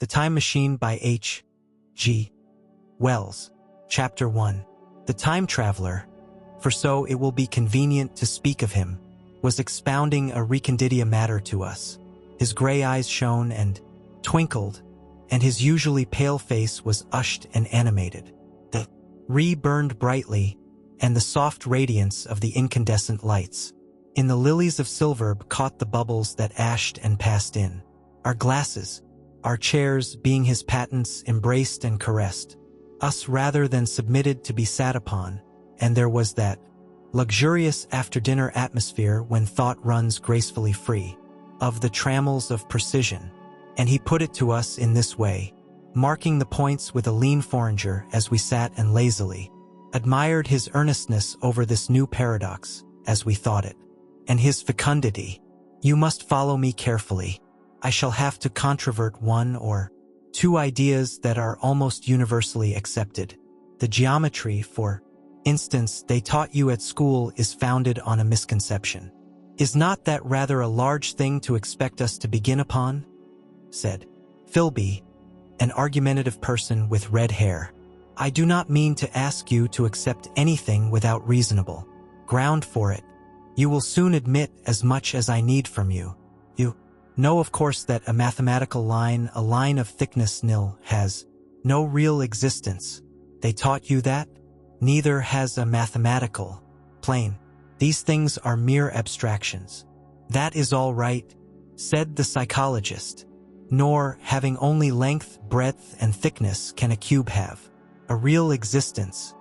The Time Machine by H. G. Wells. Chapter 1. The time traveler, for so it will be convenient to speak of him, was expounding a reconditia matter to us. His gray eyes shone and twinkled, and his usually pale face was ushed and animated. The burned brightly, and the soft radiance of the incandescent lights in the lilies of silver caught the bubbles that ashed and passed in. Our glasses, our chairs being his patents, embraced and caressed us rather than submitted to be sat upon, and there was that luxurious after-dinner atmosphere when thought runs gracefully free of the trammels of precision. And he put it to us in this way, marking the points with a lean foreigner as we sat and lazily admired his earnestness over this new paradox, as we thought it, and his fecundity. You must follow me carefully. I shall have to controvert one or two ideas that are almost universally accepted. The geometry, for instance, they taught you at school is founded on a misconception. Is not that rather a large thing to expect us to begin upon? Said Philby, an argumentative person with red hair. I do not mean to ask you to accept anything without reasonable ground for it. You will soon admit as much as I need from you. You know, of course, that a mathematical line, a line of thickness nil, has no real existence. They taught you that? Neither has a mathematical plane. These things are mere abstractions. That is all right, said the psychologist. Nor, having only length, breadth, and thickness, can a cube have a real existence.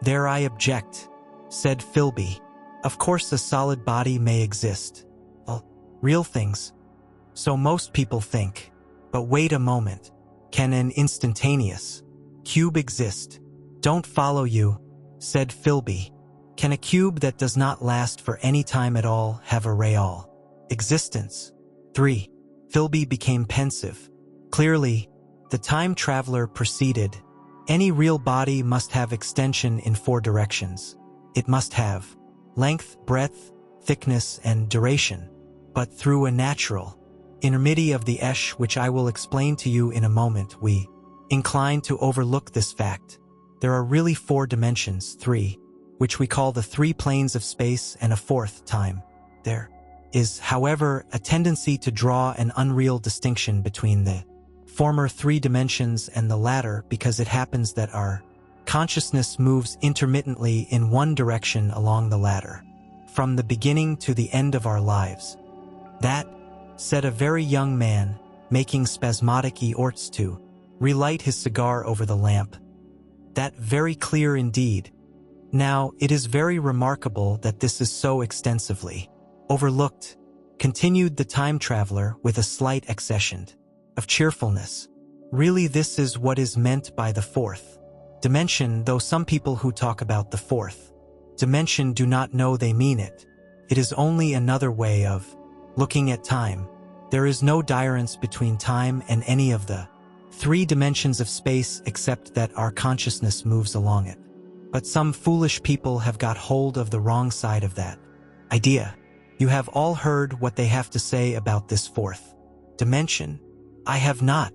There I object, said Philby. Of course a solid body may exist. Real things. So most people think. But wait a moment. Can an instantaneous cube exist? Don't follow you, said Philby. Can a cube that does not last for any time at all have a real existence? 3. Philby became pensive. Clearly, the time traveler proceeded. Any real body must have extension in 4 directions. It must have length, breadth, thickness, and duration, but through a natural intermediate of the esh, which I will explain to you in a moment, we incline to overlook this fact. There are really 4 dimensions, 3, which we call the 3 planes of space, and a 4th, time. There is, however, a tendency to draw an unreal distinction between the former 3 dimensions and the latter, because it happens that our consciousness moves intermittently in one direction along the latter, from the beginning to the end of our lives. That, said a very young man, making spasmodic efforts to relight his cigar over the lamp. That very clear indeed. Now, it is very remarkable that this is so extensively overlooked, continued the time traveler with a slight accession of cheerfulness. Really, this is what is meant by the 4th dimension, though some people who talk about the 4th dimension do not know they mean it. It is only another way of looking at time. There is no difference between time and any of the 3 dimensions of space except that our consciousness moves along it. But some foolish people have got hold of the wrong side of that idea. You have all heard what they have to say about this 4th dimension. I have not,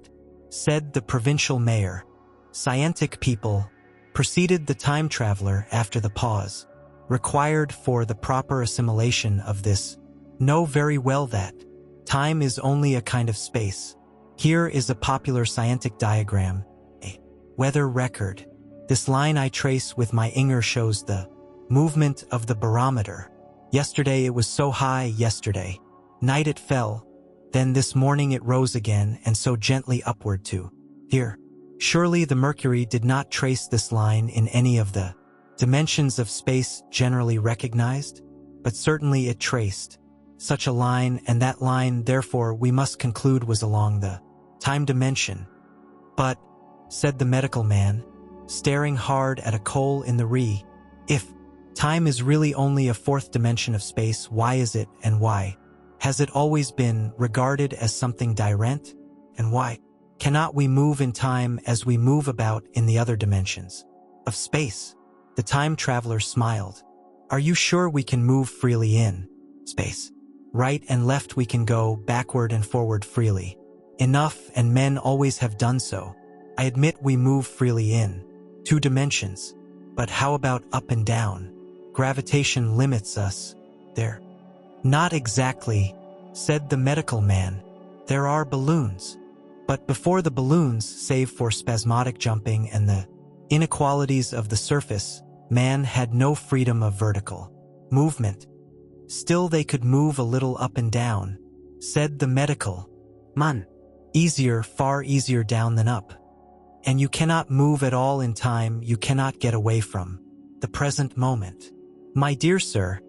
said the provincial mayor. Scientific people, proceeded the time traveler after the pause required for the proper assimilation of this, know very well that time is only a kind of space. Here is a popular scientific diagram, a weather record. This line I trace with my finger shows the movement of the barometer. Yesterday it was so high, yesterday night it fell, then this morning it rose again, and so gently upward to here. Surely the mercury did not trace this line in any of the dimensions of space generally recognized, but certainly it traced such a line, and that line, therefore, we must conclude was along the time dimension. But, said the medical man, staring hard at a coal in the re, if time is really only a 4th dimension of space, why is it, and why has it always been regarded as something direct, and why cannot we move in time as we move about in the other dimensions of space? The time traveler smiled. Are you sure we can move freely in space? Right and left we can go backward and forward freely. Enough, and men always have done so. I admit we move freely in 2 dimensions. But how about up and down? Gravitation limits us there. Not exactly, said the medical man. There are balloons. But before the balloons, save for spasmodic jumping and the inequalities of the surface, man had no freedom of vertical movement. Still they could move a little up and down, said the medical man. Easier, far easier down than up. And you cannot move at all in time, you cannot get away from the present moment. My dear sir,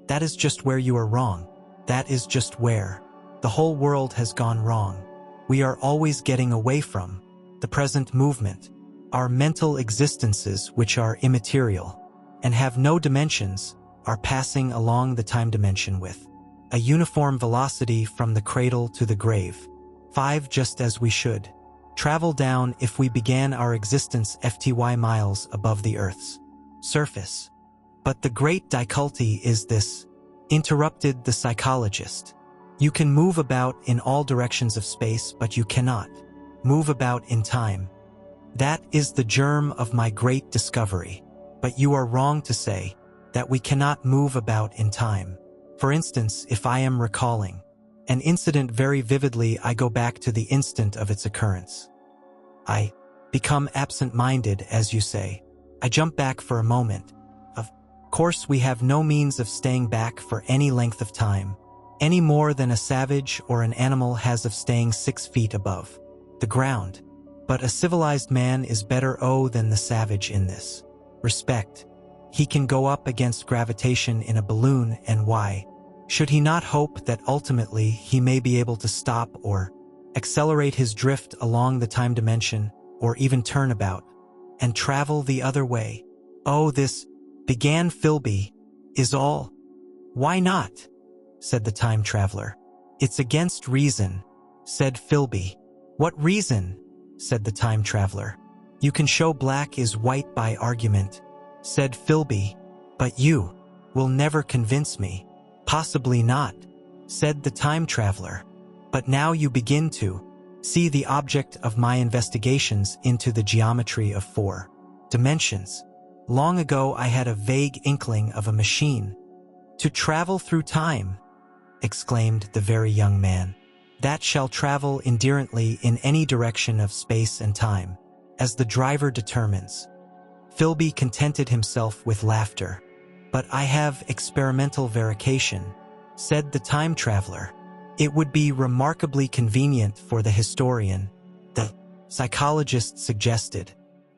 that is just where you are wrong. That is just where the whole world has gone wrong. We are always getting away from the present movement. Our mental existences, which are immaterial and have no dimensions, are passing along the time dimension with a uniform velocity from the cradle to the grave. 5 just as we should travel down if we began our existence FTY miles above the Earth's surface. But the great difficulty is this, interrupted the psychologist. You can move about in all directions of space, but you cannot move about in time. That is the germ of my great discovery. But you are wrong to say that we cannot move about in time. For instance, if I am recalling an incident very vividly, I go back to the instant of its occurrence. I become absent-minded, as you say. I jump back for a moment. Of course, we have no means of staying back for any length of time, any more than a savage or an animal has of staying 6 feet above the ground. But a civilized man is better than the savage in this respect. He can go up against gravitation in a balloon, and why should he not hope that ultimately he may be able to stop or accelerate his drift along the time dimension, or even turn about and travel the other way? Oh, this, began Philby, is all. Why not? Said the time traveler. It's against reason, said Philby. What reason? Said the time traveler. You can show black is white by argument, said Philby. But you will never convince me. Possibly not, said the time traveler. But now you begin to see the object of my investigations into the geometry of 4 dimensions. Long ago I had a vague inkling of a machine to travel through time, exclaimed the very young man, that shall travel indifferently in any direction of space and time, as the driver determines. Philby contented himself with laughter. But I have experimental verification, said the time traveler. It would be remarkably convenient for the historian, the psychologist suggested.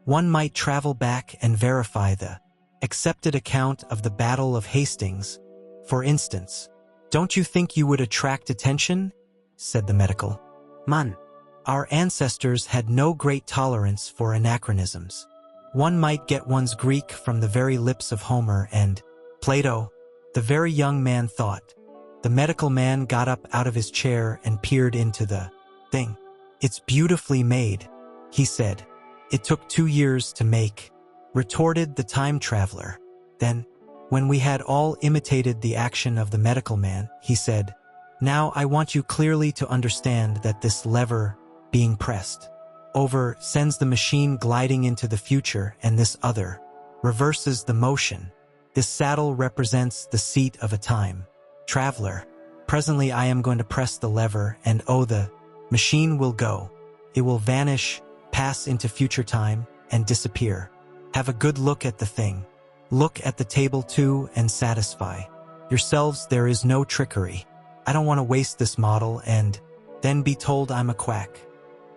One might travel back and verify the accepted account of the Battle of Hastings, for instance. Don't you think you would attract attention? Said the medical man. Our ancestors had no great tolerance for anachronisms. One might get one's Greek from the very lips of Homer and Plato, the very young man thought. The medical man got up out of his chair and peered into the thing. It's beautifully made, he said. It took 2 years to make, retorted the time traveler. Then, when we had all imitated the action of the medical man, he said, now I want you clearly to understand that this lever being pressed over sends the machine gliding into the future, and this other reverses the motion. This saddle represents the seat of a time traveler. Presently I am going to press the lever, and the machine will go. It will vanish, pass into future time, and disappear. Have a good look at the thing. Look at the table too, and satisfy yourselves there is no trickery. I don't want to waste this model and then be told I'm a quack.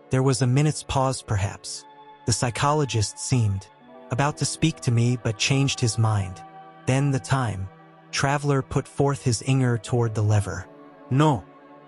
There was a minute's pause perhaps. The psychologist seemed about to speak to me but changed his mind. Then the time traveler put forth his finger toward the lever. No,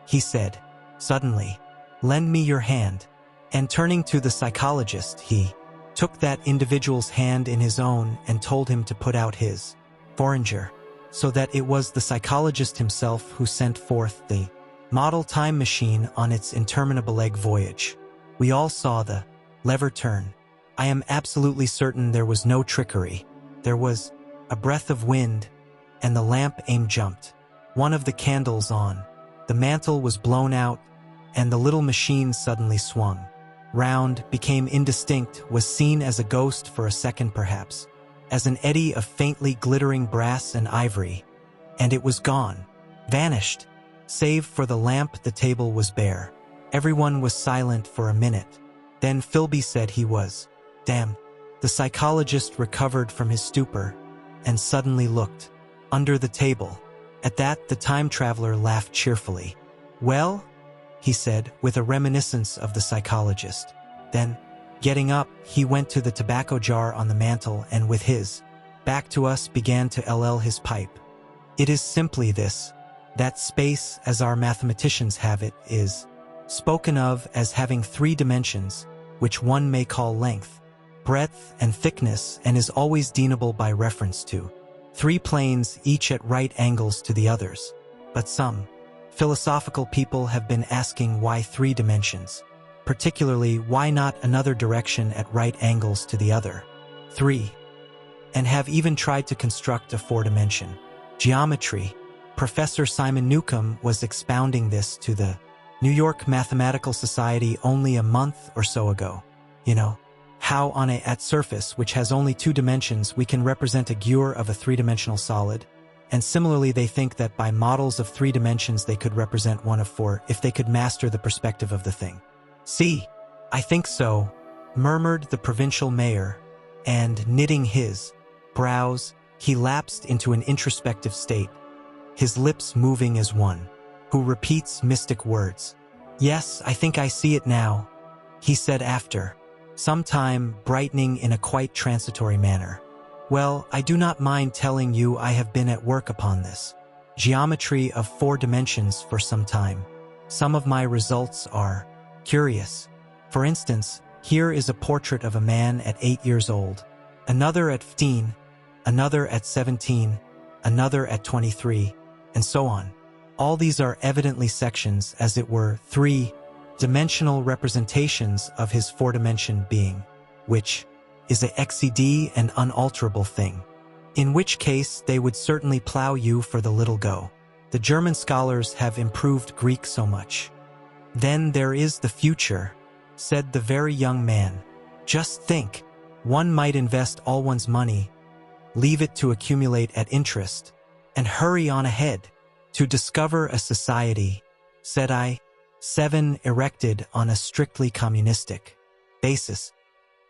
he said, suddenly. Lend me your hand. And turning to the psychologist, he took that individual's hand in his own and told him to put out his forefinger, so that it was the psychologist himself who sent forth the model time machine on its interminable leg voyage. We all saw the lever turn. I am absolutely certain there was no trickery. There was a breath of wind, and the lamp aim jumped. One of the candles on the mantle was blown out, and the little machine suddenly swung. Round, became indistinct, was seen as a ghost for a second perhaps, as an eddy of faintly glittering brass and ivory, and it was gone, vanished. Save for the lamp, the table was bare. Everyone was silent for a minute. Then Philby said he was damned. The psychologist recovered from his stupor and suddenly looked under the table. At that, the time traveler laughed cheerfully. "Well?" he said, with a reminiscence of the psychologist. Then, getting up, he went to the tobacco jar on the mantel and with his back to us began to ll his pipe. "It is simply this, that space, as our mathematicians have it, is spoken of as having 3 dimensions, which one may call length, breadth, and thickness, and is always definable by reference to 3 planes, each at right angles to the others. But some philosophical people have been asking why 3 dimensions, particularly why not another direction at right angles to the other 3, and have even tried to construct a 4-dimension geometry." Professor Simon Newcomb was expounding this to the New York Mathematical Society only a month or so ago. You know, how on a surface which has only 2 dimensions we can represent a gure of a 3-dimensional solid, and similarly they think that by models of 3 dimensions they could represent one of 4 if they could master the perspective of the thing. "See, I think so," murmured the provincial mayor, and knitting his brows, he lapsed into an introspective state, his lips moving as one who repeats mystic words. "Yes, I think I see it now," he said after some time, brightening in a quite transitory manner. "Well, I do not mind telling you I have been at work upon this geometry of 4 dimensions for some time. Some of my results are curious. For instance, here is a portrait of a man at 8 years old, another at 15, another at 17, another at 23, and so on. All these are evidently sections, as it were, 3-dimensional representations of his 4-dimension being, which is a XED and unalterable thing. In which case they would certainly plow you for the little go. The German scholars have improved Greek so much." "Then there is the future," said the very young man. "Just think, one might invest all one's money, leave it to accumulate at interest, and hurry on ahead to discover a society," said I, 7 erected on a strictly communistic basis.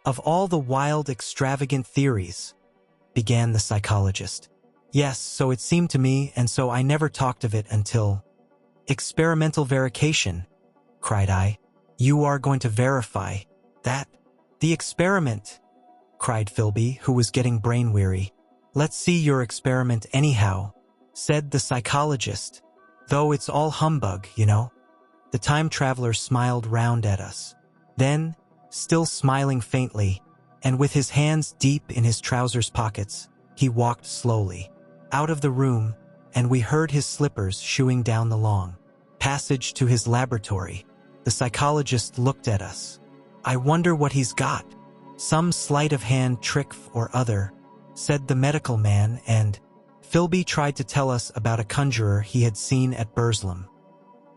"Of all the wild, extravagant theories," began the psychologist. "Yes, so it seemed to me, and so I never talked of it until—" "Experimental verification," cried I. "You are going to verify that?" "The experiment," cried Philby, who was getting brain-weary. "Let's see your experiment anyhow," said the psychologist. "Though it's all humbug, you know." The time traveler smiled round at us. Then, still smiling faintly, and with his hands deep in his trousers pockets, he walked slowly out of the room, and we heard his slippers shooing down the long passage to his laboratory. The psychologist looked at us. "I wonder what he's got. Some sleight-of-hand trick or other," said the medical man, and Philby tried to tell us about a conjurer he had seen at Burslem.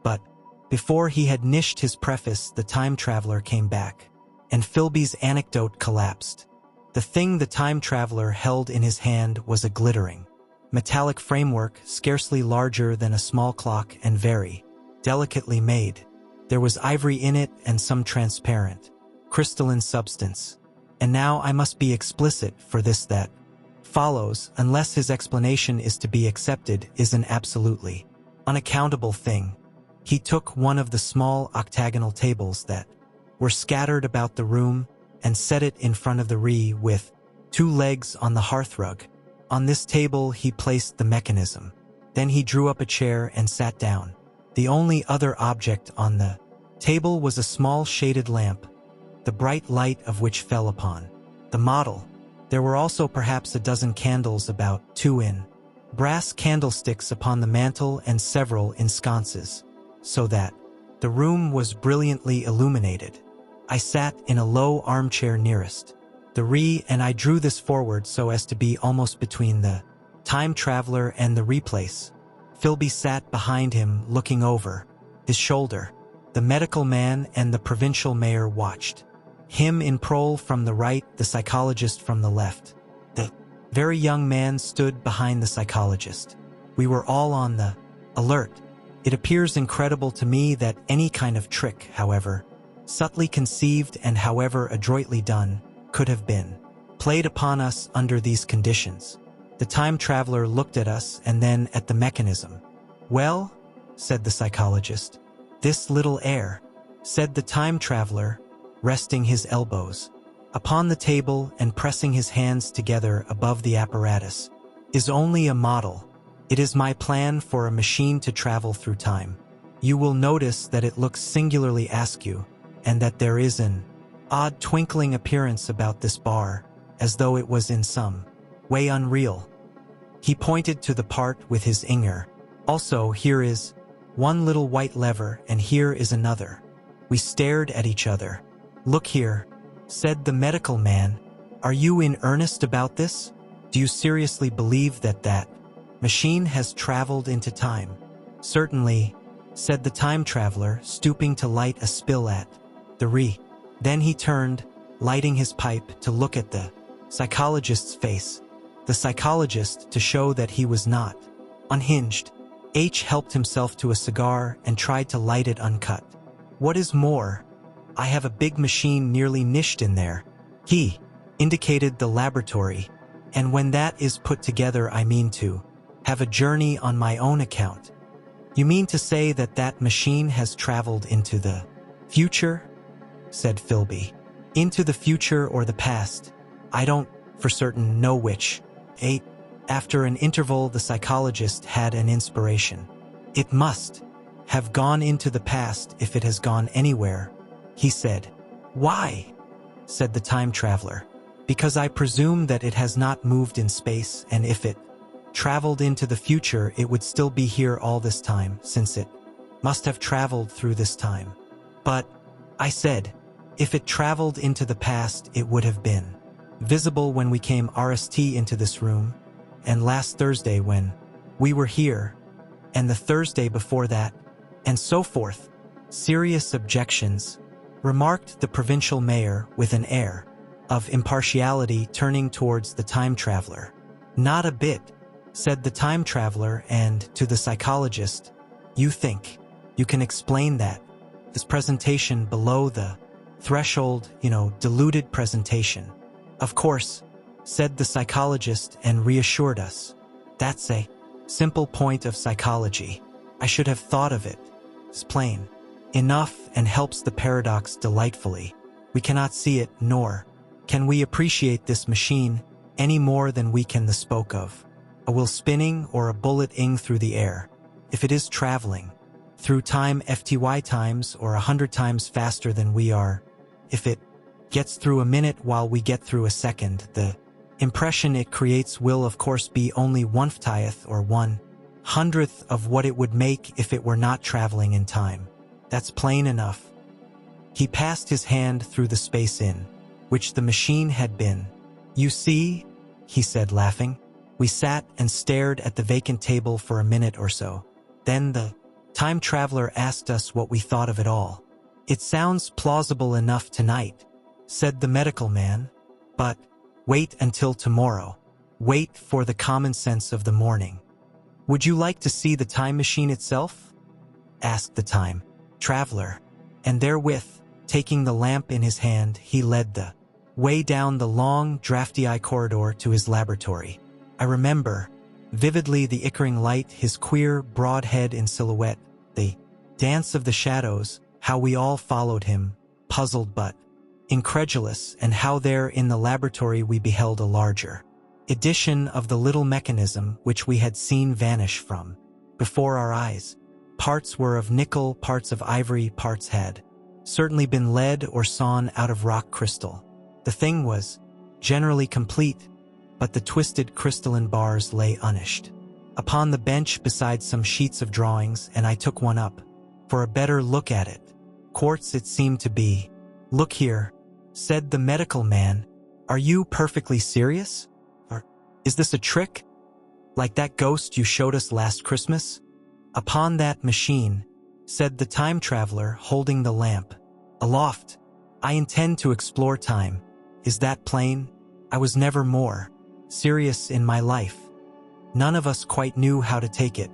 But before he had nished his preface, the time traveler came back, and Philby's anecdote collapsed. The thing the time traveler held in his hand was a glittering metallic framework, scarcely larger than a small clock and very delicately made. There was ivory in it and some transparent, crystalline substance. And now I must be explicit, for this that follows, unless his explanation is to be accepted, is an absolutely unaccountable thing. He took one of the small octagonal tables that were scattered about the room and set it in front of the with 2 legs on the hearthrug. On this table he placed the mechanism. Then he drew up a chair and sat down. The only other object on the table was a small shaded lamp, the bright light of which fell upon the model. There were also perhaps a dozen candles, about 2 in brass candlesticks upon the mantel, and several in sconces, so that the room was brilliantly illuminated. I sat in a low armchair nearest the and I drew this forward so as to be almost between the time traveler and the replace. Philby sat behind him, looking over his shoulder. The medical man and the provincial mayor watched. Him in prole from the right, the psychologist from the left. The very young man stood behind the psychologist. We were all on the alert. It appears incredible to me that any kind of trick, however subtly conceived and however adroitly done, could have been played upon us under these conditions. The time traveler looked at us and then at the mechanism. "Well," said the psychologist. "This little air," said the time traveler, resting his elbows upon the table and pressing his hands together above the apparatus, "is only a model. It is my plan for a machine to travel through time. You will notice that it looks singularly askew, and that there is an odd twinkling appearance about this bar, as though it was in some way unreal." He pointed to the part with his finger. "Also, here is one little white lever, and here is another." We stared at each other. "Look here," said the medical man. "Are you in earnest about this? Do you seriously believe that that machine has traveled into time?" "Certainly," said the time traveler, stooping to light a spill at the Then he turned, lighting his pipe, to look at the psychologist's face. The psychologist, to show that he was not unhinged, helped himself to a cigar and tried to light it uncut. "What is more, I have a big machine nearly nished in there." He indicated the laboratory. "And when that is put together, I mean to have a journey on my own account." "You mean to say that that machine has traveled into the future?" said Philby. "Into the future or the past. I don't for certain know which." After an interval, the psychologist had an inspiration. "It must have gone into the past if it has gone anywhere," he said. "Why?" said the time traveler. "Because I presume that it has not moved in space, and if it traveled into the future, it would still be here all this time, since it must have traveled through this time." "But," I said, "if it traveled into the past, it would have been visible when we came RST into this room, and last Thursday when we were here, and the Thursday before that, and so forth." "Serious objections," remarked the provincial mayor with an air of impartiality, turning towards the time traveler. "Not a bit," said the time traveler, and to the psychologist, "You think you can explain that? This presentation below the threshold, diluted presentation." "Of course," said the psychologist and reassured us. "That's a simple point of psychology. I should have thought of it. It's plain enough and helps the paradox delightfully. We cannot see it, nor can we appreciate this machine any more than we can the spoke of a wheel spinning or a bullet ing through the air. If it is traveling through time FTY times or 100 times faster than we are, if it gets through a minute while we get through a second, the impression it creates will of course be only 1/50th or 1/100th of what it would make if it were not traveling in time. That's plain enough." He passed his hand through the space in which the machine had been. "You see," he said, laughing. We sat and stared at the vacant table for a minute or so. Then the time traveler asked us what we thought of it all. "It sounds plausible enough tonight," said the medical man, "but wait until tomorrow. Wait for the common sense of the morning." "Would you like to see the time machine itself?" asked the time traveler. And therewith, taking the lamp in his hand, he led the way down the long, drafty corridor to his laboratory. I remember vividly the ickering light, his queer, broad head in silhouette, the dance of the shadows, how we all followed him, puzzled but incredulous, and how there in the laboratory we beheld a larger edition of the little mechanism which we had seen vanish from before our eyes. Parts were of nickel, parts of ivory, parts had certainly been lead or sawn out of rock crystal. The thing was generally complete, but the twisted crystalline bars lay unished upon the bench beside some sheets of drawings, and I took one up for a better look at it. Quartz it seemed to be. "Look here," said the medical man. "Are you perfectly serious? Or is this a trick? Like that ghost you showed us last Christmas?" "Upon that machine," said the time traveler, holding the lamp. Aloft. I intend to explore time. Is that plain? I was never more serious in my life. None of us quite knew how to take it.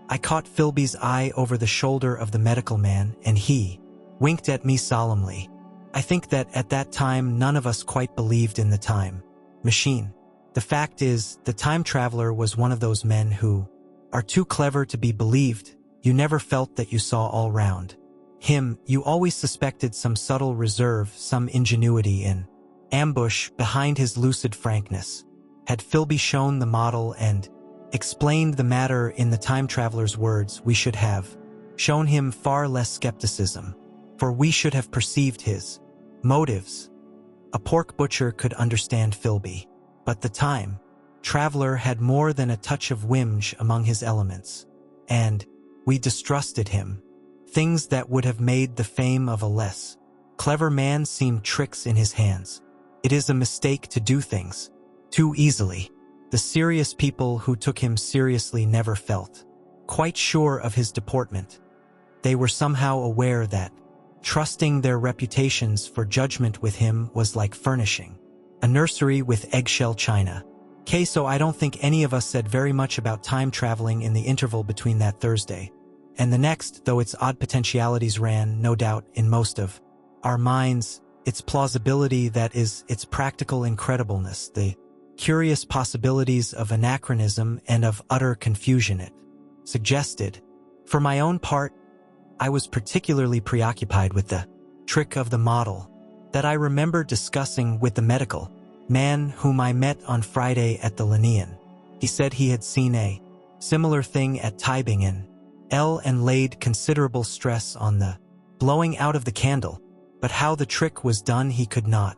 I caught Philby's eye over the shoulder of the medical man, and he winked at me solemnly. I think that at that time none of us quite believed in the time machine. The fact is, the time traveler was one of those men who are too clever to be believed. You never felt that you saw all round him. You always suspected some subtle reserve, some ingenuity in ambush behind his lucid frankness. Had Philby shown the model and explained the matter in the time traveler's words, we should have shown him far less skepticism, for we should have perceived his motives. A pork butcher could understand Philby, but the time traveler had more than a touch of whimsy among his elements, and we distrusted him. Things that would have made the fame of a less clever man seem tricks in his hands. It is a mistake to do things too easily. The serious people who took him seriously never felt quite sure of his deportment. They were somehow aware that trusting their reputations for judgment with him was like furnishing a nursery with eggshell china. So I don't think any of us said very much about time traveling in the interval between that Thursday and the next, though its odd potentialities ran, no doubt, in most of our minds, its plausibility, that is, its practical incredibleness, the curious possibilities of anachronism and of utter confusion it suggested. For my own part, I was particularly preoccupied with the trick of the model that I remember discussing with the medical man whom I met on Friday at the Linnean. He said he had seen a similar thing at Tybingen, and laid considerable stress on the blowing out of the candle, but how the trick was done he could not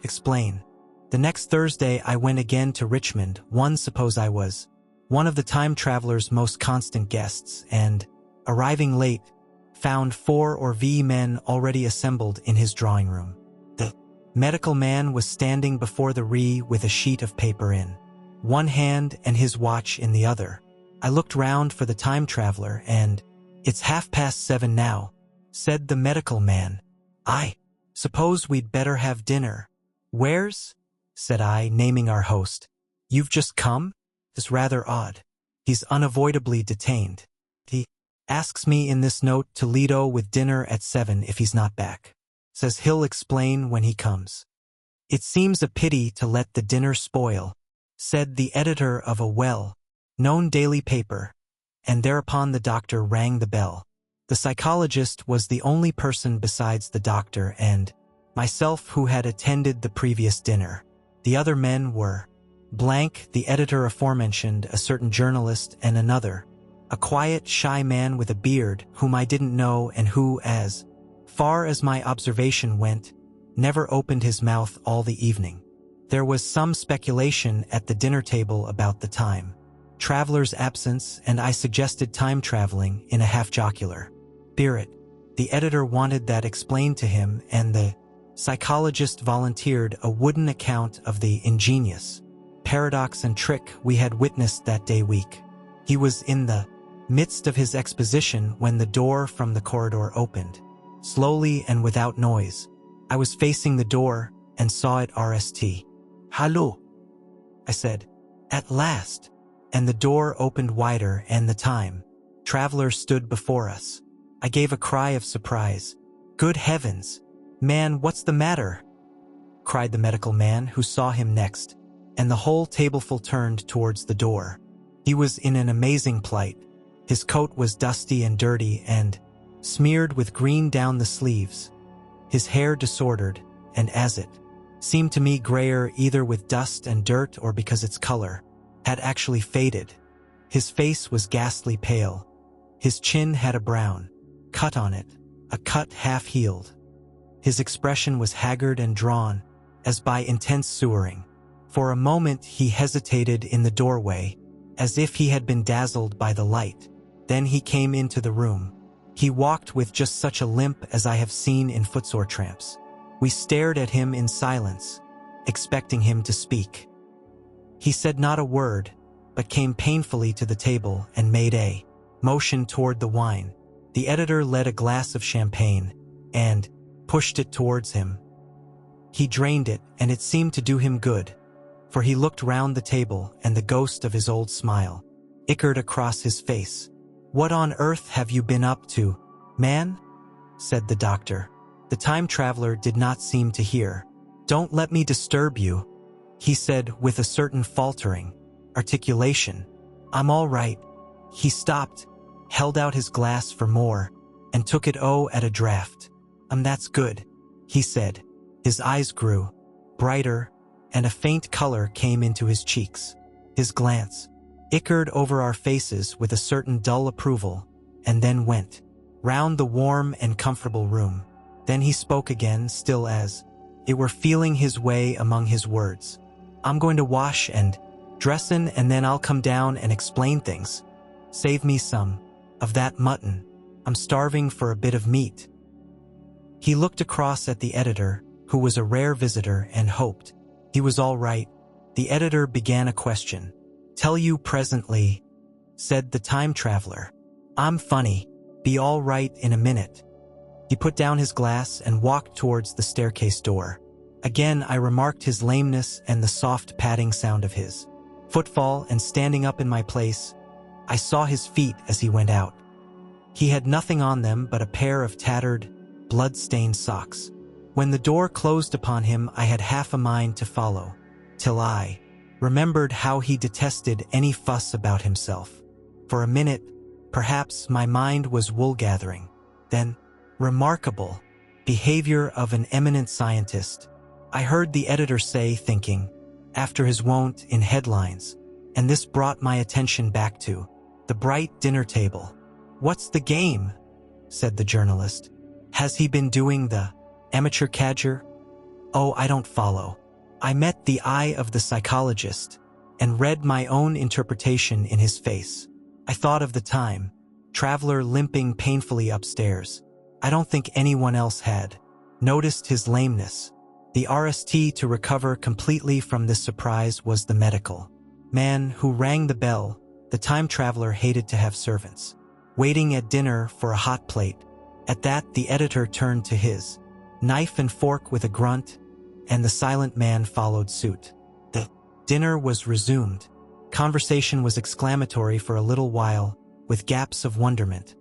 explain. The next Thursday I went again to Richmond. Suppose I was one of the time traveler's most constant guests, and, arriving late, found 4 or 5 men already assembled in his drawing room. The medical man was standing before the with a sheet of paper in one hand and his watch in the other. I looked round for the time traveler, and "It's 7:30 now," said the medical man. "I suppose we'd better have dinner." "Where's?" said I, naming our host. "You've just come? It's rather odd. He's unavoidably detained. He asks me in this note to Lido with dinner at 7 if he's not back. Says he'll explain when he comes." "It seems a pity to let the dinner spoil," said the editor of a well-known daily paper, and thereupon the doctor rang the bell. The psychologist was the only person besides the doctor and myself who had attended the previous dinner. The other men were the editor aforementioned, a certain journalist, and another, a quiet, shy man with a beard whom I didn't know and who, as far as my observation went, never opened his mouth all the evening. There was some speculation at the dinner table about the time traveler's absence, and I suggested time traveling in a half-jocular spirit. The editor wanted that explained to him, and the psychologist volunteered a wooden account of the ingenious paradox and trick we had witnessed that day week. He was in the midst of his exposition when the door from the corridor opened, slowly and without noise. I was facing the door and saw it RST. "Hallo," I said, "at last," and the door opened wider and the time traveler stood before us. I gave a cry of surprise. "Good heavens! Man, what's the matter?" cried the medical man, who saw him next, and the whole tableful turned towards the door. He was in an amazing plight. His coat was dusty and dirty and smeared with green down the sleeves, his hair disordered, and as it seemed to me grayer either with dust and dirt or because its color had actually faded. His face was ghastly pale. His chin had a brown cut on it, a cut half-healed. His expression was haggard and drawn, as by intense sewering. For a moment he hesitated in the doorway, as if he had been dazzled by the light. Then he came into the room. He walked with just such a limp as I have seen in footsore tramps. We stared at him in silence, expecting him to speak. He said not a word, but came painfully to the table and made a motion toward the wine. The editor led a glass of champagne and pushed it towards him. He drained it, and it seemed to do him good, for he looked round the table and the ghost of his old smile ickered across his face. "What on earth have you been up to, man?" said the doctor. The time traveler did not seem to hear. "Don't let me disturb you," he said with a certain faltering articulation. "I'm all right." He stopped, held out his glass for more, and took it at a draught. That's good," he said. His eyes grew brighter, and a faint color came into his cheeks. His glance ickered over our faces with a certain dull approval, and then went round the warm and comfortable room. Then he spoke again, still as it were feeling his way among his words. "I'm going to wash and dressin', and then I'll come down and explain things. Save me some of that mutton. I'm starving for a bit of meat." He looked across at the editor, who was a rare visitor, and hoped he was all right. The editor began a question. "Tell you presently," said the time traveler. "I'm funny. Be all right in a minute." He put down his glass and walked towards the staircase door. Again I remarked his lameness and the soft padding sound of his footfall, and standing up in my place, I saw his feet as he went out. He had nothing on them but a pair of tattered, blood-stained socks. When the door closed upon him, I had half a mind to follow, till I remembered how he detested any fuss about himself. For a minute, perhaps, my mind was wool-gathering. Then, remarkable behavior of an eminent scientist, I heard the editor say, thinking, after his wont, in headlines, and this brought my attention back to the bright dinner table. "What's the game?" said the journalist. "Has he been doing the amateur cadger?" "Oh, I don't follow." I met the eye of the psychologist and read my own interpretation in his face. I thought of the time traveler limping painfully upstairs. I don't think anyone else had noticed his lameness. The RST to recover completely from this surprise was the medical man who rang the bell. The time traveler hated to have servants waiting at dinner for a hot plate. At that, the editor turned to his knife and fork with a grunt, and the silent man followed suit. The dinner was resumed. Conversation was exclamatory for a little while, with gaps of wonderment.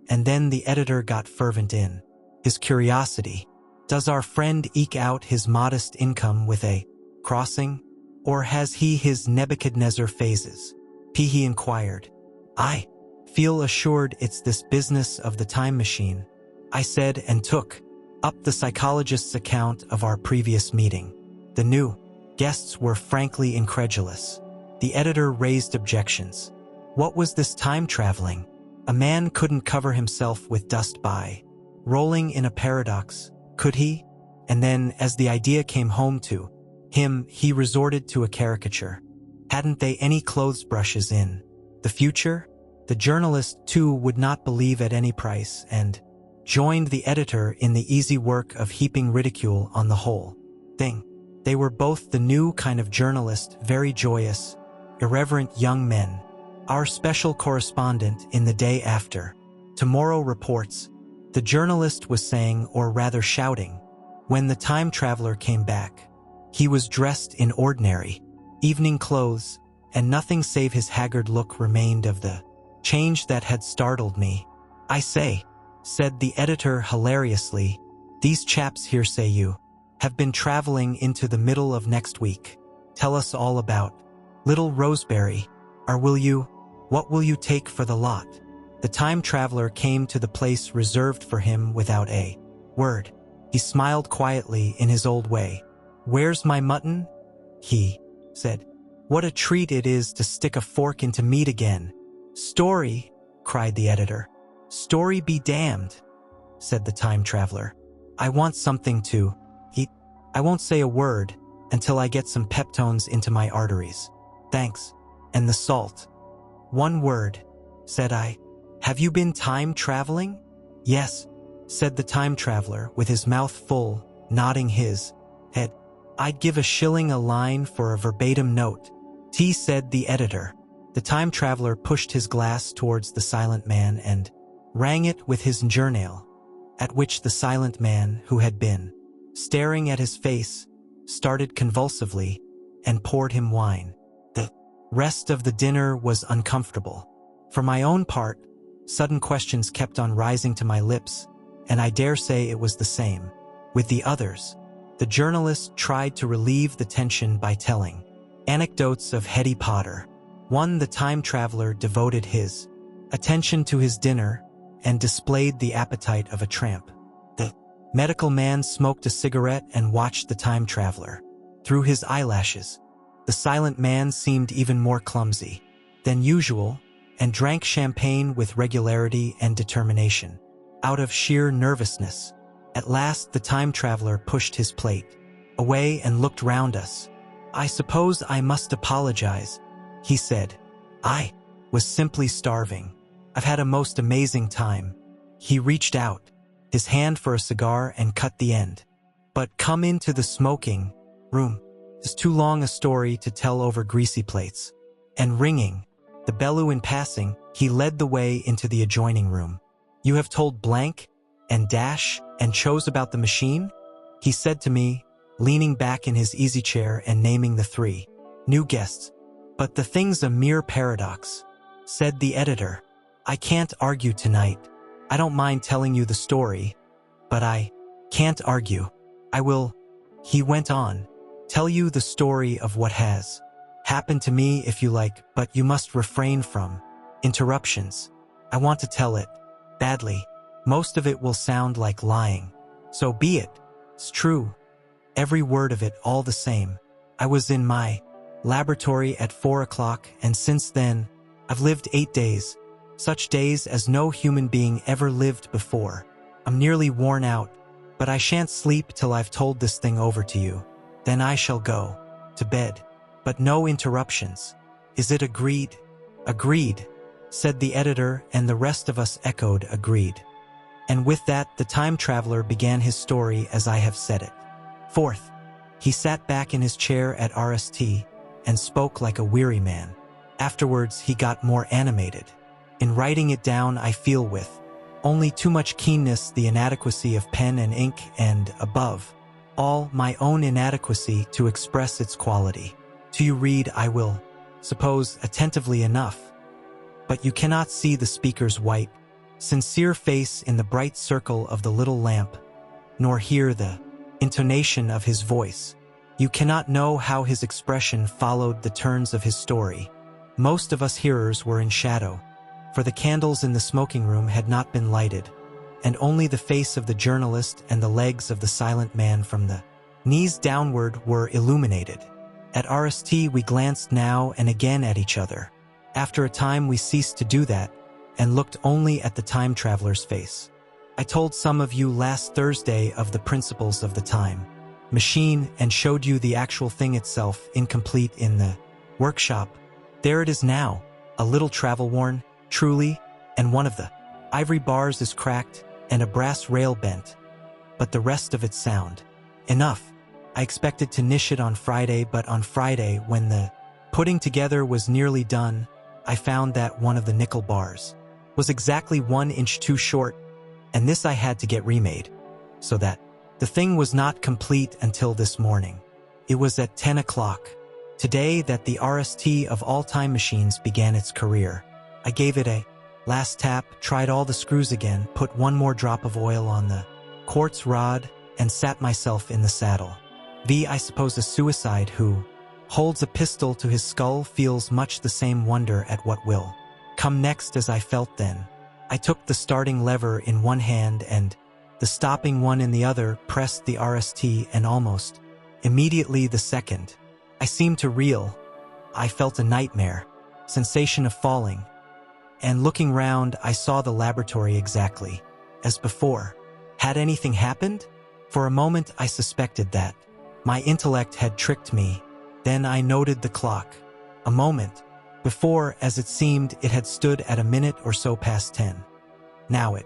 And then the editor got fervent in his curiosity. Does our friend eke out his modest income with a crossing, or has he his Nebuchadnezzar phases? He inquired. I feel assured it's this business of the time machine, I said, and took up the psychologist's account of our previous meeting. The new guests were frankly incredulous. The editor raised objections. What was this time traveling? A man couldn't cover himself with dust by rolling in a paradox, could he? And then, as the idea came home to him, he resorted to a caricature. Hadn't they any clothes brushes in the future? The journalist, too, would not believe at any price, and joined the editor in the easy work of heaping ridicule on the whole thing. They were both the new kind of journalist, very joyous, irreverent young men. Our special correspondent in the day after tomorrow reports, the journalist was saying, or rather shouting, when the time traveler came back. He was dressed in ordinary evening clothes, and nothing save his haggard look remained of the change that had startled me. "I say," said the editor hilariously, "these chaps here say you have been traveling into the middle of next week. Tell us all about little Roseberry, or what will you take for the lot?" The time traveler came to the place reserved for him without a word. He smiled quietly in his old way. "Where's my mutton?" he said. "What a treat it is to stick a fork into meat again." "Story," cried the editor. "Story be damned," said the time traveler. "I want something to eat. I won't say a word until I get some peptones into my arteries. Thanks. And the salt." "One word," said I. "Have you been time traveling?" "Yes," said the time traveler with his mouth full, nodding his head. "I'd give a shilling a line for a verbatim note," said the editor. The time traveler pushed his glass towards the silent man and rang it with his journal, at which the silent man, who had been staring at his face, started convulsively and poured him wine. The rest of the dinner was uncomfortable. For my own part, sudden questions kept on rising to my lips, and I dare say it was the same with the others. The journalist tried to relieve the tension by telling anecdotes of Hetty Potter. One, the time traveler devoted his attention to his dinner and displayed the appetite of a tramp. The medical man smoked a cigarette and watched the time traveler through his eyelashes. The silent man seemed even more clumsy than usual and drank champagne with regularity and determination, out of sheer nervousness. At last the time traveler pushed his plate away and looked round us. "I suppose I must apologize," he said. "I was simply starving. I've had a most amazing time." He reached out his hand for a cigar and cut the end. "But come into the smoking room. It's too long a story to tell over greasy plates." And ringing the bell in passing, he led the way into the adjoining room. "You have told blank and dash and chose about the machine?" he said to me, leaning back in his easy chair and naming the 3 new guests. "But the thing's a mere paradox," said the editor. "I can't argue tonight. I don't mind telling you the story, but I can't argue. I will," he went on, "tell you the story of what has happened to me if you like, but you must refrain from interruptions. I want to tell it badly. Most of it will sound like lying. So be it. It's true. Every word of it all the same. I was in my laboratory at 4 o'clock, and since then, I've lived 8 days. Such days as no human being ever lived before. I'm nearly worn out, but I shan't sleep till I've told this thing over to you. Then I shall go to bed. But no interruptions. Is it agreed?" "Agreed," said the editor, and the rest of us echoed agreed. And with that, the time traveler began his story as I have said it. Fourth, he sat back in his chair at RST and spoke like a weary man. Afterwards, he got more animated. In writing it down, I feel with only too much keenness the inadequacy of pen and ink and, above all, my own inadequacy to express its quality. To you read, I will suppose, attentively enough. But you cannot see the speaker's white, sincere face in the bright circle of the little lamp, nor hear the intonation of his voice. You cannot know how his expression followed the turns of his story. Most of us hearers were in shadow, for the candles in the smoking room had not been lighted, and only the face of the journalist and the legs of the silent man from the knees downward were illuminated. At RST we glanced now and again at each other. After a time we ceased to do that, and looked only at the time traveler's face. I told some of you last Thursday of the principles of the time machine and showed you the actual thing itself incomplete in the workshop. There it is now, a little travel-worn, truly, and one of the ivory bars is cracked and a brass rail bent, but the rest of it sound enough. I expected to niche it on Friday, but on Friday, when the putting together was nearly done, I found that one of the nickel bars was exactly 1 inch too short, and this I had to get remade, so that the thing was not complete until this morning. It was at 10 o'clock today that the RST of all time machines began its career. I gave it a last tap, tried all the screws again, put one more drop of oil on the quartz rod, and sat myself in the saddle. I suppose a suicide who holds a pistol to his skull feels much the same wonder at what will come next as I felt then. I took the starting lever in one hand and the stopping one in the other, pressed the RST, and almost immediately the second. I seemed to reel. I felt a nightmare sensation of falling, and looking round I saw the laboratory exactly as before. Had anything happened? For a moment I suspected that my intellect had tricked me. Then I noted the clock. A moment before, as it seemed, it had stood at a minute or so past 10. Now it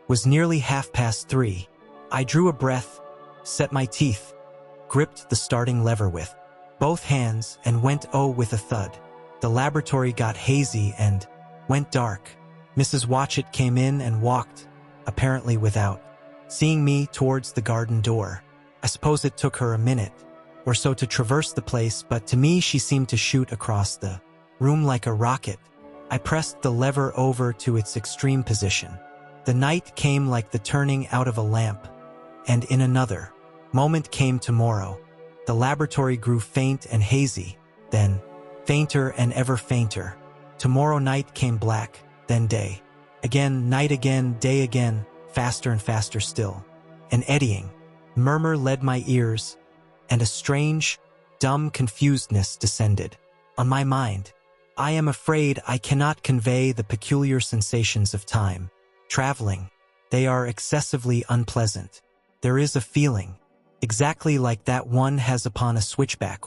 was nearly 3:30. I drew a breath, set my teeth, gripped the starting lever with both hands, and went with a thud. The laboratory got hazy and went dark. Mrs. Watchett came in and walked, apparently without seeing me, towards the garden door. I suppose it took her a minute or so to traverse the place, but to me she seemed to shoot across the room like a rocket. I pressed the lever over to its extreme position. The night came like the turning out of a lamp, and in another moment came tomorrow. The laboratory grew faint and hazy, then fainter and ever fainter. Tomorrow night came black, then day. Again night, again day, again faster and faster still. An eddying murmur led my ears, and a strange, dumb confusedness descended on my mind. I am afraid I cannot convey the peculiar sensations of time traveling. They are excessively unpleasant. There is a feeling, exactly like that one has upon a switchback,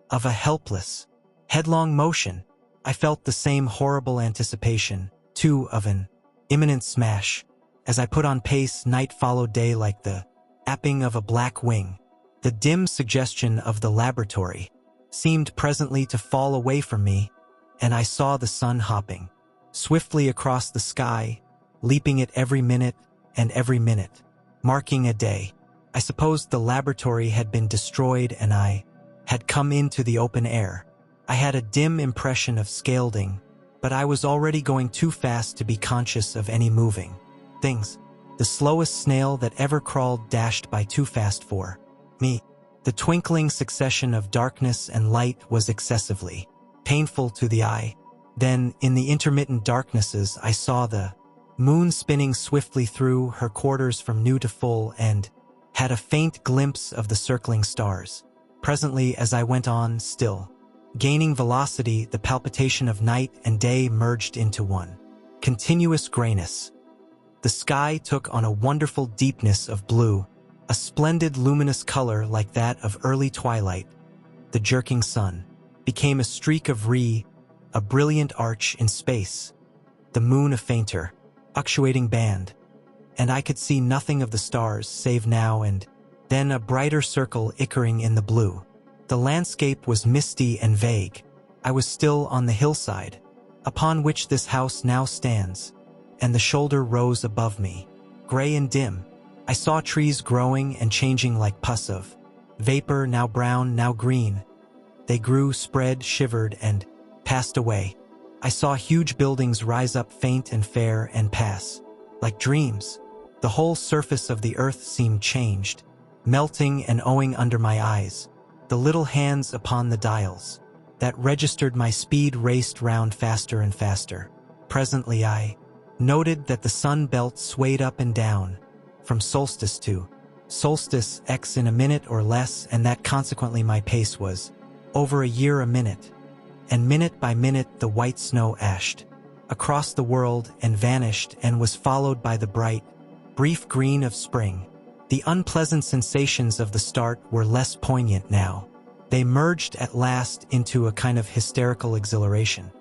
of a helpless, headlong motion. I felt the same horrible anticipation, too, of an imminent smash. As I put on pace, night followed day like the apping of a black wing. The dim suggestion of the laboratory seemed presently to fall away from me, and I saw the sun hopping swiftly across the sky, leaping it every minute and every minute, marking a day. I supposed the laboratory had been destroyed and I had come into the open air. I had a dim impression of scalding, but I was already going too fast to be conscious of any moving things. The slowest snail that ever crawled dashed by too fast for me. The twinkling succession of darkness and light was excessively painful to the eye. Then, in the intermittent darknesses, I saw the moon spinning swiftly through her quarters from new to full, and had a faint glimpse of the circling stars. Presently, as I went on, still gaining velocity, the palpitation of night and day merged into one continuous grayness. The sky took on a wonderful deepness of blue, a splendid luminous color like that of early twilight. The jerking sun became a streak of a brilliant arch in space, the moon a fainter, fluctuating band, and I could see nothing of the stars save now and then a brighter circle ickering in the blue. The landscape was misty and vague. I was still on the hillside, upon which this house now stands, and the shoulder rose above me, gray and dim. I saw trees growing and changing like pus of vapor, now brown, now green. They grew, spread, shivered, and passed away. I saw huge buildings rise up faint and fair and pass like dreams. The whole surface of the earth seemed changed, melting and owing under my eyes. The little hands upon the dials that registered my speed raced round faster and faster. Presently I noted that the sun belt swayed up and down from solstice to solstice X in a minute or less, and that consequently my pace was over a year a minute. And minute by minute the white snow ashed across the world and vanished and was followed by the bright, brief green of spring. The unpleasant sensations of the start were less poignant now. They merged at last into a kind of hysterical exhilaration.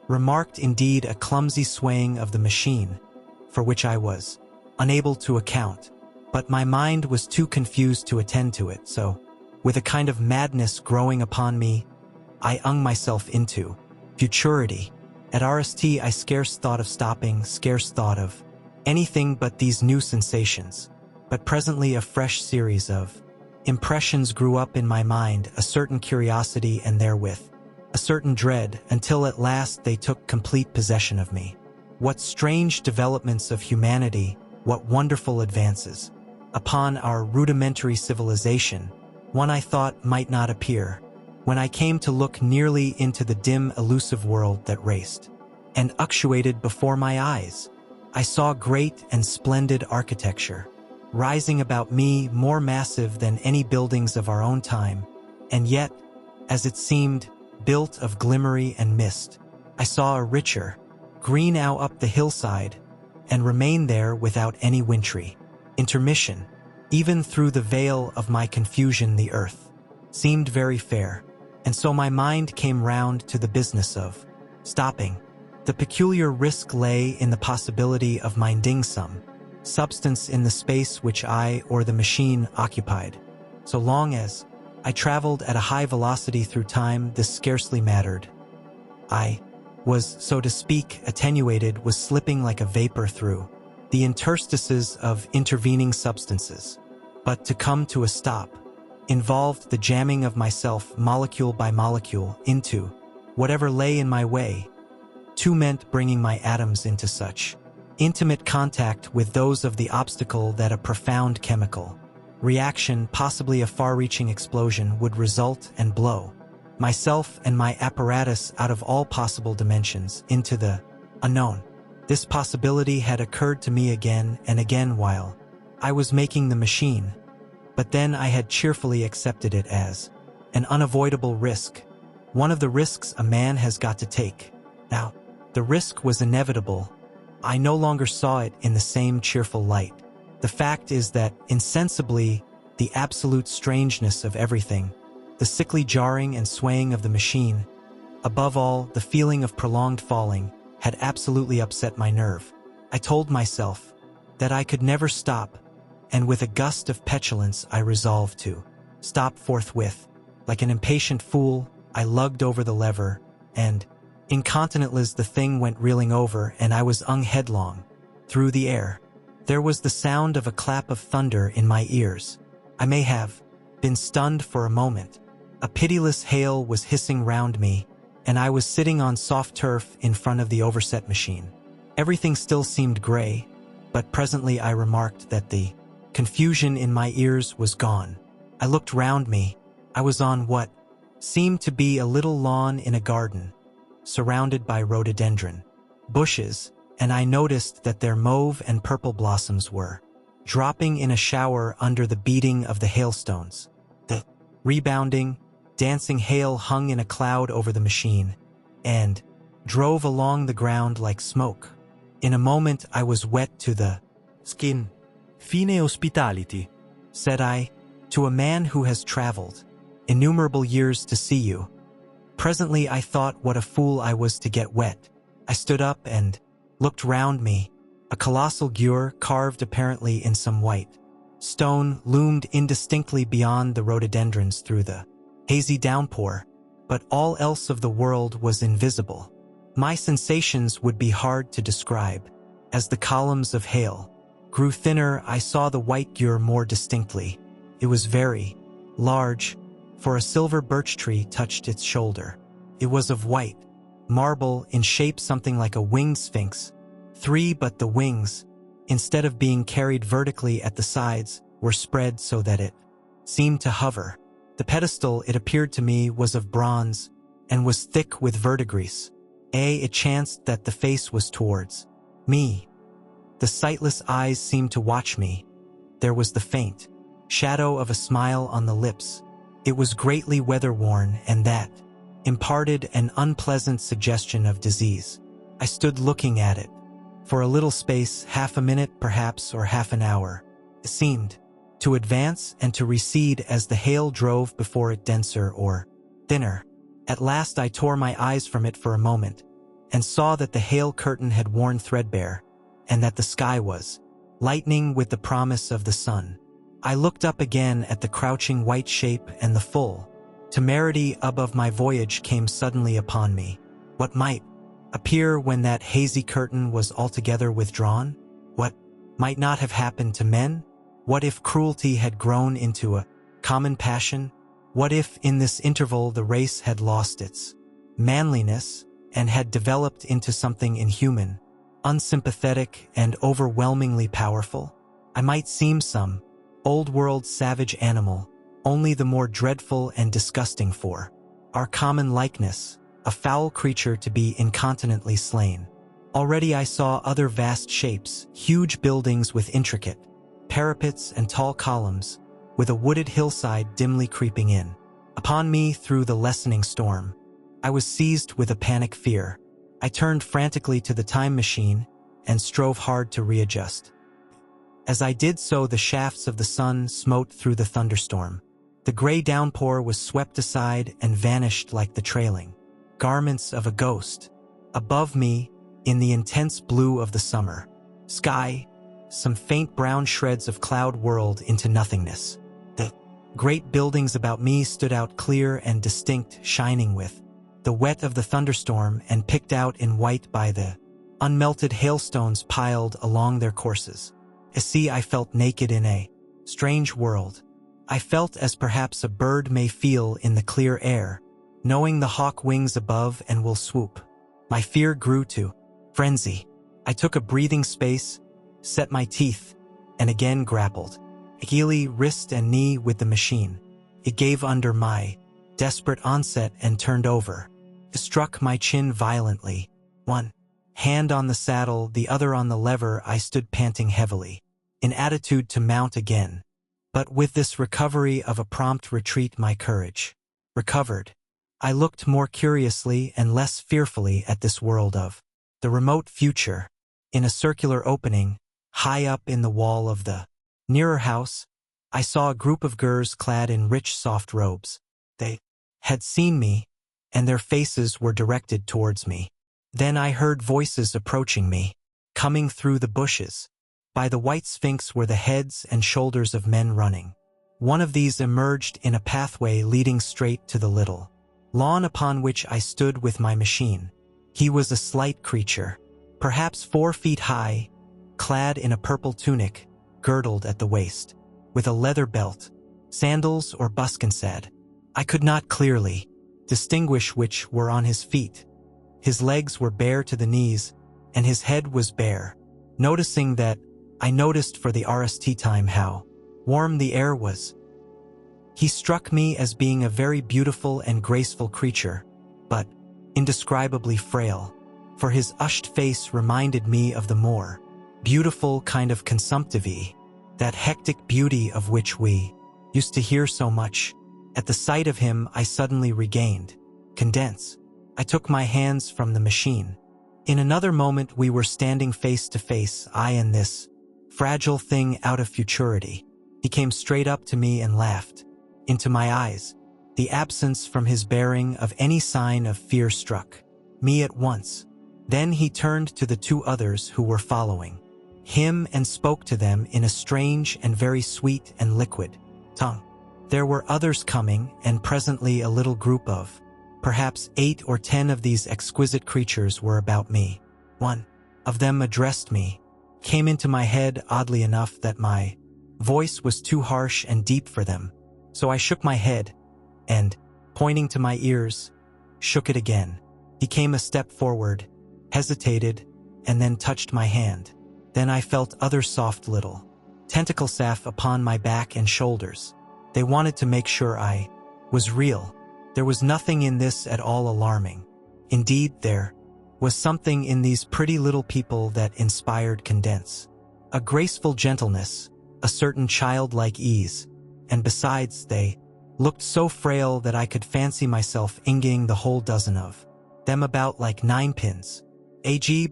Remarked indeed a clumsy swaying of the machine, for which I was unable to account, but my mind was too confused to attend to it, so, with a kind of madness growing upon me, I ung myself into futurity. At RST I scarce thought of stopping, scarce thought of anything but these new sensations. But presently a fresh series of impressions grew up in my mind, a certain curiosity and therewith a certain dread, until at last they took complete possession of me. What strange developments of humanity, what wonderful advances upon our rudimentary civilization, one I thought might not appear. When I came to look nearly into the dim, elusive world that raced and fluctuated before my eyes, I saw great and splendid architecture rising about me, more massive than any buildings of our own time, and yet, as it seemed, built of glimmery and mist. I saw a richer green out up the hillside, and remained there without any wintry intermission. Even through the veil of my confusion the earth seemed very fair, and so my mind came round to the business of stopping. The peculiar risk lay in the possibility of minding some substance in the space which I or the machine occupied. So long as I traveled at a high velocity through time, this scarcely mattered. I was, so to speak, attenuated, was slipping like a vapor through the interstices of intervening substances. But to come to a stop involved the jamming of myself molecule by molecule into whatever lay in my way. Two meant bringing my atoms into such intimate contact with those of the obstacle that a profound chemical reaction, possibly a far-reaching explosion, would result and blow myself and my apparatus out of all possible dimensions into the unknown. This possibility had occurred to me again and again while I was making the machine, but then I had cheerfully accepted it as an unavoidable risk, one of the risks a man has got to take. Now, the risk was inevitable. I no longer saw it in the same cheerful light. The fact is that, insensibly, the absolute strangeness of everything, the sickly jarring and swaying of the machine, above all, the feeling of prolonged falling, had absolutely upset my nerve. I told myself that I could never stop, and with a gust of petulance I resolved to stop forthwith. Like an impatient fool, I lugged over the lever, and, incontinently the thing went reeling over, and I was hung headlong through the air. There was the sound of a clap of thunder in my ears. I may have been stunned for a moment. A pitiless hail was hissing round me, and I was sitting on soft turf in front of the overset machine. Everything still seemed gray, but presently I remarked that the confusion in my ears was gone. I looked round me. I was on what seemed to be a little lawn in a garden, surrounded by rhododendron bushes, and I noticed that their mauve and purple blossoms were dropping in a shower under the beating of the hailstones. The rebounding, dancing hail hung in a cloud over the machine and drove along the ground like smoke. In a moment I was wet to the skin. Fine hospitality, said I, to a man who has traveled innumerable years to see you. Presently I thought what a fool I was to get wet. I stood up and looked round me. A colossal gure, carved apparently in some white stone, loomed indistinctly beyond the rhododendrons through the hazy downpour, but all else of the world was invisible. My sensations would be hard to describe. As the columns of hail grew thinner, I saw the white gure more distinctly. It was very large, for a silver birch tree touched its shoulder. It was of white marble, in shape something like a winged sphinx. But the wings, instead of being carried vertically at the sides, were spread so that it seemed to hover. The pedestal, it appeared to me, was of bronze, and was thick with verdigris. It chanced that the face was towards me. The sightless eyes seemed to watch me. There was the faint shadow of a smile on the lips. It was greatly weather-worn, and that imparted an unpleasant suggestion of disease. I stood looking at it for a little space, half a minute perhaps, or half an hour. It seemed to advance and to recede as the hail drove before it denser or thinner. At last I tore my eyes from it for a moment, and saw that the hail curtain had worn threadbare, and that the sky was lightening with the promise of the sun. I looked up again at the crouching white shape, and the full temerity above my voyage came suddenly upon me. What might appear when that hazy curtain was altogether withdrawn? What might not have happened to men? What if cruelty had grown into a common passion? What if in this interval the race had lost its manliness and had developed into something inhuman, unsympathetic, and overwhelmingly powerful? I might seem some old-world savage animal, only the more dreadful and disgusting for our common likeness, a foul creature to be incontinently slain. Already I saw other vast shapes, huge buildings with intricate parapets and tall columns, with a wooded hillside dimly creeping in upon me through the lessening storm. I was seized with a panic fear. I turned frantically to the time machine and strove hard to readjust. As I did so, the shafts of the sun smote through the thunderstorm. The gray downpour was swept aside and vanished like the trailing garments of a ghost. Above me, in the intense blue of the summer sky, some faint brown shreds of cloud whirled into nothingness. The great buildings about me stood out clear and distinct, shining with the wet of the thunderstorm and picked out in white by the unmelted hailstones piled along their courses. I felt naked in a strange world. I felt as perhaps a bird may feel in the clear air, knowing the hawk wings above and will swoop. My fear grew to frenzy. I took a breathing space, set my teeth, and again grappled, heel, wrist and knee with the machine. It gave under my desperate onset and turned over. It struck my chin violently. One hand on the saddle, the other on the lever. I stood panting heavily, in attitude to mount again. But with this recovery of a prompt retreat, my courage recovered. I looked more curiously and less fearfully at this world of the remote future. In a circular opening, high up in the wall of the nearer house, I saw a group of girls clad in rich, soft robes. They had seen me, and their faces were directed towards me. Then I heard voices approaching me, coming through the bushes. By the white sphinx were the heads and shoulders of men running. One of these emerged in a pathway leading straight to the little lawn upon which I stood with my machine. He was a slight creature, perhaps 4 feet high, clad in a purple tunic, girdled at the waist, with a leather belt, sandals or buskinsad. I could not clearly distinguish which were on his feet. His legs were bare to the knees, and his head was bare. Noticing that, I noticed for the RST time how warm the air was. He struck me as being a very beautiful and graceful creature, but indescribably frail, for his ushed face reminded me of the more beautiful kind of consumptive-y, that hectic beauty of which we used to hear so much. At the sight of him, I suddenly regained condense. I took my hands from the machine. In another moment we were standing face to face, I and this fragile thing out of futurity. He came straight up to me and laughed. Into my eyes, the absence from his bearing of any sign of fear struck me at once. Then he turned to the 2 others who were following him and spoke to them in a strange and very sweet and liquid tongue. There were others coming, and presently a little group of perhaps 8 or 10 of these exquisite creatures were about me. One of them addressed me. Came into my head, oddly enough, that my voice was too harsh and deep for them. So I shook my head and, pointing to my ears, shook it again. He came a step forward, hesitated, and then touched my hand. Then I felt other soft little tentacle sap upon my back and shoulders. They wanted to make sure I was real. There was nothing in this at all alarming. Indeed, there was something in these pretty little people that inspired condense. A graceful gentleness, a certain childlike ease, and besides they looked so frail that I could fancy myself inging the whole dozen of them about like 9 pins.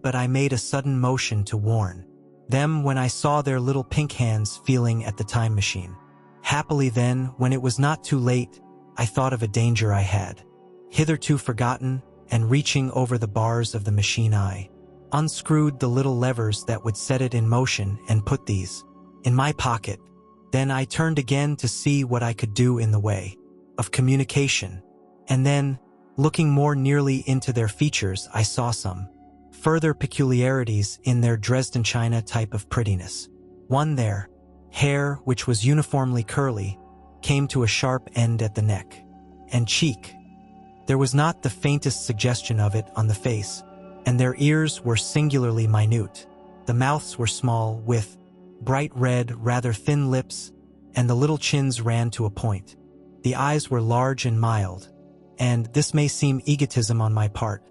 But I made a sudden motion to warn them when I saw their little pink hands feeling at the time machine. Happily then, when it was not too late, I thought of a danger I had hitherto forgotten, and reaching over the bars of the machine I unscrewed the little levers that would set it in motion and put these in my pocket. Then I turned again to see what I could do in the way of communication, and then, looking more nearly into their features, I saw some further peculiarities in their Dresden china type of prettiness. One, their hair, which was uniformly curly, came to a sharp end at the neck and cheek. There was not the faintest suggestion of it on the face, and their ears were singularly minute. The mouths were small, with bright red, rather thin lips, and the little chins ran to a point. The eyes were large and mild, and this may seem egotism on my part.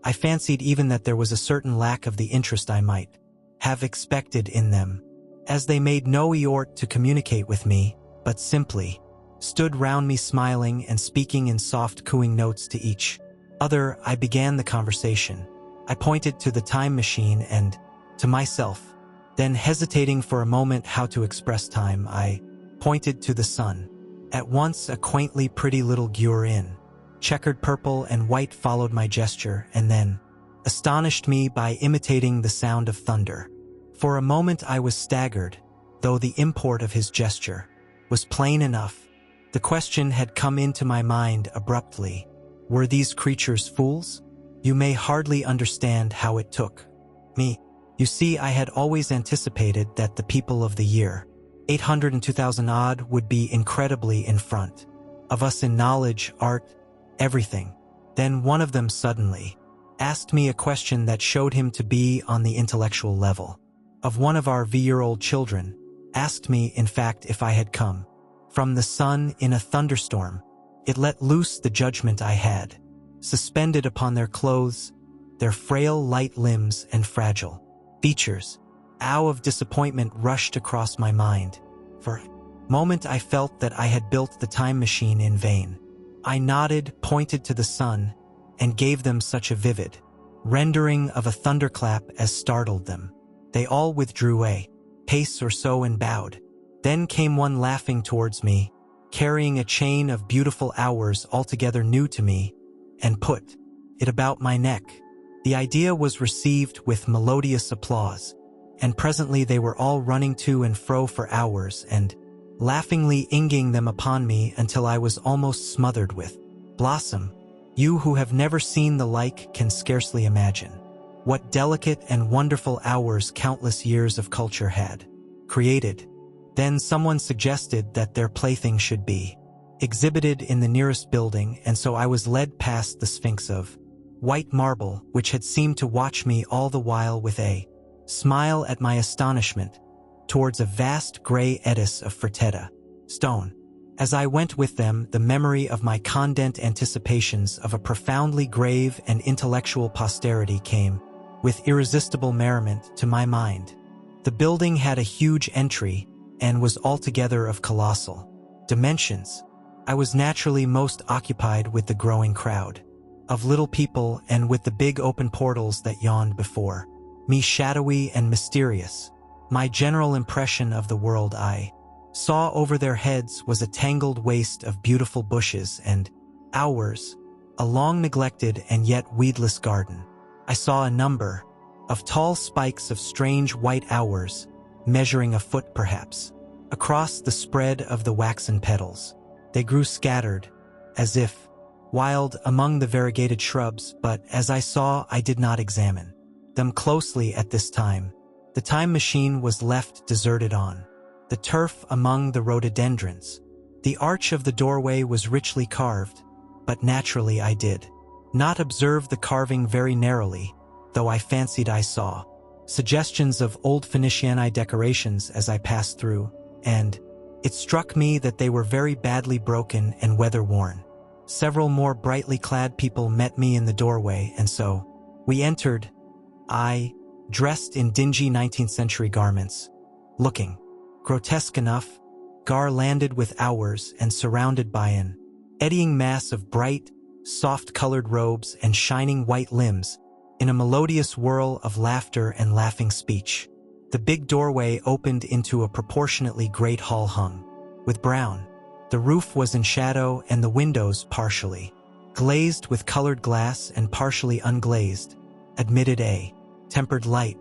I fancied even that there was a certain lack of the interest I might have expected in them, as they made no effort to communicate with me, but simply stood round me smiling and speaking in soft cooing notes to each other. I began the conversation. I pointed to the time machine and to myself. Then, hesitating for a moment how to express time, I pointed to the sun. At once a quaintly pretty little gure in checkered purple and white followed my gesture and then astonished me by imitating the sound of thunder. For a moment I was staggered, though the import of his gesture was plain enough. The question had come into my mind abruptly. Were these creatures fools? You may hardly understand how it took me. You see, I had always anticipated that the people of the year 800 and 2000 odd would be incredibly in front of us in knowledge, art, everything. Then one of them suddenly asked me a question that showed him to be on the intellectual level of one of our V-year-old children, asked me, in fact, if I had come from the sun in a thunderstorm. It let loose the judgment I had suspended upon their clothes, their frail light limbs and fragile features. Ow of disappointment rushed across my mind. For a moment I felt that I had built the time machine in vain. I nodded, pointed to the sun, and gave them such a vivid rendering of a thunderclap as startled them. They all withdrew a pace or so and bowed. Then came one laughing towards me, carrying a chain of beautiful hours altogether new to me, and put it about my neck. The idea was received with melodious applause, and presently they were all running to and fro for hours and laughingly inging them upon me until I was almost smothered with blossom. You who have never seen the like can scarcely imagine what delicate and wonderful hours countless years of culture had created. Then someone suggested that their plaything should be exhibited in the nearest building, and so I was led past the Sphinx of white marble, which had seemed to watch me all the while with a smile at my astonishment, towards a vast gray edifice of Fertetta stone. As I went with them, the memory of my condent anticipations of a profoundly grave and intellectual posterity came, with irresistible merriment, to my mind. The building had a huge entry, and was altogether of colossal dimensions. I was naturally most occupied with the growing crowd of little people and with the big open portals that yawned before me, shadowy and mysterious. My general impression of the world I saw over their heads was a tangled waste of beautiful bushes and hours, a long-neglected and yet weedless garden. I saw a number of tall spikes of strange white hours, measuring a foot perhaps, across the spread of the waxen petals. They grew scattered, as if wild, among the variegated shrubs, but as I saw, I did not examine them closely at this time. The time machine was left deserted on the turf among the rhododendrons. The arch of the doorway was richly carved, but naturally I did not observe the carving very narrowly, though I fancied I saw suggestions of old Phoenician decorations as I passed through, and it struck me that they were very badly broken and weather-worn. Several more brightly clad people met me in the doorway, and so we entered, I, dressed in dingy 19th century garments, looking grotesque enough, garlanded with hours and surrounded by an eddying mass of bright, soft-colored robes and shining white limbs, in a melodious whirl of laughter and laughing speech. The big doorway opened into a proportionately great hall hung with brown. The roof was in shadow and the windows, partially glazed with colored glass and partially unglazed, admitted a tempered light.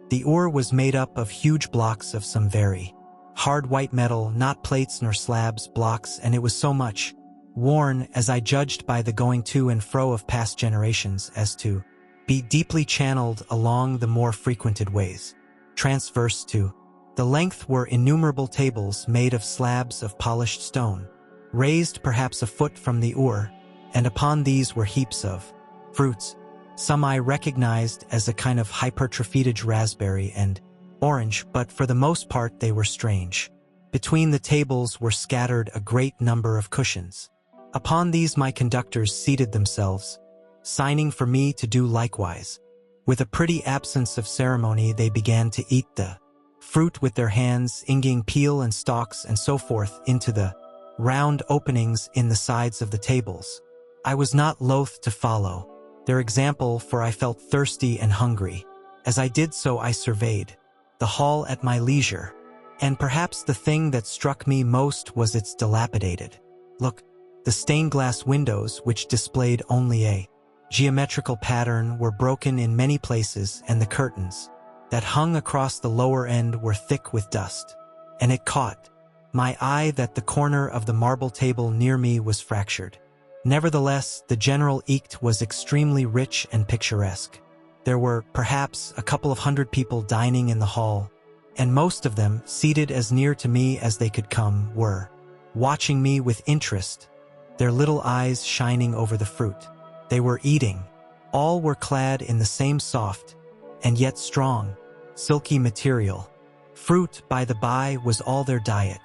The ore was made up of huge blocks of some very hard white metal, not plates nor slabs, blocks, and it was so much worn, as I judged by the going to and fro of past generations, as to be deeply channeled along the more frequented ways. Transverse to the length were innumerable tables made of slabs of polished stone, raised perhaps a foot from the ore, and upon these were heaps of fruits. Some I recognized as a kind of hypertrophied raspberry and orange, but for the most part they were strange. Between the tables were scattered a great number of cushions. Upon these my conductors seated themselves, signing for me to do likewise. With a pretty absence of ceremony they began to eat the fruit with their hands, inging peel and stalks and so forth into the round openings in the sides of the tables. I was not loath to follow their example, for I felt thirsty and hungry. As I did so I surveyed the hall at my leisure, and perhaps the thing that struck me most was its dilapidated look. The stained glass windows, which displayed only a geometrical pattern, were broken in many places, and the curtains that hung across the lower end were thick with dust. And it caught my eye that the corner of the marble table near me was fractured. Nevertheless, the general Ikt was extremely rich and picturesque. There were, perhaps, a couple of hundred people dining in the hall, and most of them, seated as near to me as they could come, were watching me with interest, their little eyes shining over the fruit. They were eating. All were clad in the same soft, and yet strong, silky material. Fruit, by the by, was all their diet.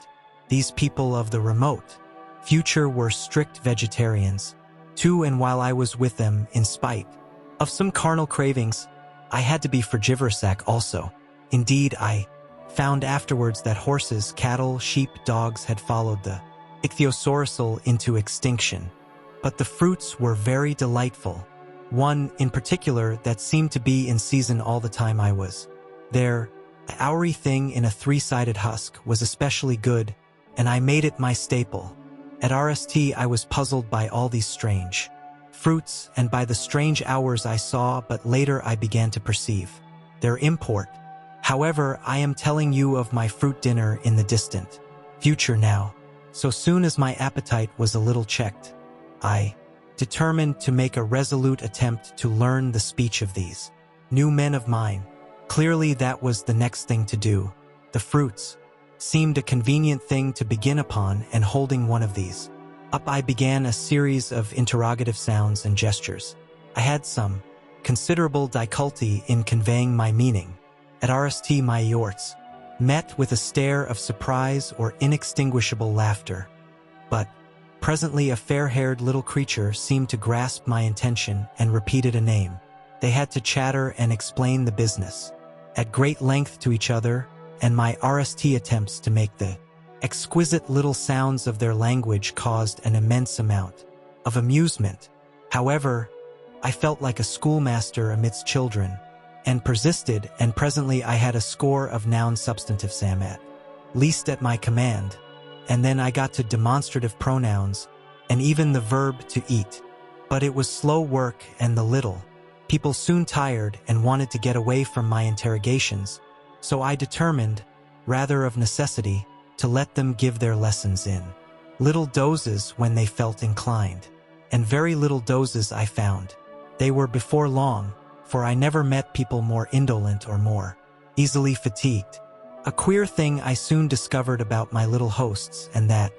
These people of the remote future were strict vegetarians, too, and while I was with them, in spite of some carnal cravings, I had to be frugivorisac also. Indeed, I found afterwards that horses, cattle, sheep, dogs had followed the ichthyosaurusal into extinction. But the fruits were very delightful. One, in particular, that seemed to be in season all the time I was there. The oury thing in a three-sided husk was especially good, and I made it my staple. At RST, I was puzzled by all these strange fruits, and by the strange hours I saw, but later I began to perceive their import. However, I am telling you of my fruit dinner in the distant future now. So soon as my appetite was a little checked, I determined to make a resolute attempt to learn the speech of these new men of mine. Clearly that was the next thing to do. The fruits seemed a convenient thing to begin upon, and holding one of these up, I began a series of interrogative sounds and gestures. I had some considerable difficulty in conveying my meaning. At RST, my yorts met with a stare of surprise or inextinguishable laughter. But presently a fair-haired little creature seemed to grasp my intention and repeated a name. They had to chatter and explain the business at great length to each other, and my RST attempts to make the exquisite little sounds of their language caused an immense amount of amusement. However, I felt like a schoolmaster amidst children, and persisted, and presently I had a score of noun-substantive sam at least at my command, and then I got to demonstrative pronouns, and even the verb to eat. But it was slow work, and the little people soon tired and wanted to get away from my interrogations, so I determined, rather of necessity, to let them give their lessons in little doses when they felt inclined. And very little doses I found. They were before long, for I never met people more indolent or more easily fatigued. A queer thing I soon discovered about my little hosts, and that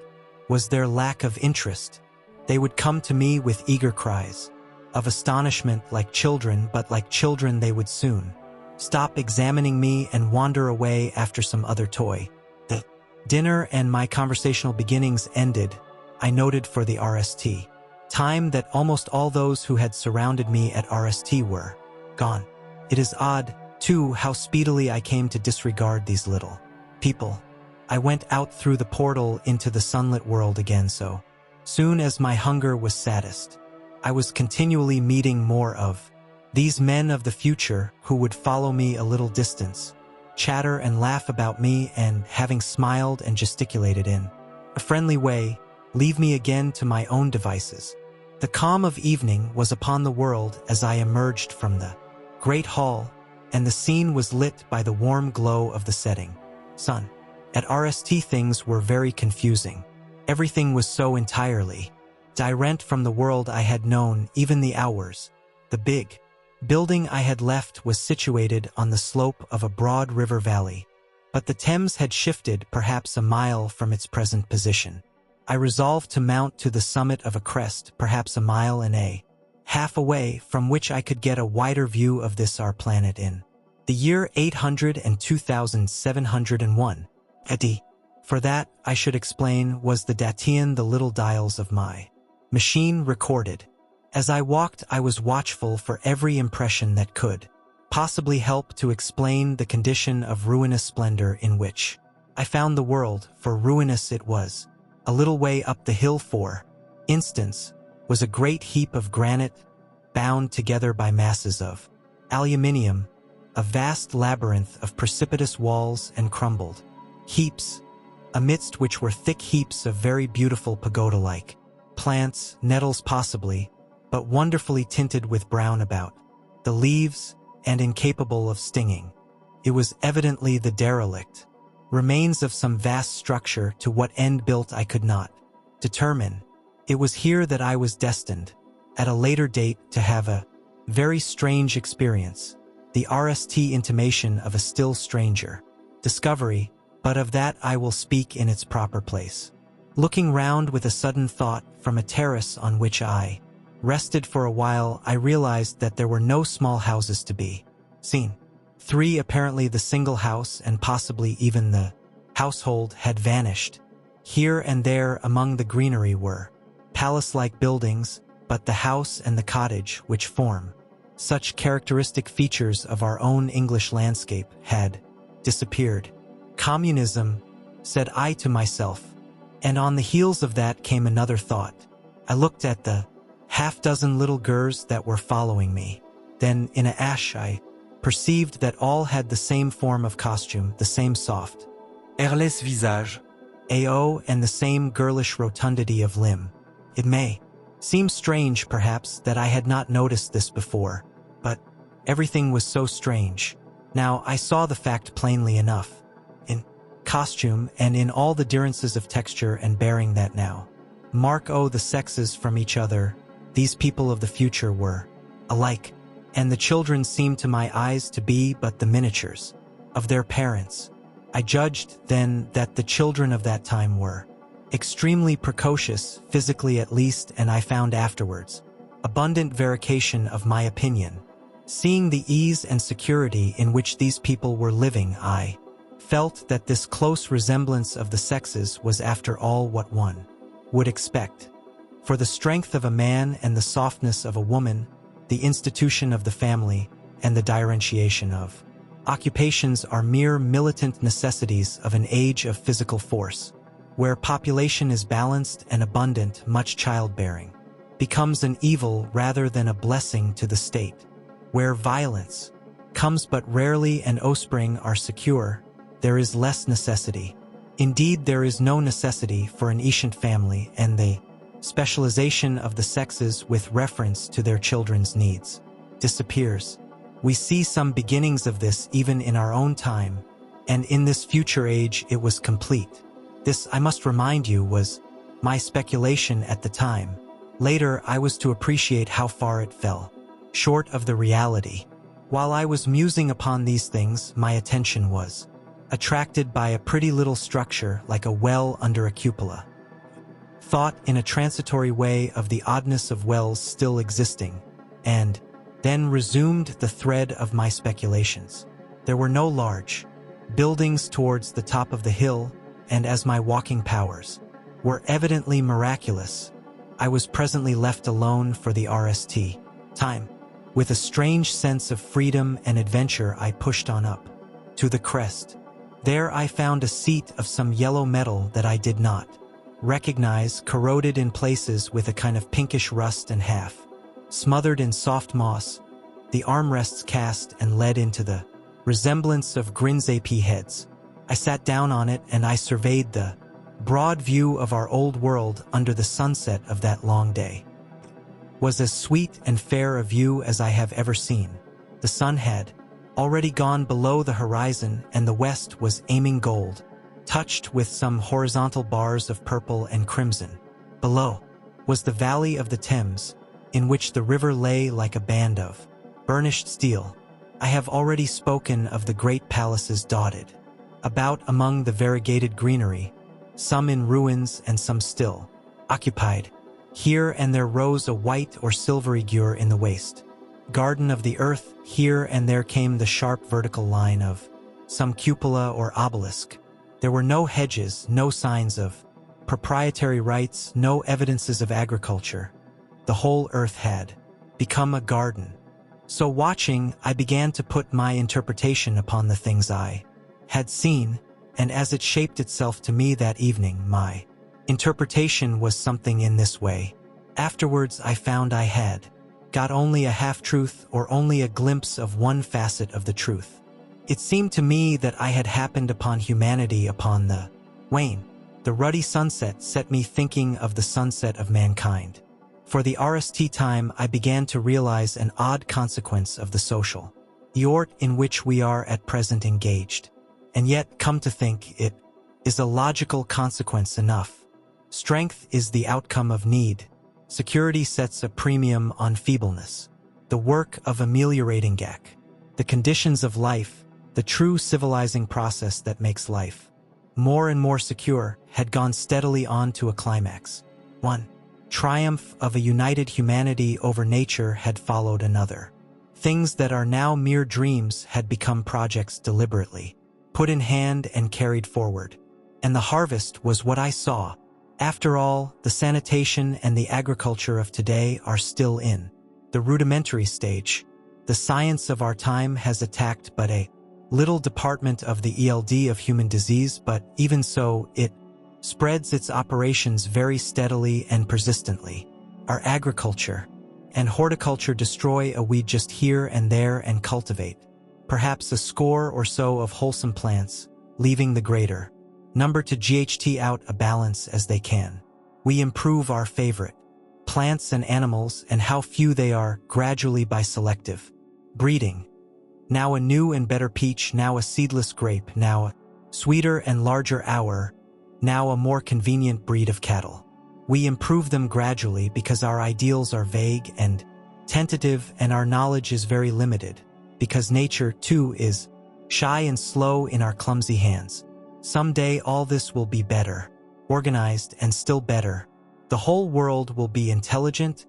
was their lack of interest. They would come to me with eager cries of astonishment like children, but like children they would soon stop examining me and wander away after some other toy. The dinner and my conversational beginnings ended, I noted for the RST time that almost all those who had surrounded me at RST were gone. It is odd, too, how speedily I came to disregard these little people. I went out through the portal into the sunlit world again so soon as my hunger was satisfied. I was continually meeting more of these men of the future who would follow me a little distance, chatter and laugh about me, and, having smiled and gesticulated in a friendly way, leave me again to my own devices. The calm of evening was upon the world as I emerged from the great hall, and the scene was lit by the warm glow of the setting sun. At RST things were very confusing. Everything was so entirely different from the world I had known, even the hours. The big building I had left was situated on the slope of a broad river valley, but the Thames had shifted perhaps a mile from its present position. I resolved to mount to the summit of a crest, perhaps a mile and a half away, from which I could get a wider view of this our planet in the year 802,701. AD. For that, I should explain, was the Datian. The little dials of my machine recorded. As I walked, I was watchful for every impression that could possibly help to explain the condition of ruinous splendor in which I found the world, for ruinous it was. A little way up the hill, for instance, was a great heap of granite, bound together by masses of aluminium, a vast labyrinth of precipitous walls and crumbled heaps, amidst which were thick heaps of very beautiful pagoda-like plants, nettles possibly, but wonderfully tinted with brown about the leaves and incapable of stinging. It was evidently the derelict remains of some vast structure, to what end built I could not determine. It was here that I was destined, at a later date, to have a very strange experience, the RST intimation of a still stranger discovery, but of that I will speak in its proper place. Looking round with a sudden thought from a terrace on which I rested for a while, I realized that there were no small houses to be seen. 3, apparently the single house and possibly even the household, had vanished. Here and there among the greenery were palace-like buildings, but the house and the cottage, which form such characteristic features of our own English landscape, had disappeared. Communism, said I to myself, and on the heels of that came another thought. I looked at the half-dozen little girls that were following me. Then, in a ash, I perceived that all had the same form of costume, the same soft, airless visage, AO, and the same girlish rotundity of limb. It may seem strange, perhaps, that I had not noticed this before, but everything was so strange. Now, I saw the fact plainly enough, in costume and in all the differences of texture and bearing that now mark the sexes from each other. These people of the future were alike, and the children seemed to my eyes to be but the miniatures of their parents. I judged then that the children of that time were extremely precocious, physically at least, and I found afterwards abundant verification of my opinion. Seeing the ease and security in which these people were living, I felt that this close resemblance of the sexes was after all what one would expect. For the strength of a man and the softness of a woman, the institution of the family, and the differentiation of occupations are mere militant necessities of an age of physical force. Where population is balanced and abundant, much childbearing becomes an evil rather than a blessing to the state. Where violence comes but rarely and offspring are secure, there is less necessity. Indeed, there is no necessity for an ancient family, and the specialization of the sexes with reference to their children's needs disappears. We see some beginnings of this even in our own time, and in this future age it was complete. This, I must remind you, was my speculation at the time. Later, I was to appreciate how far it fell short of the reality. While I was musing upon these things, my attention was attracted by a pretty little structure like a well under a cupola. Thought in a transitory way of the oddness of wells still existing, and then resumed the thread of my speculations. There were no large buildings towards the top of the hill, and as my walking powers were evidently miraculous, I was presently left alone for the RST time. With a strange sense of freedom and adventure, I pushed on up to the crest. There I found a seat of some yellow metal that I did not recognize, corroded in places with a kind of pinkish rust and half smothered in soft moss, the armrests cast and led into the resemblance of grinzape heads. I sat down on it and I surveyed the broad view of our old world under the sunset of that long day. Was as sweet and fair a view as I have ever seen. The sun had already gone below the horizon, and the west was aiming gold, touched with some horizontal bars of purple and crimson. Below was the valley of the Thames, in which the river lay like a band of burnished steel. I have already spoken of the great palaces dotted about among the variegated greenery, some in ruins and some still occupied. Here and there rose a white or silvery gure in the waste garden of the earth. Here and there came the sharp vertical line of some cupola or obelisk. There were no hedges, no signs of proprietary rights, no evidences of agriculture. The whole earth had become a garden. So watching, I began to put my interpretation upon the things I had seen, and as it shaped itself to me that evening, my interpretation was something in this way. Afterwards, I found I had got only a half-truth or only a glimpse of one facet of the truth. It seemed to me that I had happened upon humanity upon the wane. The ruddy sunset set me thinking of the sunset of mankind. For the RST time, I began to realize an odd consequence of the social yort in which we are at present engaged. And yet, come to think, it is a logical consequence enough. Strength is the outcome of need. Security sets a premium on feebleness. The work of ameliorating the conditions of life, the true civilizing process that makes life more and more secure, had gone steadily on to a climax. One triumph of a united humanity over nature had followed another. Things that are now mere dreams had become projects deliberately put in hand and carried forward. And the harvest was what I saw. After all, the sanitation and the agriculture of today are still in the rudimentary stage. The science of our time has attacked but a little department of the ELD of human disease, but even so, it spreads its operations very steadily and persistently. Our agriculture and horticulture destroy a weed just here and there and cultivate perhaps a score or so of wholesome plants, leaving the greater number to GHT out a balance as they can. We improve our favorite plants and animals, and how few they are, gradually by selective breeding. Now a new and better peach, now a seedless grape, now a sweeter and larger hour, now a more convenient breed of cattle. We improve them gradually because our ideals are vague and tentative, and our knowledge is very limited, because nature, too, is shy and slow in our clumsy hands. Someday all this will be better, organized, and still better. The whole world will be intelligent,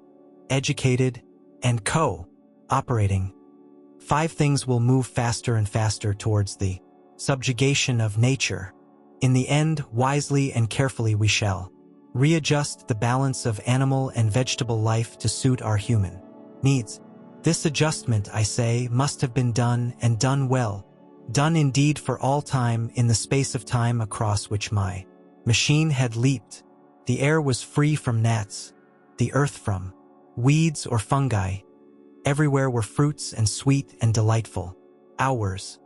educated, and co-operating. 5 things will move faster and faster towards the subjugation of nature. In the end, wisely and carefully we shall readjust the balance of animal and vegetable life to suit our human needs. This adjustment, I say, must have been done, and done well. Done indeed for all time, in the space of time across which my machine had leaped. The air was free from gnats, the earth from weeds or fungi. Everywhere were fruits, and sweet and delightful hours.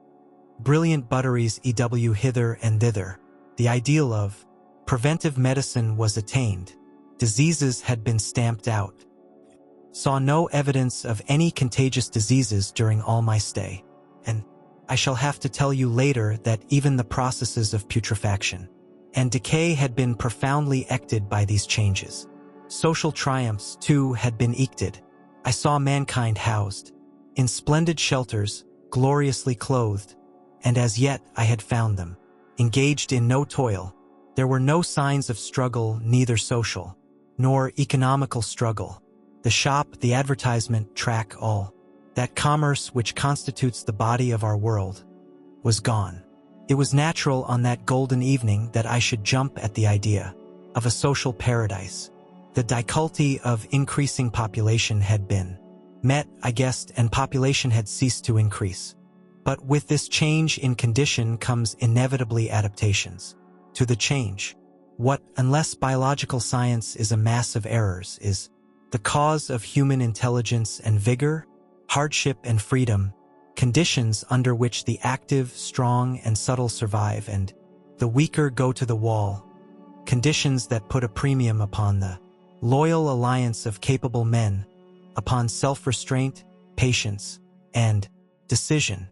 Brilliant butteries ew hither and thither. The ideal of preventive medicine was attained. Diseases had been stamped out. Saw no evidence of any contagious diseases during all my stay. And I shall have to tell you later that even the processes of putrefaction and decay had been profoundly acted by these changes. Social triumphs, too, had been eked. I saw mankind housed in splendid shelters, gloriously clothed, and as yet I had found them engaged in no toil. There were no signs of struggle, neither social nor economical struggle. The shop, the advertisement, track, all that commerce which constitutes the body of our world was gone. It was natural on that golden evening that I should jump at the idea of a social paradise. The difficulty of increasing population had been met, I guessed, and population had ceased to increase. But with this change in condition comes inevitably adaptations to the change. What, unless biological science is a mass of errors, is the cause of human intelligence and vigor, hardship and freedom, conditions under which the active, strong, and subtle survive and the weaker go to the wall, conditions that put a premium upon the loyal alliance of capable men, upon self-restraint, patience, and decision,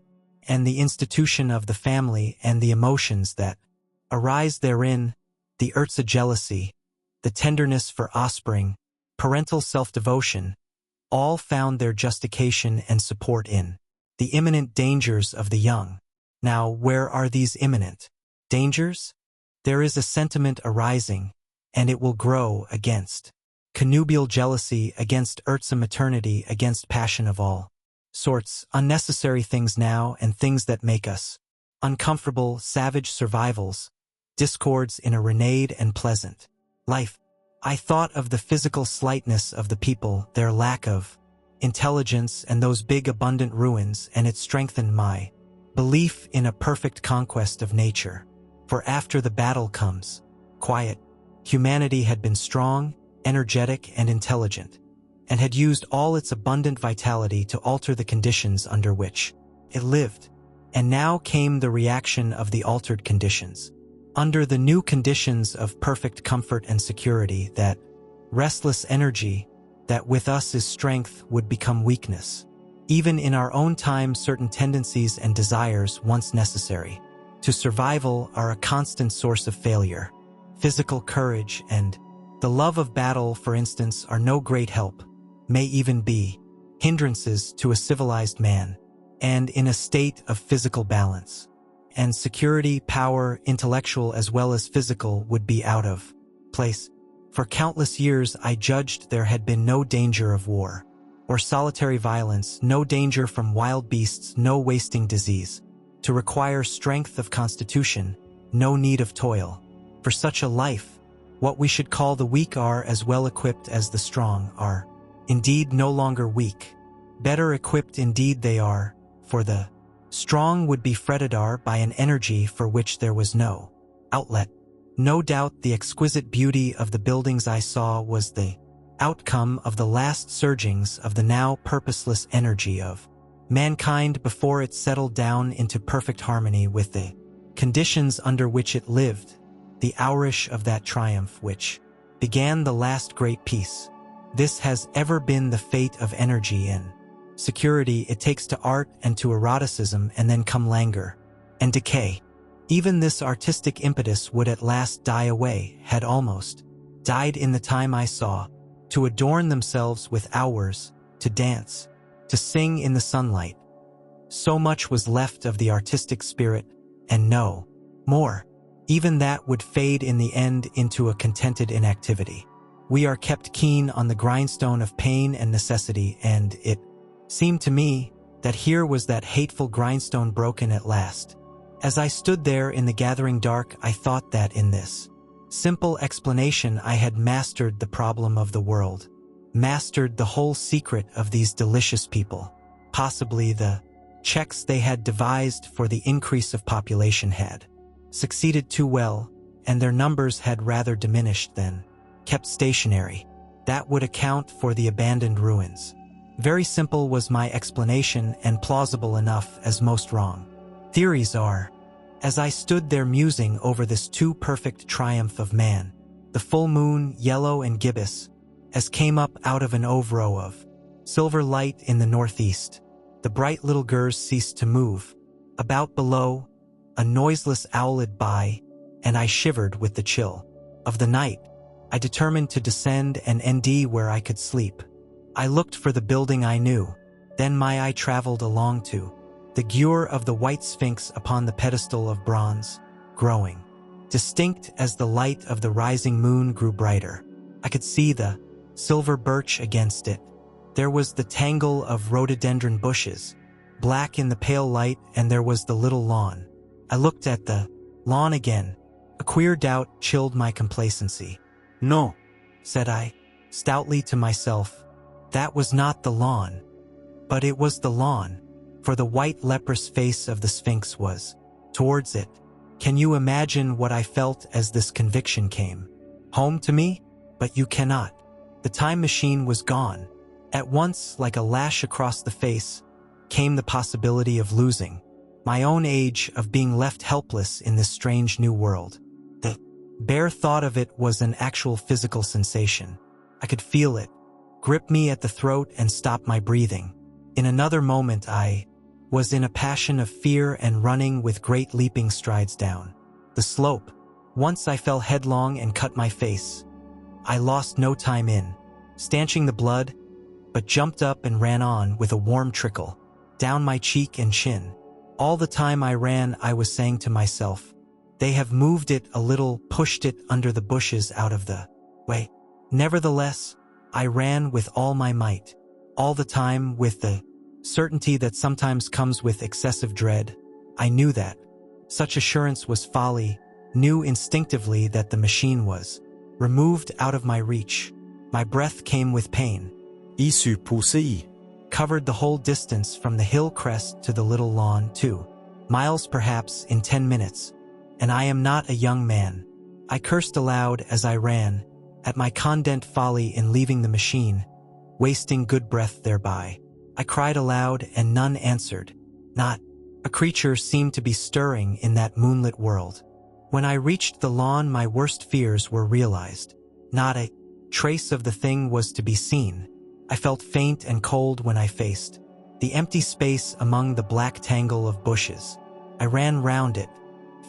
and the institution of the family and the emotions that arise therein, the urza jealousy, the tenderness for offspring, parental self-devotion, all found their justification and support in the imminent dangers of the young. Now, where are these imminent dangers? There is a sentiment arising, and it will grow, against connubial jealousy, against urza maternity, against passion of all sorts, unnecessary things now, and things that make us uncomfortable, savage survivals, discords in a renewed and pleasant life. I thought of the physical slightness of the people, their lack of intelligence, and those big abundant ruins, and it strengthened my belief in a perfect conquest of nature. For after the battle comes quiet. Humanity had been strong, energetic, and intelligent, and had used all its abundant vitality to alter the conditions under which it lived. And now came the reaction of the altered conditions. Under the new conditions of perfect comfort and security, that restless energy that with us is strength would become weakness. Even in our own time, certain tendencies and desires once necessary to survival are a constant source of failure. physical courage, and the love of battle, for instance, are no great help, may even be hindrances to a civilized man, and in a state of physical balance. And security, power, intellectual as well as physical, would be out of place. For countless years I judged there had been no danger of war, or solitary violence, no danger from wild beasts, no wasting disease. To require strength of constitution, no need of toil. For such a life, what we should call the weak are as well equipped as the strong are. Indeed, no longer weak. Better equipped indeed they are, for the strong would be fretted by an energy for which there was no outlet. No doubt the exquisite beauty of the buildings I saw was the outcome of the last surgings of the now purposeless energy of mankind before it settled down into perfect harmony with the conditions under which it lived, the hourish of that triumph which began the last great peace. This has ever been the fate of energy in security. It takes to art and to eroticism, and then come languor and decay. Even this artistic impetus would at last die away, had almost died in the time I saw, to adorn themselves with hours, to dance, to sing in the sunlight. So much was left of the artistic spirit, and no more. Even that would fade in the end into a contented inactivity. We are kept keen on the grindstone of pain and necessity, and it seemed to me that here was that hateful grindstone broken at last. As I stood there in the gathering dark, I thought that in this simple explanation I had mastered the problem of the world, mastered the whole secret of these delicious people. Possibly the checks they had devised for the increase of population had succeeded too well, and their numbers had rather diminished than kept stationary. That would account for the abandoned ruins. Very simple was my explanation, and plausible enough as most wrong theories are. As I stood there musing over this too perfect triumph of man, the full moon, yellow and gibbous, as came up out of an overo of silver light in the northeast, the bright little gurs ceased to move. About below, a noiseless owled by, and I shivered with the chill of the night. I determined to descend and nd where I could sleep. I looked for the building I knew. Then my eye traveled along to the gure of the white sphinx upon the pedestal of bronze, growing distinct as the light of the rising moon grew brighter. I could see the silver birch against it. There was the tangle of rhododendron bushes, black in the pale light, and there was the little lawn. I looked at the lawn again. A queer doubt chilled my complacency. "No," said I, stoutly to myself. That was not the lawn. But it was the lawn, for the white leprous face of the Sphinx was towards it. Can you imagine what I felt as this conviction came home to me? But you cannot. The time machine was gone. At once, like a lash across the face, came the possibility of losing my own age, of being left helpless in this strange new world. The bare thought of it was an actual physical sensation. I could feel it grip me at the throat and stop my breathing. In another moment I was in a passion of fear and running with great leaping strides down the slope. Once I fell headlong and cut my face. I lost no time in stanching the blood, but jumped up and ran on with a warm trickle down my cheek and chin. All the time I ran, I was saying to myself, they have moved it a little, pushed it under the bushes out of the way. Nevertheless, I ran with all my might, all the time with the certainty that sometimes comes with excessive dread. I knew that such assurance was folly, knew instinctively that the machine was removed out of my reach. My breath came with pain. Issu poussé. Covered the whole distance from the hill crest to the little lawn, 2 miles perhaps in 10 minutes. And I am not a young man. I cursed aloud as I ran, at my condemned folly in leaving the machine, wasting good breath thereby. I cried aloud and none answered. Not a creature seemed to be stirring in that moonlit world. When I reached the lawn, my worst fears were realized. Not a trace of the thing was to be seen. I felt faint and cold when I faced the empty space among the black tangle of bushes. I ran round it,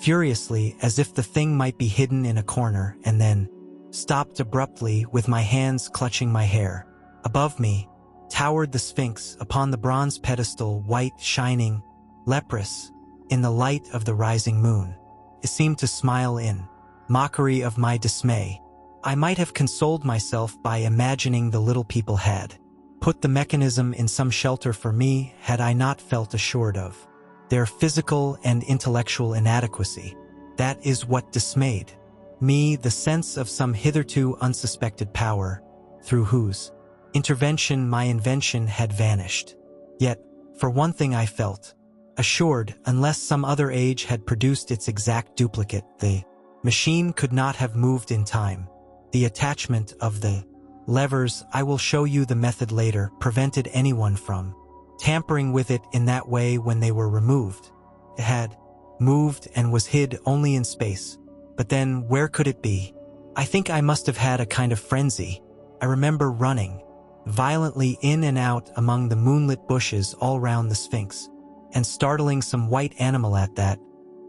furiously as if the thing might be hidden in a corner, and then stopped abruptly with my hands clutching my hair. Above me towered the Sphinx upon the bronze pedestal, white, shining, leprous, in the light of the rising moon. It seemed to smile in mockery of my dismay. I might have consoled myself by imagining the little people had put the mechanism in some shelter for me had I not felt assured of their physical and intellectual inadequacy. That is what dismayed me, the sense of some hitherto unsuspected power, through whose intervention my invention had vanished. Yet, for one thing I felt assured, unless some other age had produced its exact duplicate, the machine could not have moved in time. The attachment of the levers, I will show you the method later, prevented anyone from tampering with it in that way when they were removed. It had moved and was hid only in space. But then, where could it be? I think I must have had a kind of frenzy. I remember running violently in and out among the moonlit bushes all round the Sphinx, and startling some white animal at that,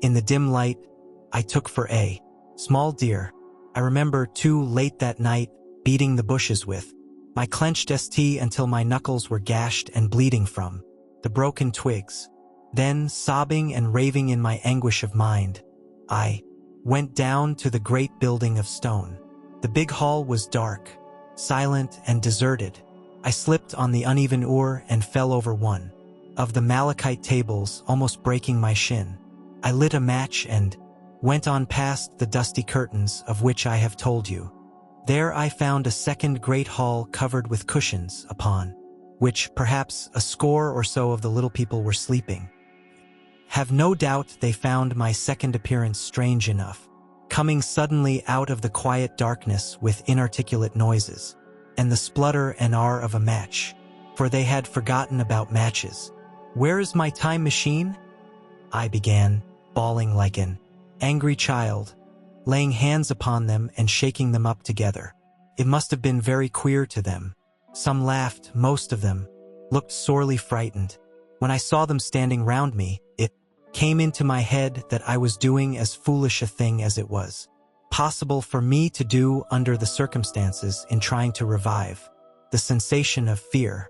in the dim light, I took for a small deer. I remember, too, late that night, beating the bushes with my clenched ST until my knuckles were gashed and bleeding from the broken twigs. Then, sobbing and raving in my anguish of mind, I went down to the great building of stone. The big hall was dark, silent, and deserted. I slipped on the uneven ore and fell over one of the malachite tables, almost breaking my shin. I lit a match and went on past the dusty curtains of which I have told you. There I found a second great hall covered with cushions, upon which perhaps a score or so of the little people were sleeping. Have no doubt they found my second appearance strange enough, coming suddenly out of the quiet darkness with inarticulate noises, and the splutter and ar of a match, for they had forgotten about matches. "Where is my time machine?" I began, bawling like an angry child, laying hands upon them and shaking them up together. It must have been very queer to them. Some laughed, most of them looked sorely frightened. When I saw them standing round me, it came into my head that I was doing as foolish a thing as it was possible for me to do under the circumstances in trying to revive the sensation of fear.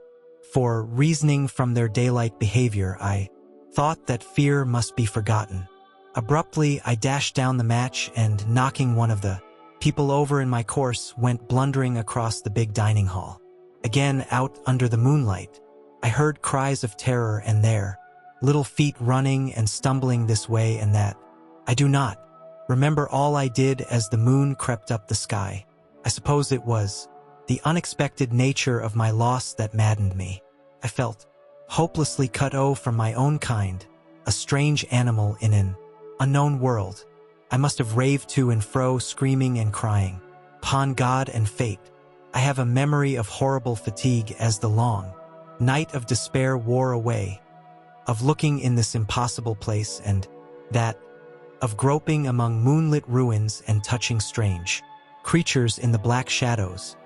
For, reasoning from their daylight behavior, I thought that fear must be forgotten. Abruptly, I dashed down the match and, knocking one of the people over in my course, went blundering across the big dining hall. Again, out under the moonlight, I heard cries of terror, and there, little feet running and stumbling this way and that. I do not remember all I did as the moon crept up the sky. I suppose it was the unexpected nature of my loss that maddened me. I felt hopelessly cut off from my own kind, a strange animal in an unknown world. I must have raved to and fro, screaming and crying upon God and fate. I have a memory of horrible fatigue as the long night of despair wore away, of looking in this impossible place, and that of groping among moonlit ruins and touching strange creatures in the black shadows,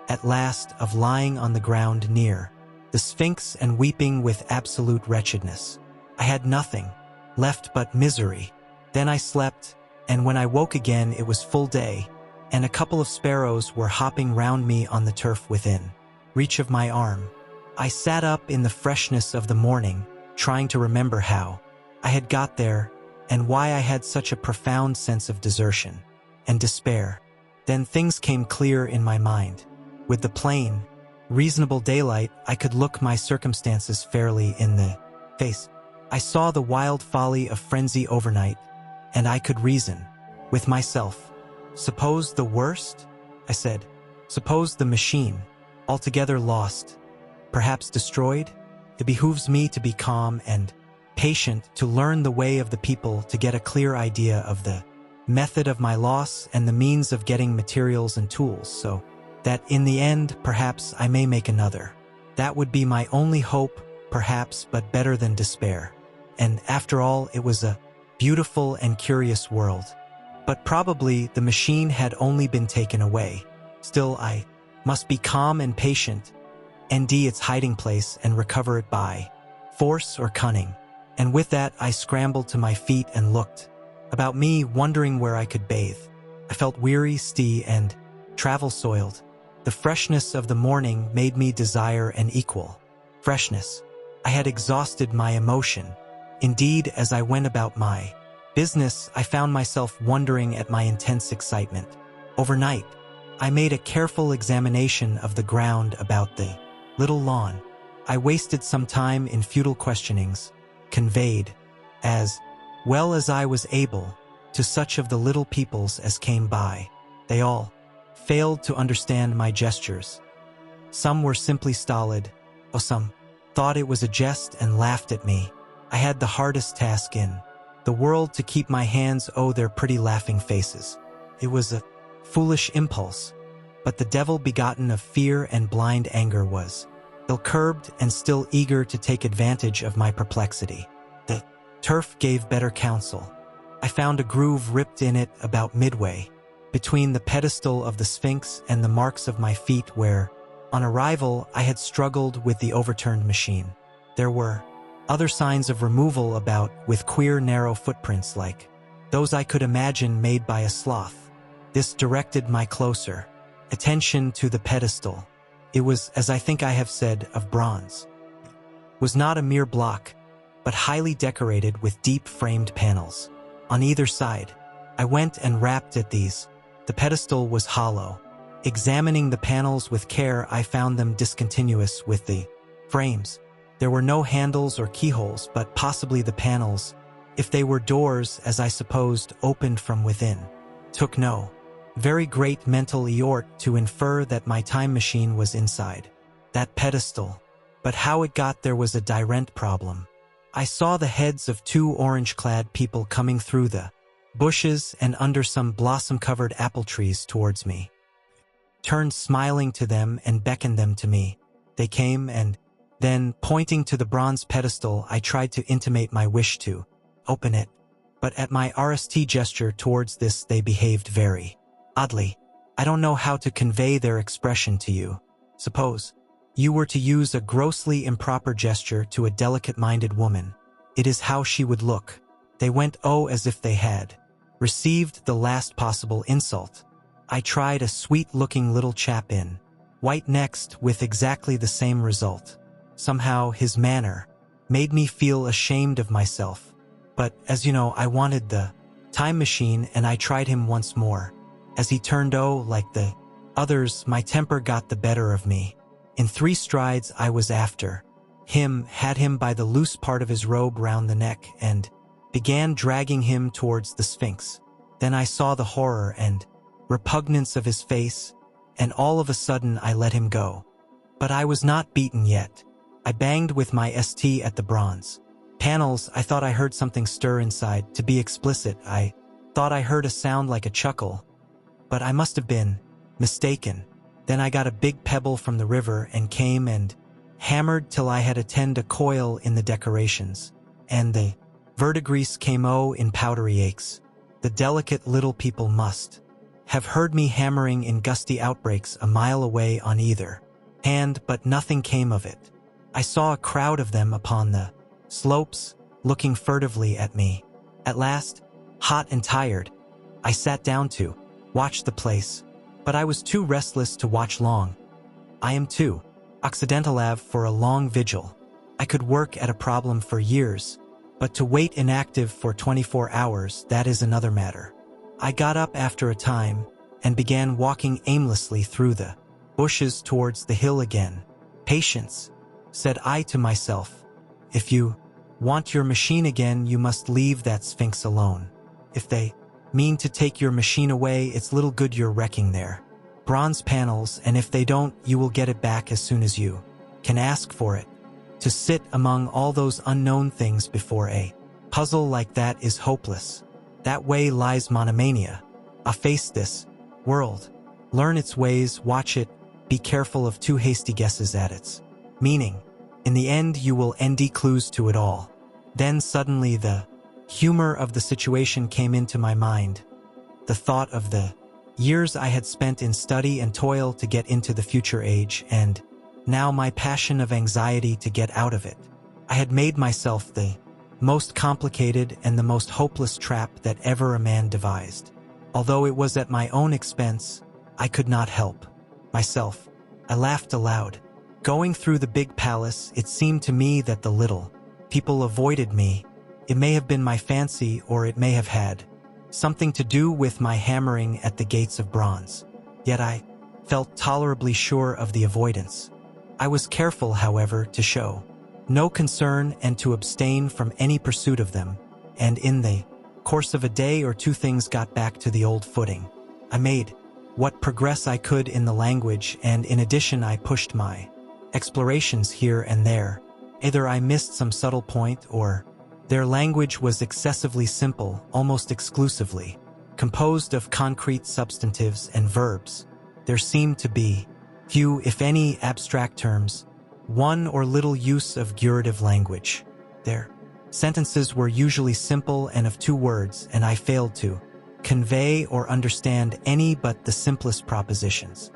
at last of lying on the ground near the Sphinx and weeping with absolute wretchedness. I had nothing left but misery. Then I slept, and when I woke again it was full day, and a couple of sparrows were hopping round me on the turf within reach of my arm. I sat up in the freshness of the morning, trying to remember how I had got there, and why I had such a profound sense of desertion and despair. Then things came clear in my mind. With the plain, reasonable daylight, I could look my circumstances fairly in the face. I saw the wild folly of frenzy overnight, and I could reason with myself. Suppose the worst? I said. Suppose the machine, altogether lost, perhaps destroyed? It behooves me to be calm and patient, to learn the way of the people, to get a clear idea of the method of my loss and the means of getting materials and tools, so that in the end, perhaps I may make another. That would be my only hope, perhaps, but better than despair. And after all, it was a beautiful and curious world. But probably the machine had only been taken away. Still, I must be calm and patient, and its hiding place and recover it by force or cunning. And with that I scrambled to my feet and looked about me wondering where I could bathe. I felt weary, and travel-soiled. The freshness of the morning made me desire an equal freshness. I had exhausted my emotion. Indeed, as I went about my business, I found myself wondering at my intense excitement. Overnight, I made a careful examination of the ground about the little lawn. I wasted some time in futile questionings, conveyed, as well as I was able, to such of the little peoples as came by. They all failed to understand my gestures. Some were simply stolid, or some thought it was a jest and laughed at me. I had the hardest task in the world to keep my hands their pretty laughing faces. It was a foolish impulse, but the devil begotten of fear and blind anger was ill-curbed and still eager to take advantage of my perplexity. The turf gave better counsel. I found a groove ripped in it about midway, between the pedestal of the Sphinx and the marks of my feet where, on arrival, I had struggled with the overturned machine. There were other signs of removal about, with queer narrow footprints like those I could imagine made by a sloth. This directed my closer attention to the pedestal. It was, as I think I have said, of bronze. It was not a mere block, but highly decorated with deep framed panels. On either side, I went and rapped at these. The pedestal was hollow. Examining the panels with care, I found them discontinuous with the frames. There were no handles or keyholes, but possibly the panels, if they were doors, as I supposed, opened from within. Took no very great mental effort to infer that my time machine was inside that pedestal. But how it got there was a direct problem. I saw the heads of two orange-clad people coming through the bushes and under some blossom-covered apple trees towards me. Turned smiling to them and beckoned them to me. They came and then, pointing to the bronze pedestal, I tried to intimate my wish to open it. But at my RST gesture towards this, they behaved very oddly. I don't know how to convey their expression to you. Suppose you were to use a grossly improper gesture to a delicate-minded woman. It is how she would look. They went as if they had received the last possible insult. I tried a sweet-looking little chap in white next with exactly the same result. Somehow his manner made me feel ashamed of myself. But, as you know, I wanted the time machine, and I tried him once more. As he turned like the others, my temper got the better of me. In 3 strides I was after him, had him by the loose part of his robe round the neck, and began dragging him towards the Sphinx. Then I saw the horror and repugnance of his face, and all of a sudden I let him go. But I was not beaten yet. I banged with my ST at the bronze panels. I thought I heard something stir inside. To be explicit, I thought I heard a sound like a chuckle, but I must have been mistaken. Then I got a big pebble from the river and came and hammered till I had attend a coil in the decorations, and the verdigris came in powdery aches. The delicate little people must have heard me hammering in gusty outbreaks a mile away on either hand, but nothing came of it. I saw a crowd of them upon the slopes, looking furtively at me. At last, hot and tired, I sat down to watch the place, but I was too restless to watch long. I am too occidentalav for a long vigil. I could work at a problem for years, but to wait inactive for 24 hours, that is another matter. I got up after a time and began walking aimlessly through the bushes towards the hill again. Patience, said I to myself. If you want your machine again, you must leave that Sphinx alone. If they mean to take your machine away, it's little good you're wrecking there. Bronze panels, and if they don't, you will get it back as soon as you can ask for it. To sit among all those unknown things before a puzzle like that is hopeless. That way lies monomania. Face this world. Learn its ways, watch it, be careful of too hasty guesses at its meaning. In the end, you will end clues to it all. Then suddenly the humor of the situation came into my mind. The thought of the years I had spent in study and toil to get into the future age, and now my passion of anxiety to get out of it. I had made myself the most complicated and the most hopeless trap that ever a man devised. Although it was at my own expense, I could not help myself. I laughed aloud. Going through the big palace, it seemed to me that the little people avoided me. It may have been my fancy, or it may have had something to do with my hammering at the gates of bronze. Yet I felt tolerably sure of the avoidance. I was careful, however, to show no concern and to abstain from any pursuit of them, and in the course of a day or two things got back to the old footing. I made what progress I could in the language, and in addition I pushed my explorations here and there. Either I missed some subtle point, or their language was excessively simple, almost exclusively composed of concrete substantives and verbs. There seemed to be few, if any, abstract terms, one or little use of figurative language. Their sentences were usually simple and of two words, and I failed to convey or understand any but the simplest propositions.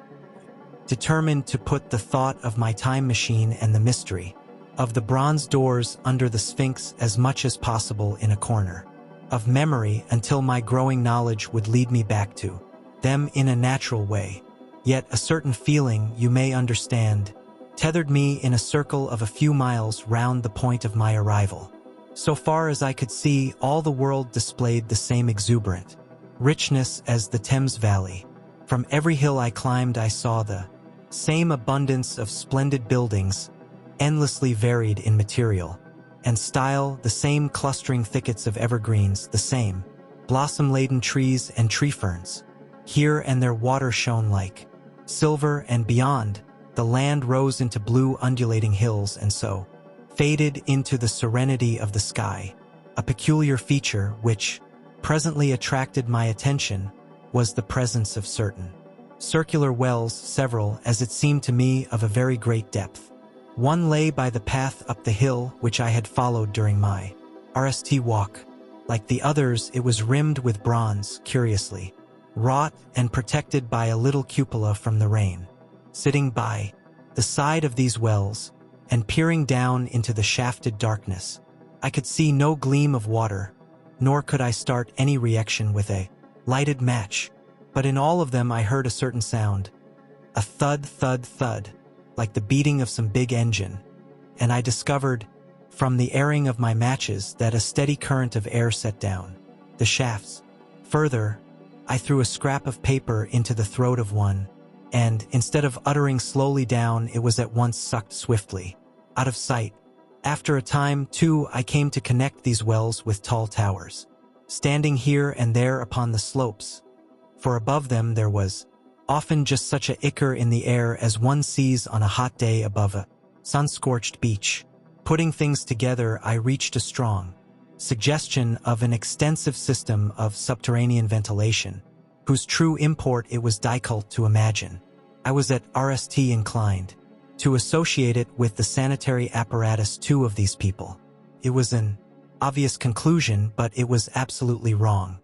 Determined to put the thought of my time machine and the mystery of the bronze doors under the Sphinx as much as possible in a corner of memory until my growing knowledge would lead me back to them in a natural way. Yet a certain feeling, you may understand, tethered me in a circle of a few miles round the point of my arrival. So far as I could see, all the world displayed the same exuberant richness as the Thames Valley. From every hill I climbed I saw the same abundance of splendid buildings, endlessly varied in material and style, the same clustering thickets of evergreens, the same blossom-laden trees and tree ferns. Here and there water shone like silver, and beyond, the land rose into blue undulating hills and so faded into the serenity of the sky. A peculiar feature which presently attracted my attention was the presence of certain circular wells, several, as it seemed to me, of a very great depth. One lay by the path up the hill which I had followed during my RST walk. Like the others, it was rimmed with bronze, curiously wrought, and protected by a little cupola from the rain. Sitting by the side of these wells, and peering down into the shafted darkness, I could see no gleam of water, nor could I start any reaction with a lighted match. But in all of them I heard a certain sound, a thud, thud, thud, like the beating of some big engine, and I discovered, from the airing of my matches, that a steady current of air set down the shafts. Further, I threw a scrap of paper into the throat of one, and, instead of uttering slowly down, it was at once sucked swiftly out of sight. After a time, too, I came to connect these wells with tall towers, standing here and there upon the slopes, for above them there was often just such a ichor in the air as one sees on a hot day above a sun-scorched beach. Putting things together, I reached a strong suggestion of an extensive system of subterranean ventilation, whose true import it was difficult to imagine. I was at RST inclined to associate it with the sanitary apparatus too of these people. It was an obvious conclusion, but it was absolutely wrong.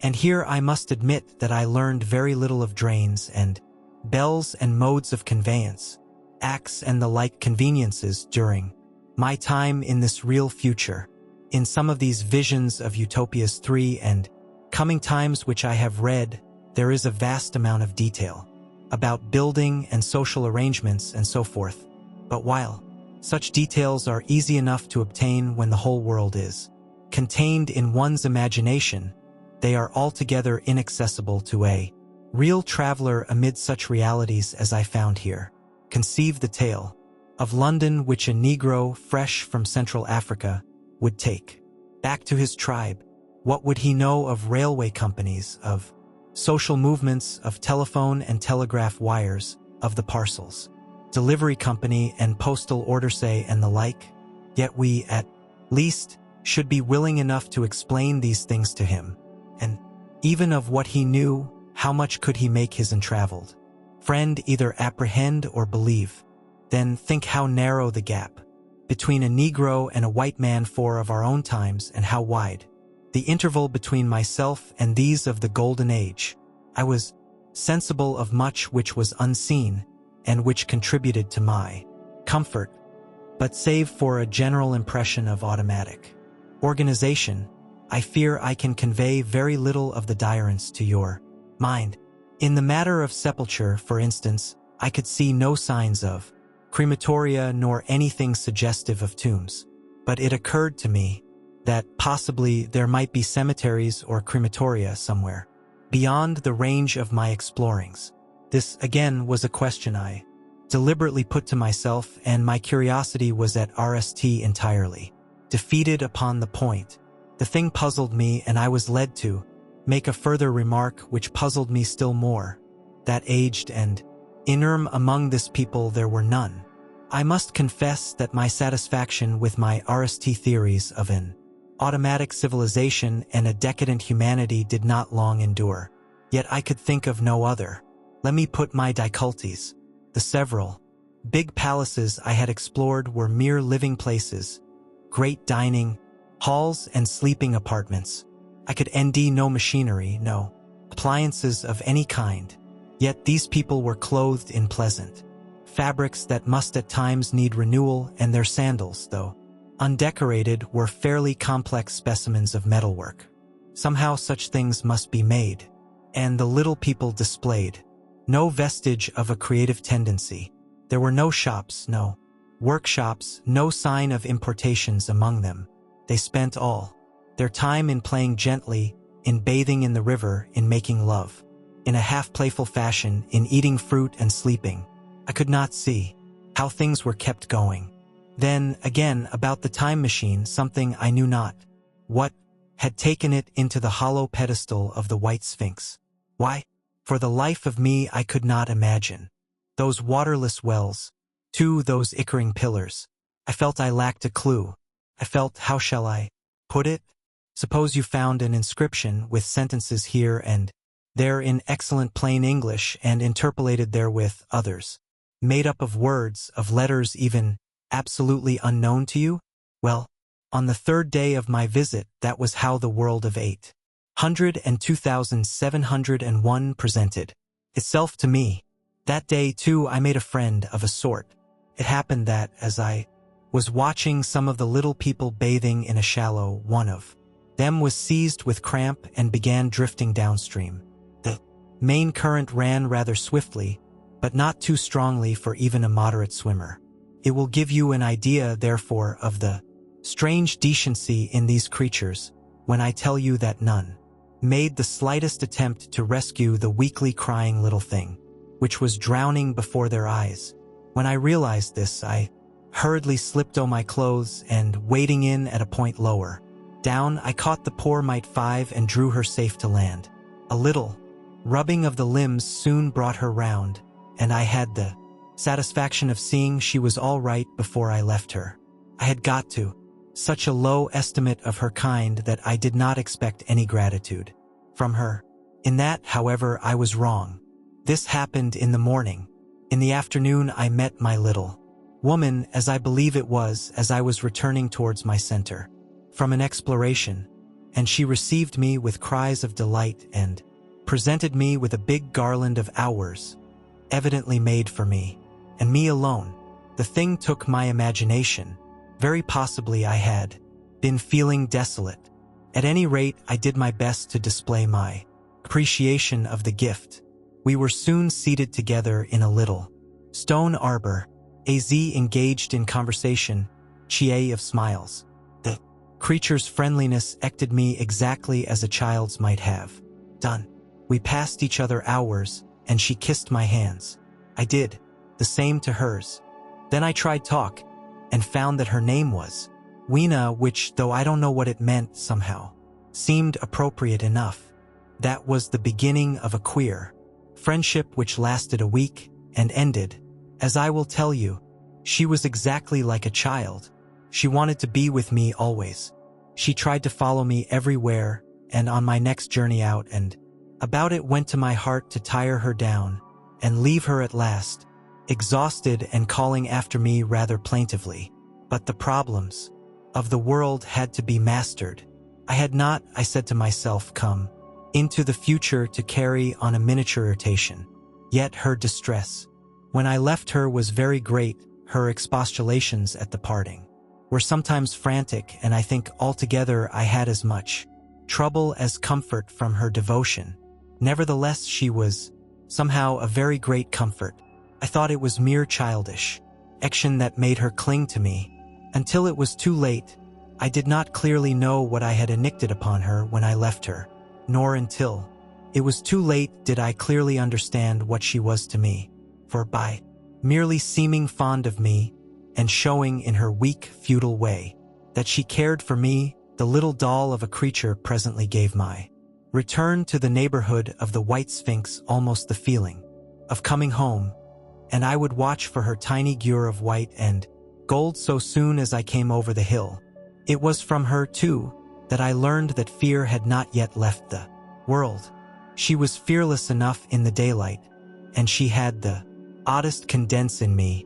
And here I must admit that I learned very little of drains and bells and modes of conveyance, acts and the like conveniences during my time in this real future. In some of these visions of Utopias 3 and coming times which I have read, there is a vast amount of detail about building and social arrangements and so forth. But while such details are easy enough to obtain when the whole world is contained in one's imagination, they are altogether inaccessible to a real traveler amid such realities as I found here. Conceive the tale of London which a Negro fresh from Central Africa would take back to his tribe. What would he know of railway companies, of social movements, of telephone and telegraph wires, of the parcels delivery company and postal order say and the like? Yet we, at least, should be willing enough to explain these things to him. And even of what he knew, how much could he make his untraveled friend either apprehend or believe? Then think how narrow the gap between a Negro and a white man for of our own times, and how wide the interval between myself and these of the Golden Age. I was sensible of much which was unseen, and which contributed to my comfort, but save for a general impression of automatic organization, I fear I can convey very little of the dirence to your mind. In the matter of sepulture, for instance, I could see no signs of crematoria nor anything suggestive of tombs. But it occurred to me that possibly there might be cemeteries or crematoria somewhere beyond the range of my explorings. This, again, was a question I deliberately put to myself, and my curiosity was at rest entirely. Defeated upon the point, the thing puzzled me, and I was led to make a further remark which puzzled me still more, that aged and infirm among this people there were none. I must confess that my satisfaction with my RST theories of an automatic civilization and a decadent humanity did not long endure. Yet I could think of no other. Let me put my difficulties. The several big palaces I had explored were mere living places, great dining halls and sleeping apartments. I could ND no machinery, no appliances of any kind. Yet these people were clothed in pleasant fabrics that must at times need renewal, and their sandals, though undecorated, were fairly complex specimens of metalwork. Somehow such things must be made, and the little people displayed no vestige of a creative tendency. There were no shops, no workshops, no sign of importations among them. They spent all their time in playing gently, in bathing in the river, in making love, in a half-playful fashion, in eating fruit and sleeping. I could not see how things were kept going. Then, again, about the time machine, something I knew not what had taken it into the hollow pedestal of the White Sphinx. Why? For the life of me I could not imagine. Those waterless wells, too, those Icaring pillars. I felt I lacked a clue. I felt, how shall I put it? Suppose you found an inscription with sentences here and there in excellent plain English, and interpolated therewith others, made up of words, of letters even absolutely unknown to you? Well, on the third day of my visit, that was how the world of 802,701 presented itself to me. That day, too, I made a friend of a sort. It happened that, as I was watching some of the little people bathing in a shallow, one of them was seized with cramp and began drifting downstream. The main current ran rather swiftly, but not too strongly for even a moderate swimmer. It will give you an idea, therefore, of the strange decency in these creatures when I tell you that none made the slightest attempt to rescue the weakly crying little thing, which was drowning before their eyes. When I realized this, I hurriedly slipped on my clothes and, wading in at a point lower down, I caught the poor mite 5 and drew her safe to land. A little rubbing of the limbs soon brought her round, and I had the satisfaction of seeing she was all right before I left her. I had got to such a low estimate of her kind that I did not expect any gratitude from her. In that, however, I was wrong. This happened in the morning. In the afternoon I met my little woman, as I believe it was, as I was returning towards my center from an exploration, and she received me with cries of delight and presented me with a big garland of hours, evidently made for me, and me alone. The thing took my imagination. Very possibly I had been feeling desolate. At any rate, I did my best to display my appreciation of the gift. We were soon seated together in a little stone arbor, AZ engaged in conversation, Chie of smiles. The creature's friendliness acted me exactly as a child's might have done. We passed each other hours, and she kissed my hands. I did the same to hers. Then I tried talk, and found that her name was Weena, which, though I don't know what it meant, somehow seemed appropriate enough. That was the beginning of a queer friendship which lasted a week and ended. As I will tell you, she was exactly like a child. She wanted to be with me always. She tried to follow me everywhere, and on my next journey out and about, it went to my heart to tire her down and leave her at last, exhausted and calling after me rather plaintively. But the problems of the world had to be mastered. I had not, I said to myself, come into the future to carry on a miniature irritation. Yet her distress when I left her was very great, her expostulations at the parting were sometimes frantic, and I think altogether I had as much trouble as comfort from her devotion. Nevertheless, she was somehow a very great comfort. I thought it was mere childish action that made her cling to me. Until it was too late, I did not clearly know what I had enacted upon her when I left her, nor until it was too late did I clearly understand what she was to me. For by merely seeming fond of me, and showing in her weak, futile way that she cared for me, the little doll of a creature presently gave my return to the neighborhood of the White Sphinx almost the feeling of coming home, and I would watch for her tiny gear of white and gold so soon as I came over the hill. It was from her, too, that I learned that fear had not yet left the world. She was fearless enough in the daylight, and she had the oddest confidence in me.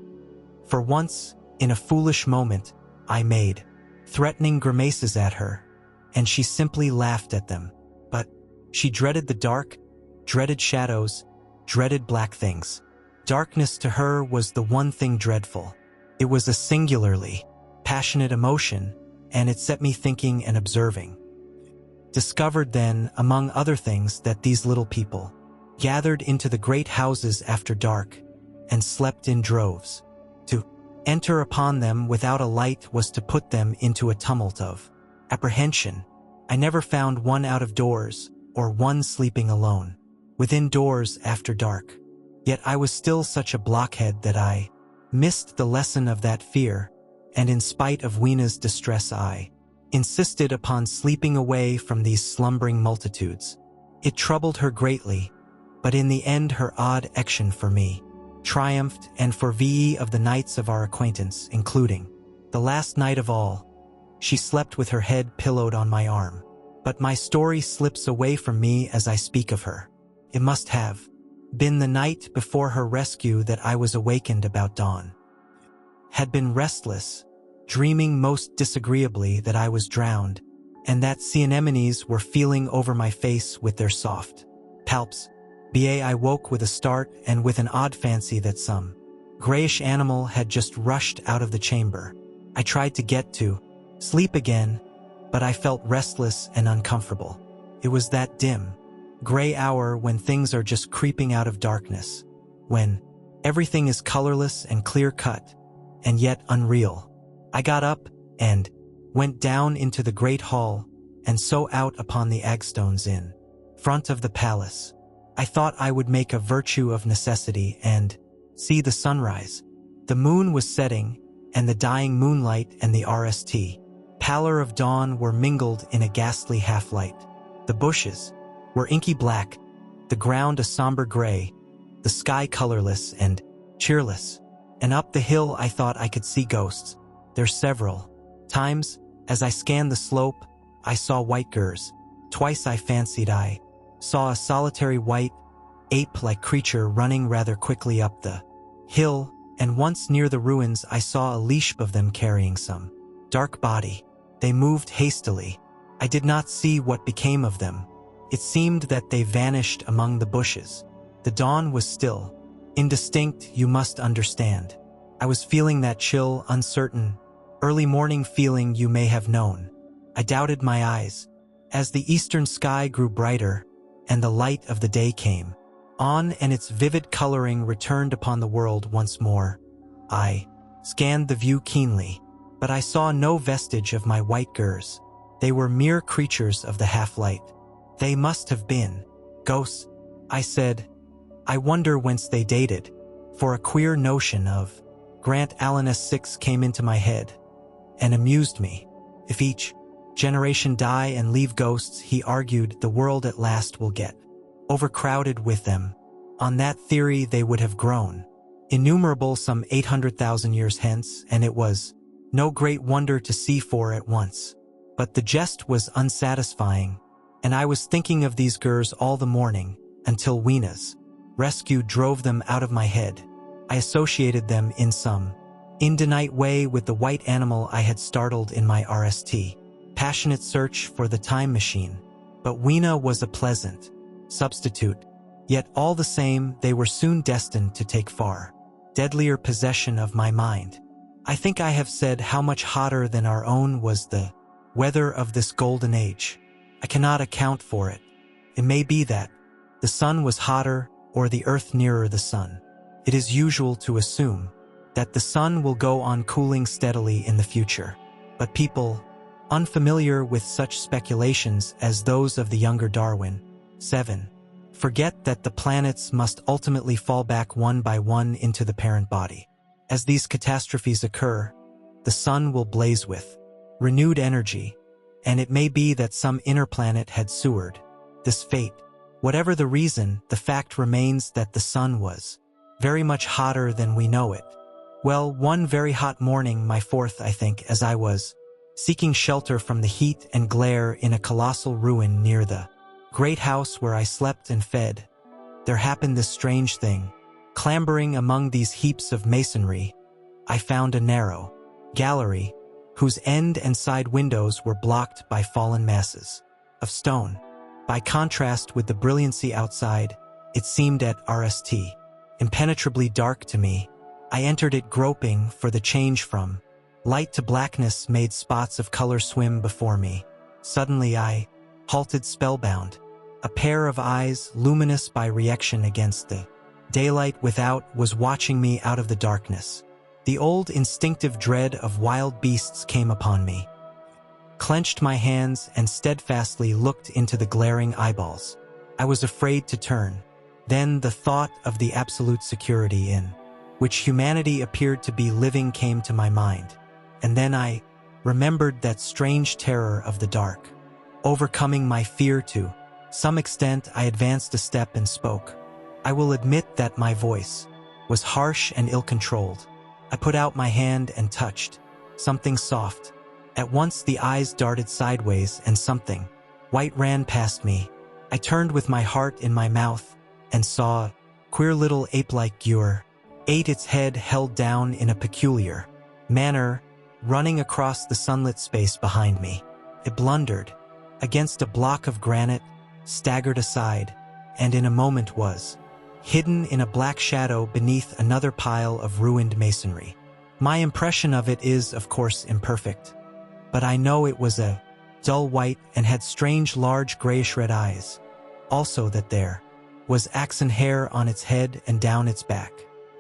For once, in a foolish moment, I made threatening grimaces at her, and she simply laughed at them. But she dreaded the dark, dreaded shadows, dreaded black things. Darkness to her was the one thing dreadful. It was a singularly passionate emotion, and it set me thinking and observing. Discovered then, among other things, that these little people gathered into the great houses after dark and slept in droves. To enter upon them without a light was to put them into a tumult of apprehension. I never found one out of doors, or one sleeping alone within doors after dark. Yet I was still such a blockhead that I missed the lesson of that fear, and in spite of Weena's distress I insisted upon sleeping away from these slumbering multitudes. It troubled her greatly, but in the end her odd action for me triumphed, and for VE of the nights of our acquaintance, including the last night of all, she slept with her head pillowed on my arm. But my story slips away from me as I speak of her. It must have been the night before her rescue that I was awakened about dawn. Had been restless, dreaming most disagreeably that I was drowned, and that sea anemones were feeling over my face with their soft palps. I woke with a start and with an odd fancy that some grayish animal had just rushed out of the chamber. I tried to get to sleep again, but I felt restless and uncomfortable. It was that dim, gray hour when things are just creeping out of darkness, when everything is colorless and clear-cut, and yet unreal. I got up and went down into the great hall, and so out upon the agstones in front of the palace. I thought I would make a virtue of necessity and see the sunrise. The moon was setting, and the dying moonlight and the RST pallor of dawn were mingled in a ghastly half-light. The bushes were inky black, the ground a somber gray, the sky colorless and cheerless. And up the hill I thought I could see ghosts. There several times, as I scanned the slope, I saw white gurs. Twice I fancied I saw a solitary white, ape-like creature running rather quickly up the hill, and once near the ruins I saw a leash of them carrying some dark body. They moved hastily. I did not see what became of them. It seemed that they vanished among the bushes. The dawn was still, indistinct, you must understand. I was feeling that chill, uncertain, early morning feeling you may have known. I doubted my eyes. As the eastern sky grew brighter, and the light of the day came on and its vivid coloring returned upon the world once more, I scanned the view keenly, but I saw no vestige of my white gurs. They were mere creatures of the half-light. They must have been ghosts, I said. I wonder whence they dated, for a queer notion of Grant Allen S6 came into my head and amused me. If each generation die and leave ghosts, he argued, the world at last will get overcrowded with them. On that theory they would have grown innumerable some 800,000 years hence, and it was no great wonder to see four at once. But the jest was unsatisfying, and I was thinking of these gurs all the morning, until Weena's rescue drove them out of my head. I associated them in some indinite way with the white animal I had startled in my RST passionate search for the time machine. But Weena was a pleasant substitute. Yet all the same, they were soon destined to take far deadlier possession of my mind. I think I have said how much hotter than our own was the weather of this golden age. I cannot account for it. It may be that the sun was hotter or the earth nearer the sun. It is usual to assume that the sun will go on cooling steadily in the future. But people, unfamiliar with such speculations as those of the younger Darwin, 7, forget that the planets must ultimately fall back one by one into the parent body. As these catastrophes occur, the sun will blaze with renewed energy, and it may be that some inner planet had sewered this fate. Whatever the reason, the fact remains that the sun was very much hotter than we know it. Well, one very hot morning, my fourth, I think, as I was seeking shelter from the heat and glare in a colossal ruin near the great house where I slept and fed, there happened this strange thing. Clambering among these heaps of masonry, I found a narrow gallery whose end and side windows were blocked by fallen masses of stone. By contrast with the brilliancy outside, it seemed at RST impenetrably dark to me. I entered it groping for the change from light to blackness made spots of color swim before me. Suddenly I halted spellbound. A pair of eyes, luminous by reaction against the daylight without, was watching me out of the darkness. The old instinctive dread of wild beasts came upon me. Clenched my hands and steadfastly looked into the glaring eyeballs. I was afraid to turn. Then the thought of the absolute security in which humanity appeared to be living came to my mind. And then I remembered that strange terror of the dark. Overcoming my fear to some extent, I advanced a step and spoke. I will admit that my voice was harsh and ill-controlled. I put out my hand and touched something soft. At once the eyes darted sideways and something white ran past me. I turned with my heart in my mouth and saw a queer little ape-like Gure, its head held down in a peculiar manner, running across the sunlit space behind me. It blundered against a block of granite, staggered aside, and in a moment was hidden in a black shadow beneath another pile of ruined masonry. My impression of it is, of course, imperfect, but I know it was a dull white and had strange large grayish-red eyes. Also that there was axon hair on its head and down its back.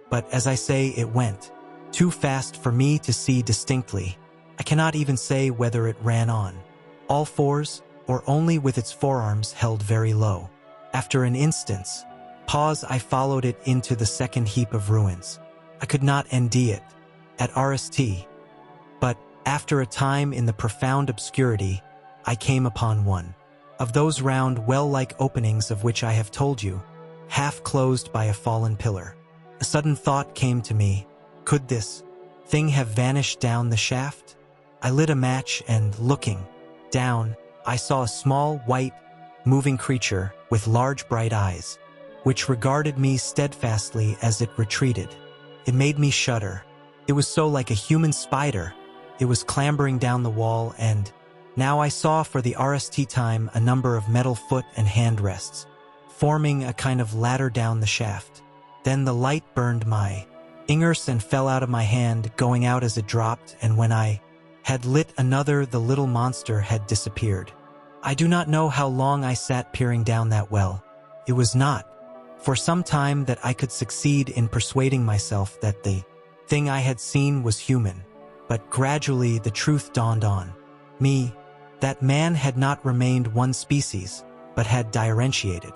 But as I say, it went too fast for me to see distinctly. I cannot even say whether it ran on all fours or only with its forearms held very low. After an instant's pause, I followed it into the second heap of ruins. I could not ND it at RST, but after a time in the profound obscurity, I came upon one of those round well-like openings of which I have told you, half closed by a fallen pillar. A sudden thought came to me. Could this thing have vanished down the shaft? I lit a match and, looking down, I saw a small, white, moving creature with large bright eyes, which regarded me steadfastly as it retreated. It made me shudder. It was so like a human spider. It was clambering down the wall, and now I saw for the RST time a number of metal foot and hand rests, forming a kind of ladder down the shaft. Then the light burned my fingers and fell out of my hand, going out as it dropped, and when I had lit another, the little monster had disappeared. I do not know how long I sat peering down that well. It was not for some time that I could succeed in persuading myself that the thing I had seen was human, but gradually the truth dawned on me. That man had not remained one species, but had differentiated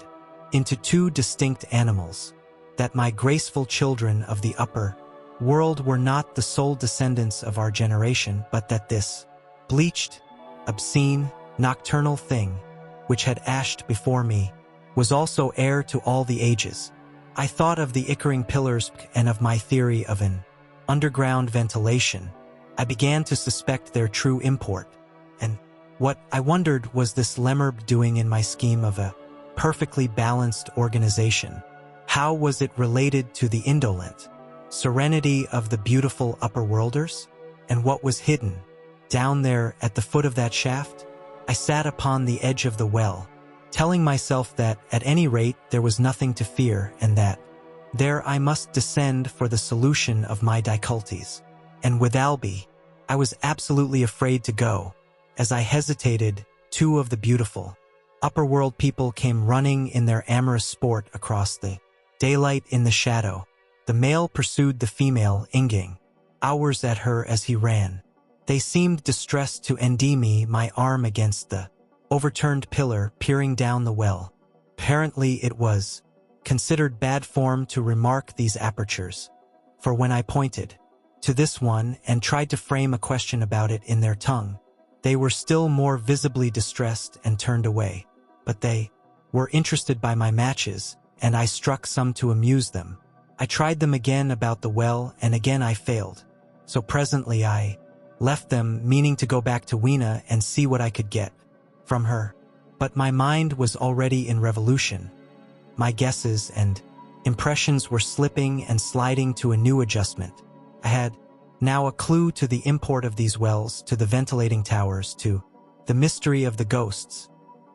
into two distinct animals. That my graceful children of the upper world were not the sole descendants of our generation, but that this bleached, obscene, nocturnal thing, which had ashed before me, was also heir to all the ages. I thought of the Ickering pillars and of my theory of an underground ventilation. I began to suspect their true import, and what I wondered was this Lemurb doing in my scheme of a perfectly balanced organization. How was it related to the indolent serenity of the beautiful upper-worlders? And what was hidden down there at the foot of that shaft? I sat upon the edge of the well, telling myself that, at any rate, there was nothing to fear, and that there I must descend for the solution of my difficulties. And with Albie, I was absolutely afraid to go. As I hesitated, two of the beautiful upper-world people came running in their amorous sport across the daylight in the shadow. The male pursued the female, inging hours at her as he ran. They seemed distressed to endy me, my arm against the overturned pillar, peering down the well. Apparently it was considered bad form to remark these apertures, for when I pointed to this one and tried to frame a question about it in their tongue, they were still more visibly distressed and turned away. But they were interested by my matches, and I struck some to amuse them. I tried them again about the well, and again I failed. So presently I left them, meaning to go back to Weena and see what I could get from her. But my mind was already in revolution. My guesses and impressions were slipping and sliding to a new adjustment. I had now a clue to the import of these wells, to the ventilating towers, to the mystery of the ghosts,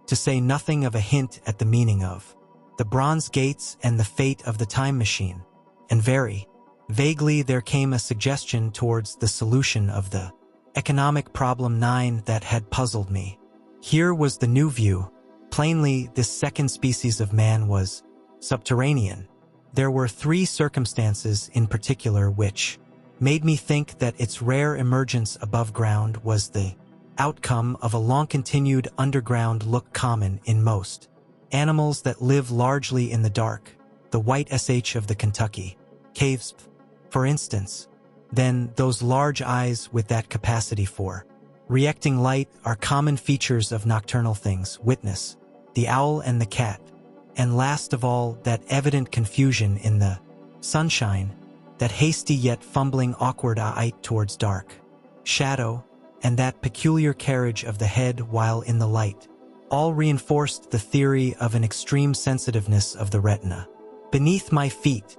to say nothing of a hint at the meaning of the bronze gates and the fate of the time machine. And very vaguely there came a suggestion towards the solution of the economic problem 9 that had puzzled me. Here was the new view. Plainly, this second species of man was subterranean. There were 3 circumstances in particular which made me think that its rare emergence above ground was the outcome of a long-continued underground look common in most animals that live largely in the dark, the white sh of the Kentucky caves, for instance. Then those large eyes with that capacity for reacting light are common features of nocturnal things, witness the owl and the cat. And last of all, that evident confusion in the sunshine, that hasty yet fumbling awkward eye towards dark shadow, and that peculiar carriage of the head while in the light, all reinforced the theory of an extreme sensitiveness of the retina. Beneath my feet,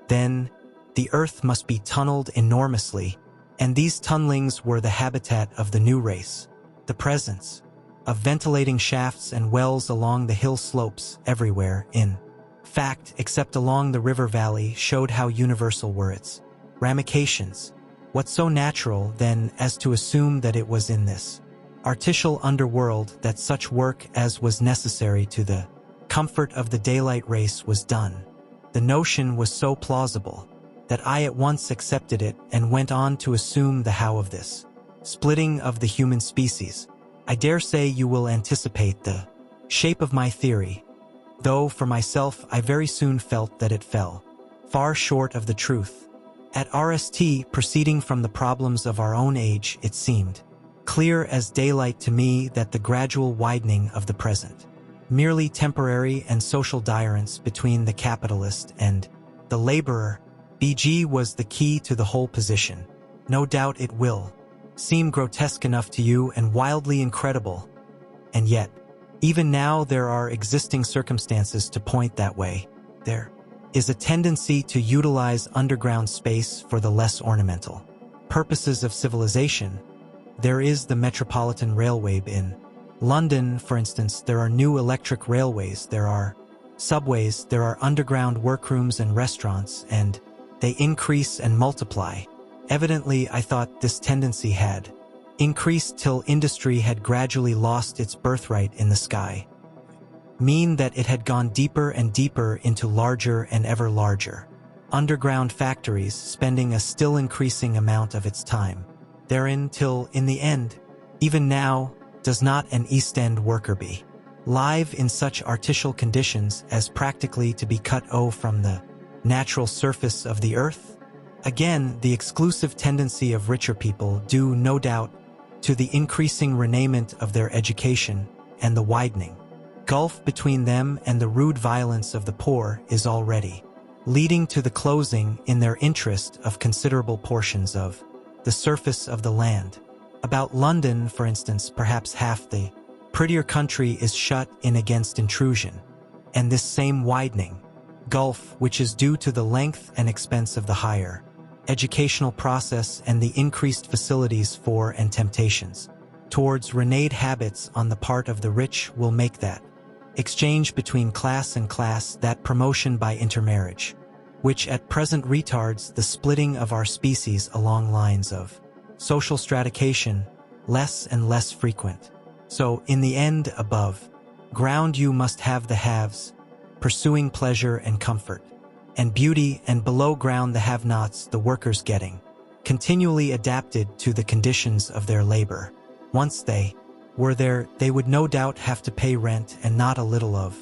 then, the earth must be tunneled enormously, and these tunnelings were the habitat of the new race. The presence of ventilating shafts and wells along the hill slopes everywhere, in fact, except along the river valley, showed how universal were its ramifications. What so natural, then, as to assume that it was in this artificial underworld that such work as was necessary to the comfort of the daylight race was done. The notion was so plausible that I at once accepted it and went on to assume the how of this splitting of the human species. I dare say you will anticipate the shape of my theory, though for myself I very soon felt that it fell far short of the truth. At RST, proceeding from the problems of our own age, it seemed clear as daylight to me that the gradual widening of the present, merely temporary and social difference between the capitalist and the laborer, BG, was the key to the whole position. No doubt it will seem grotesque enough to you and wildly incredible, and yet, even now there are existing circumstances to point that way. There is a tendency to utilize underground space for the less ornamental purposes of civilization. There is the Metropolitan Railway in London, for instance. There are new electric railways, there are subways, there are underground workrooms and restaurants, and they increase and multiply. Evidently, I thought this tendency had increased till industry had gradually lost its birthright in the sky, mean that it had gone deeper and deeper into larger and ever larger underground factories, spending a still increasing amount of its time therein, till, in the end, even now, does not an East End worker be live in such artificial conditions as practically to be cut off from the natural surface of the earth? Again, the exclusive tendency of richer people, due no doubt to the increasing raiment of their education and the widening gulf between them and the rude violence of the poor, is already leading to the closing in their interest of considerable portions of the surface of the land. About London, for instance, perhaps half the prettier country is shut in against intrusion, and this same widening gulf, which is due to the length and expense of the higher educational process and the increased facilities for and temptations towards renegade habits on the part of the rich, will make that exchange between class and class, that promotion by intermarriage, which at present retards the splitting of our species along lines of social stratification, less and less frequent. So, in the end, above ground you must have the haves, pursuing pleasure and comfort, and beauty, and below ground the have-nots, the workers getting continually adapted to the conditions of their labor. Once they were there, they would no doubt have to pay rent, and not a little of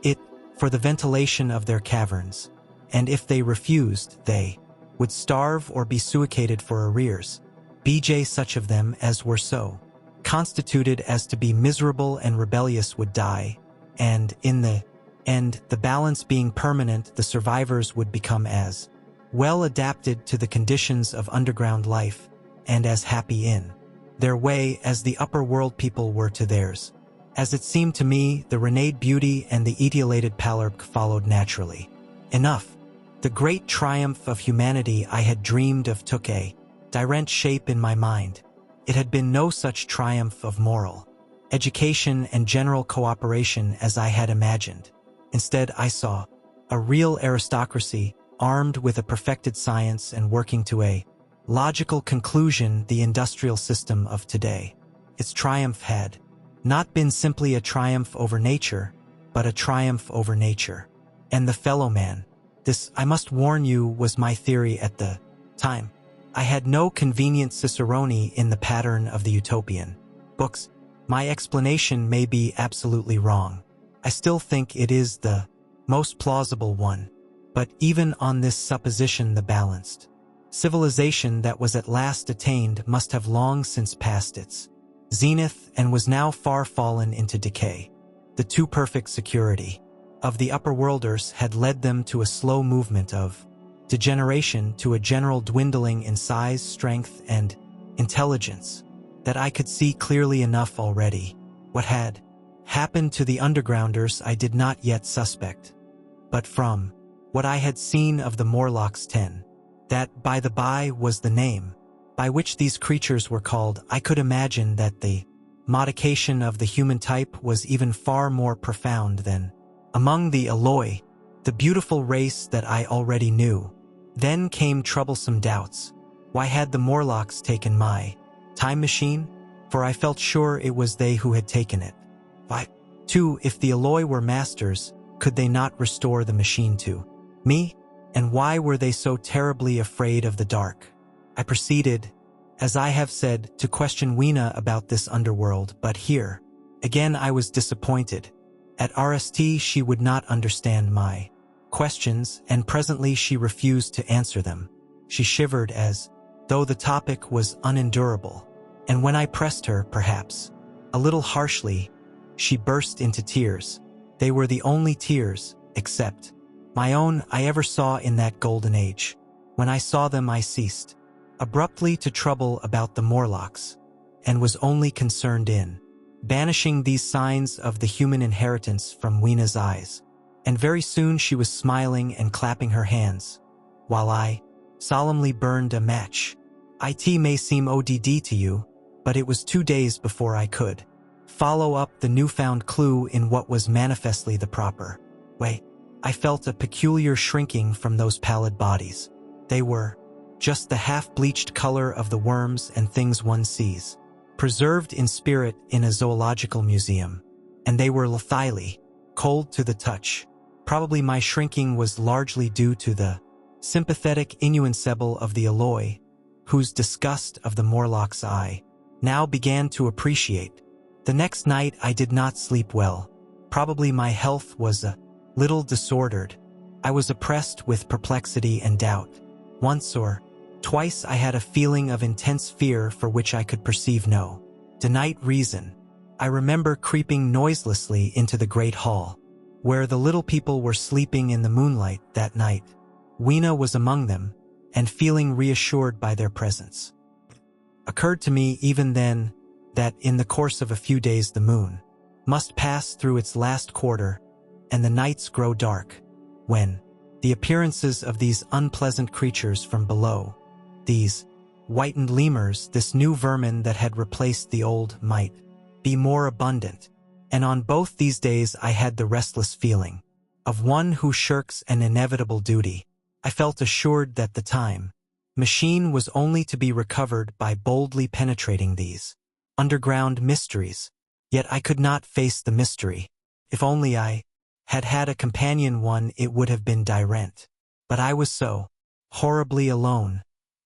it, for the ventilation of their caverns, and if they refused, they would starve or be suicated for arrears. BJ such of them as were so constituted as to be miserable and rebellious would die, and in the end, the balance being permanent, the survivors would become as well adapted to the conditions of underground life, and as happy in their way as the upper world people were to theirs. As it seemed to me, the renegade beauty and the etiolated pallor followed naturally enough. The great triumph of humanity I had dreamed of took a direct shape in my mind. It had been no such triumph of moral education and general cooperation as I had imagined. Instead, I saw a real aristocracy, armed with a perfected science and working to a logical conclusion the industrial system of today. Its triumph had not been simply a triumph over nature, but a triumph over nature and the fellow man. This, I must warn you, was my theory at the time. I had no convenient cicerone in the pattern of the utopian books. My explanation may be absolutely wrong. I still think it is the most plausible one. But even on this supposition, the balanced civilization that was at last attained must have long since passed its zenith and was now far fallen into decay. The too perfect security of the upper worlders had led them to a slow movement of degeneration, to a general dwindling in size, strength, and intelligence, that I could see clearly enough already. What had happened to the undergrounders I did not yet suspect. But from what I had seen of the Morlocks 10, that, by the by, was the name by which these creatures were called, I could imagine that the modification of the human type was even far more profound than among the Eloi, the beautiful race that I already knew. Then came troublesome doubts. Why had the Morlocks taken my time machine? For I felt sure it was they who had taken it. Why, too, if the Eloi were masters, could they not restore the machine to me? And why were they so terribly afraid of the dark? I proceeded, as I have said, to question Weena about this underworld, but here, again I was disappointed. At RST she would not understand my questions, and presently she refused to answer them. She shivered as though the topic was unendurable, and when I pressed her, perhaps a little harshly, she burst into tears. They were the only tears, except my own, I ever saw in that golden age. When I saw them I ceased abruptly to trouble about the Morlocks, and was only concerned in banishing these signs of the human inheritance from Weena's eyes. And very soon she was smiling and clapping her hands, while I solemnly burned a match. It may seem ODD to you, but it was 2 days before I could follow up the newfound clue in what was manifestly the proper way. I felt a peculiar shrinking from those pallid bodies. They were just the half-bleached color of the worms and things one sees, preserved in spirit in a zoological museum, and they were lithely cold to the touch. Probably my shrinking was largely due to the sympathetic innuensible of the Eloi, whose disgust of the Morlocks I now began to appreciate. The next night I did not sleep well. Probably my health was a little disordered. I was oppressed with perplexity and doubt. Once or twice I had a feeling of intense fear for which I could perceive no definite reason. I remember creeping noiselessly into the great hall, where the little people were sleeping in the moonlight that night. Weena was among them, and feeling reassured by their presence. Occurred to me even then that in the course of a few days the moon must pass through its last quarter, and the nights grow dark, when the appearances of these unpleasant creatures from below, these whitened lemurs, this new vermin that had replaced the old, might be more abundant. And on both these days I had the restless feeling of one who shirks an inevitable duty. I felt assured that the time machine was only to be recovered by boldly penetrating these underground mysteries. Yet I could not face the mystery. If only I had had a companion one, it would have been Dirent. But I was so horribly alone,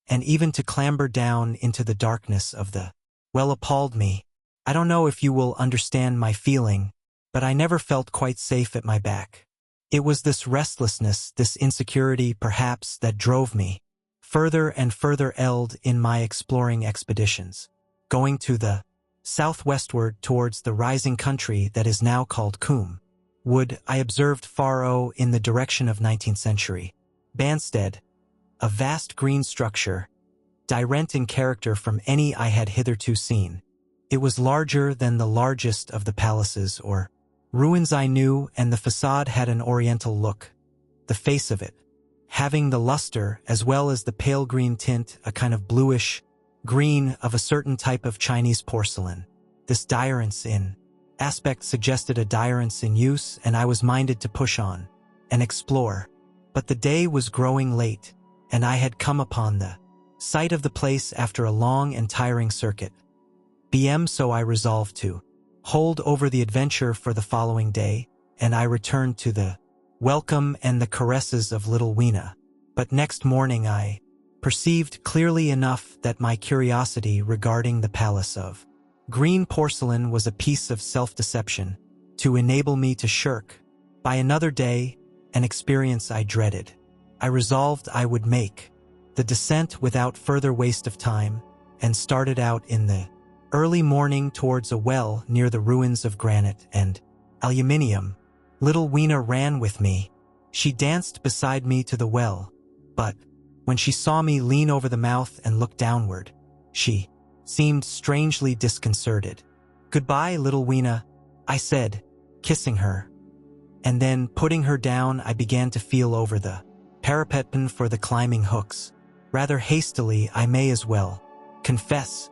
and even to clamber down into the darkness of the well appalled me. I don't know if you will understand my feeling, but I never felt quite safe at my back. It was this restlessness, this insecurity perhaps, that drove me further and further in my exploring expeditions, going to the southwestward towards the rising country that is now called Coombe Wood. I observed far in the direction of 19th century Banstead, a vast green structure, different in character from any I had hitherto seen. It was larger than the largest of the palaces or ruins I knew, and the facade had an oriental look, the face of it having the luster as well as the pale green tint, a kind of bluish green of a certain type of Chinese porcelain. This difference in aspect suggested a difference in use, and I was minded to push on and explore. But the day was growing late, and I had come upon the site of the place after a long and tiring circuit. So I resolved to hold over the adventure for the following day, and I returned to the welcome and the caresses of little Weena. But next morning I perceived clearly enough that my curiosity regarding the palace of green porcelain was a piece of self-deception to enable me to shirk, by another day, an experience I dreaded. I resolved I would make the descent without further waste of time, and started out in the early morning towards a well near the ruins of granite and aluminium. Little Weena ran with me. She danced beside me to the well, but when she saw me lean over the mouth and look downward, she seemed strangely disconcerted. "Goodbye, little Weena," I said, kissing her. And then, putting her down, I began to feel over the parapet for the climbing hooks. Rather hastily, I may as well confess,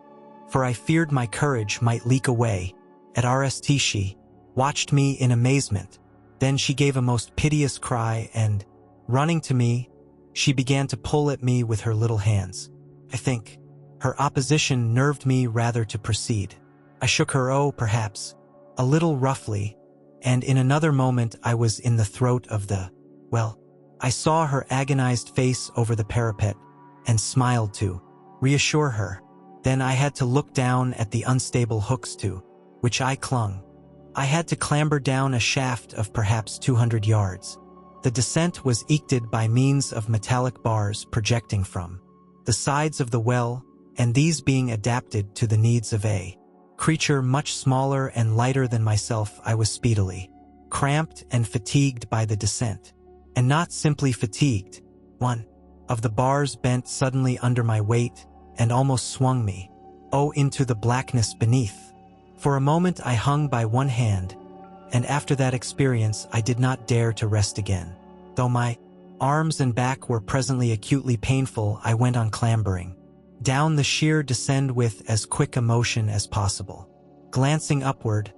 for I feared my courage might leak away. At RST she watched me in amazement. Then she gave a most piteous cry and, running to me, she began to pull at me with her little hands. I think her opposition nerved me rather to proceed. I shook her, perhaps a little roughly, and in another moment I was in the throat of the well. I saw her agonized face over the parapet and smiled to reassure her. Then I had to look down at the unstable hooks to which I clung. I had to clamber down a shaft of perhaps 200 yards. The descent was eked by means of metallic bars projecting from the sides of the well, and these being adapted to the needs of a creature much smaller and lighter than myself, I was speedily cramped and fatigued by the descent. And not simply fatigued. One of the bars bent suddenly under my weight and almost swung me, into the blackness beneath. For a moment I hung by one hand, and after that experience I did not dare to rest again. Though my arms and back were presently acutely painful, I went on clambering down the sheer descent with as quick a motion as possible. Glancing upward,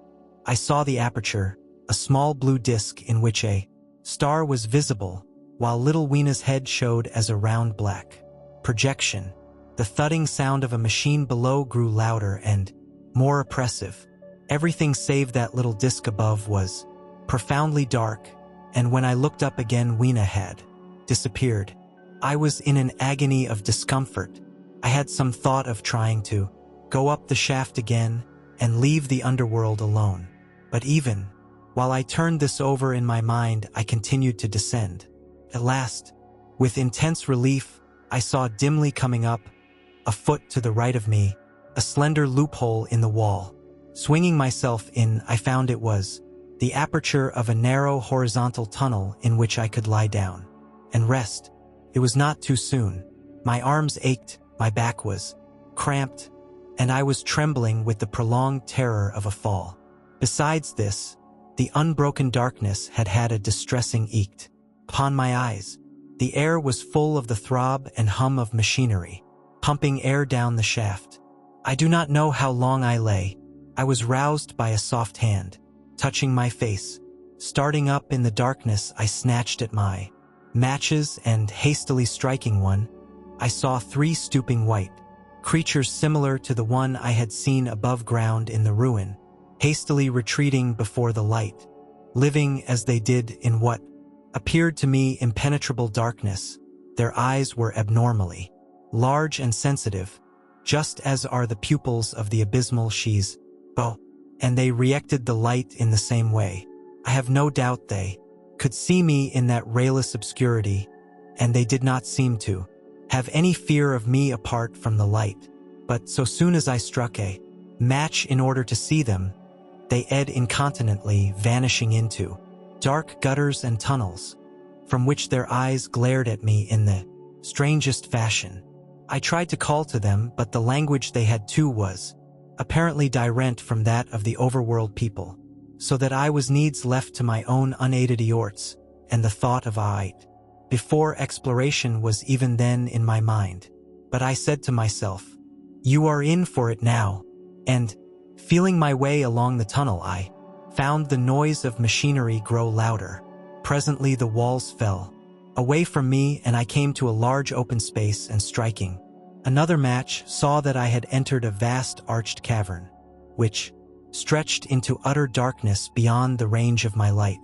I saw the aperture, a small blue disk in which a star was visible, while little Weena's head showed as a round black projection. The thudding sound of a machine below grew louder and more oppressive. Everything save that little disk above was profoundly dark, and when I looked up again, Weena had disappeared. I was in an agony of discomfort. I had some thought of trying to go up the shaft again and leave the underworld alone. But even while I turned this over in my mind, I continued to descend. At last, with intense relief, I saw dimly coming up, a foot to the right of me, a slender loophole in the wall. Swinging myself in, I found it was the aperture of a narrow horizontal tunnel in which I could lie down and rest. It was not too soon. My arms ached, my back was cramped, and I was trembling with the prolonged terror of a fall. Besides this, the unbroken darkness had had a distressing effect upon my eyes. The air was full of the throb and hum of machinery, pumping air down the shaft. I do not know how long I lay. I was roused by a soft hand touching my face. Starting up in the darkness, I snatched at my matches and hastily striking one, I saw 3 stooping white creatures similar to the one I had seen above ground in the ruin, hastily retreating before the light, living as they did in what appeared to me impenetrable darkness. Their eyes were abnormally large and sensitive, just as are the pupils of the abysmal Shi's bow, and they reacted the light in the same way. I have no doubt they could see me in that rayless obscurity, and they did not seem to have any fear of me apart from the light. But so soon as I struck a match in order to see them, they ed incontinently, vanishing into dark gutters and tunnels, from which their eyes glared at me in the strangest fashion. I tried to call to them, but the language they had too was apparently different from that of the overworld people, so that I was needs left to my own unaided eorts, and the thought of it before exploration was even then in my mind. But I said to myself, "You are in for it now," and, feeling my way along the tunnel, I found the noise of machinery grow louder. Presently the walls fell away from me, and I came to a large open space, and striking another match, saw that I had entered a vast arched cavern, which stretched into utter darkness beyond the range of my light.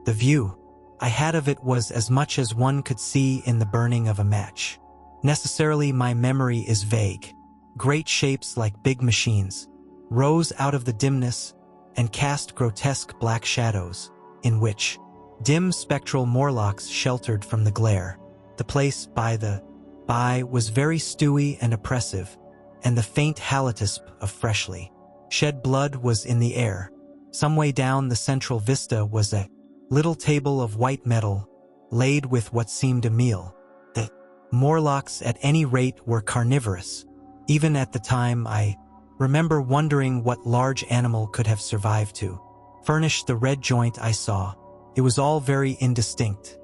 The view I had of it was as much as one could see in the burning of a match. Necessarily my memory is vague. Great shapes like big machines rose out of the dimness and cast grotesque black shadows, in which dim spectral Morlocks sheltered from the glare. The place by was very stewy and oppressive, and the faint halitusp of freshly shed blood was in the air. Some way down the central vista was a little table of white metal, laid with what seemed a meal. The Morlocks at any rate were carnivorous. Even at the time I remember wondering what large animal could have survived to furnish the red joint I saw. It was all very indistinct.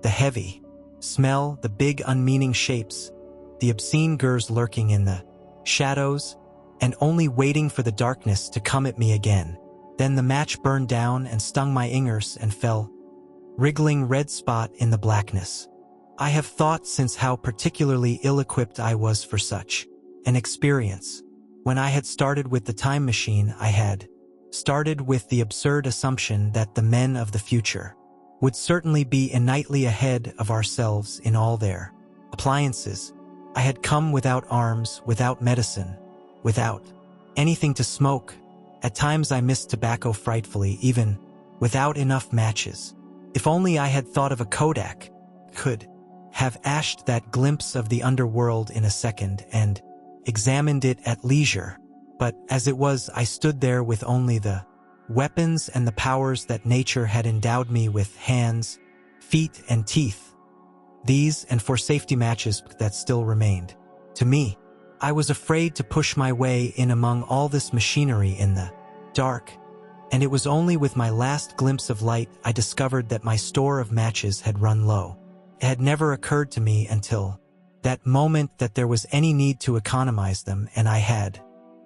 The heavy smell, the big unmeaning shapes, the obscene gurs lurking in the shadows, and only waiting for the darkness to come at me again. Then the match burned down and stung my fingers and fell, wriggling red spot in the blackness. I have thought since how particularly ill-equipped I was for such an experience. When I had started with the time machine, I had started with the absurd assumption that the men of the future would certainly be innately ahead of ourselves in all their appliances. I had come without arms, without medicine, without anything to smoke. At times I missed tobacco frightfully, even without enough matches. If only I had thought of a Kodak, could have ashed that glimpse of the underworld in a second and examined it at leisure. But as it was, I stood there with only the weapons and the powers that nature had endowed me with: hands, feet, and teeth. These, and for safety matches that still remained to me. I was afraid to push my way in among all this machinery in the dark, and it was only with my last glimpse of light I discovered that my store of matches had run low. It had never occurred to me until that moment that there was any need to economize them, and I had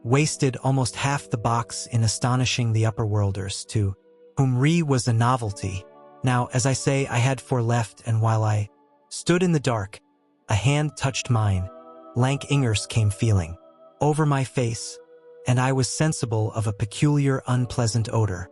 wasted almost half the box in astonishing the upperworlders, to whom was a novelty. Now, as I say, I had 4 left, and while I stood in the dark, a hand touched mine. Lank fingers came feeling over my face, and I was sensible of a peculiar unpleasant odor.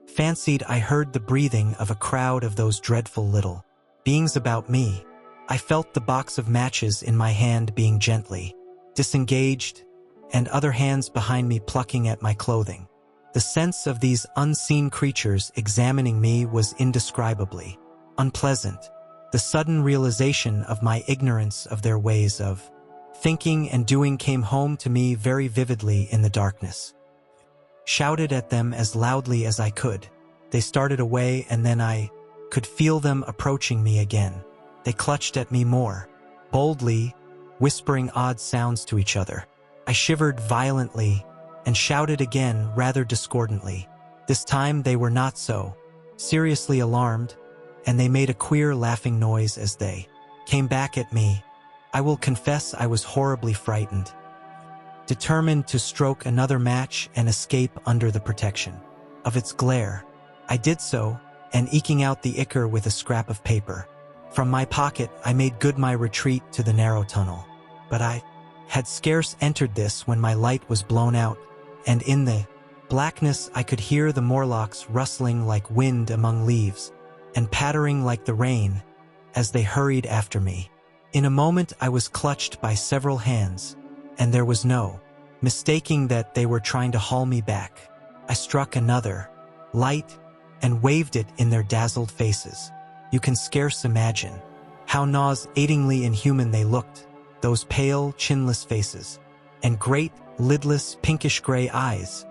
Fancied I heard the breathing of a crowd of those dreadful little beings about me. I felt the box of matches in my hand being gently disengaged, and other hands behind me plucking at my clothing. The sense of these unseen creatures examining me was indescribably unpleasant. The sudden realization of my ignorance of their ways of thinking and doing came home to me very vividly in the darkness. Shouted at them as loudly as I could. They started away, and then I could feel them approaching me again. They clutched at me more boldly, whispering odd sounds to each other. I shivered violently and shouted again rather discordantly. This time they were not so seriously alarmed, and they made a queer laughing noise as they came back at me. I will confess I was horribly frightened, determined to stroke another match and escape under the protection of its glare. I did so, and eking out the ichor with a scrap of paper, From my pocket, I made good my retreat to the narrow tunnel. But I had scarce entered this when my light was blown out, and in the blackness I could hear the Morlocks rustling like wind among leaves, and pattering like the rain as they hurried after me. In a moment I was clutched by several hands, and there was no mistaking that they were trying to haul me back. I struck another light and waved it in their dazzled faces. You can scarce imagine how nauseatingly inhuman they looked, those pale, chinless faces, and great, lidless, pinkish-gray eyes,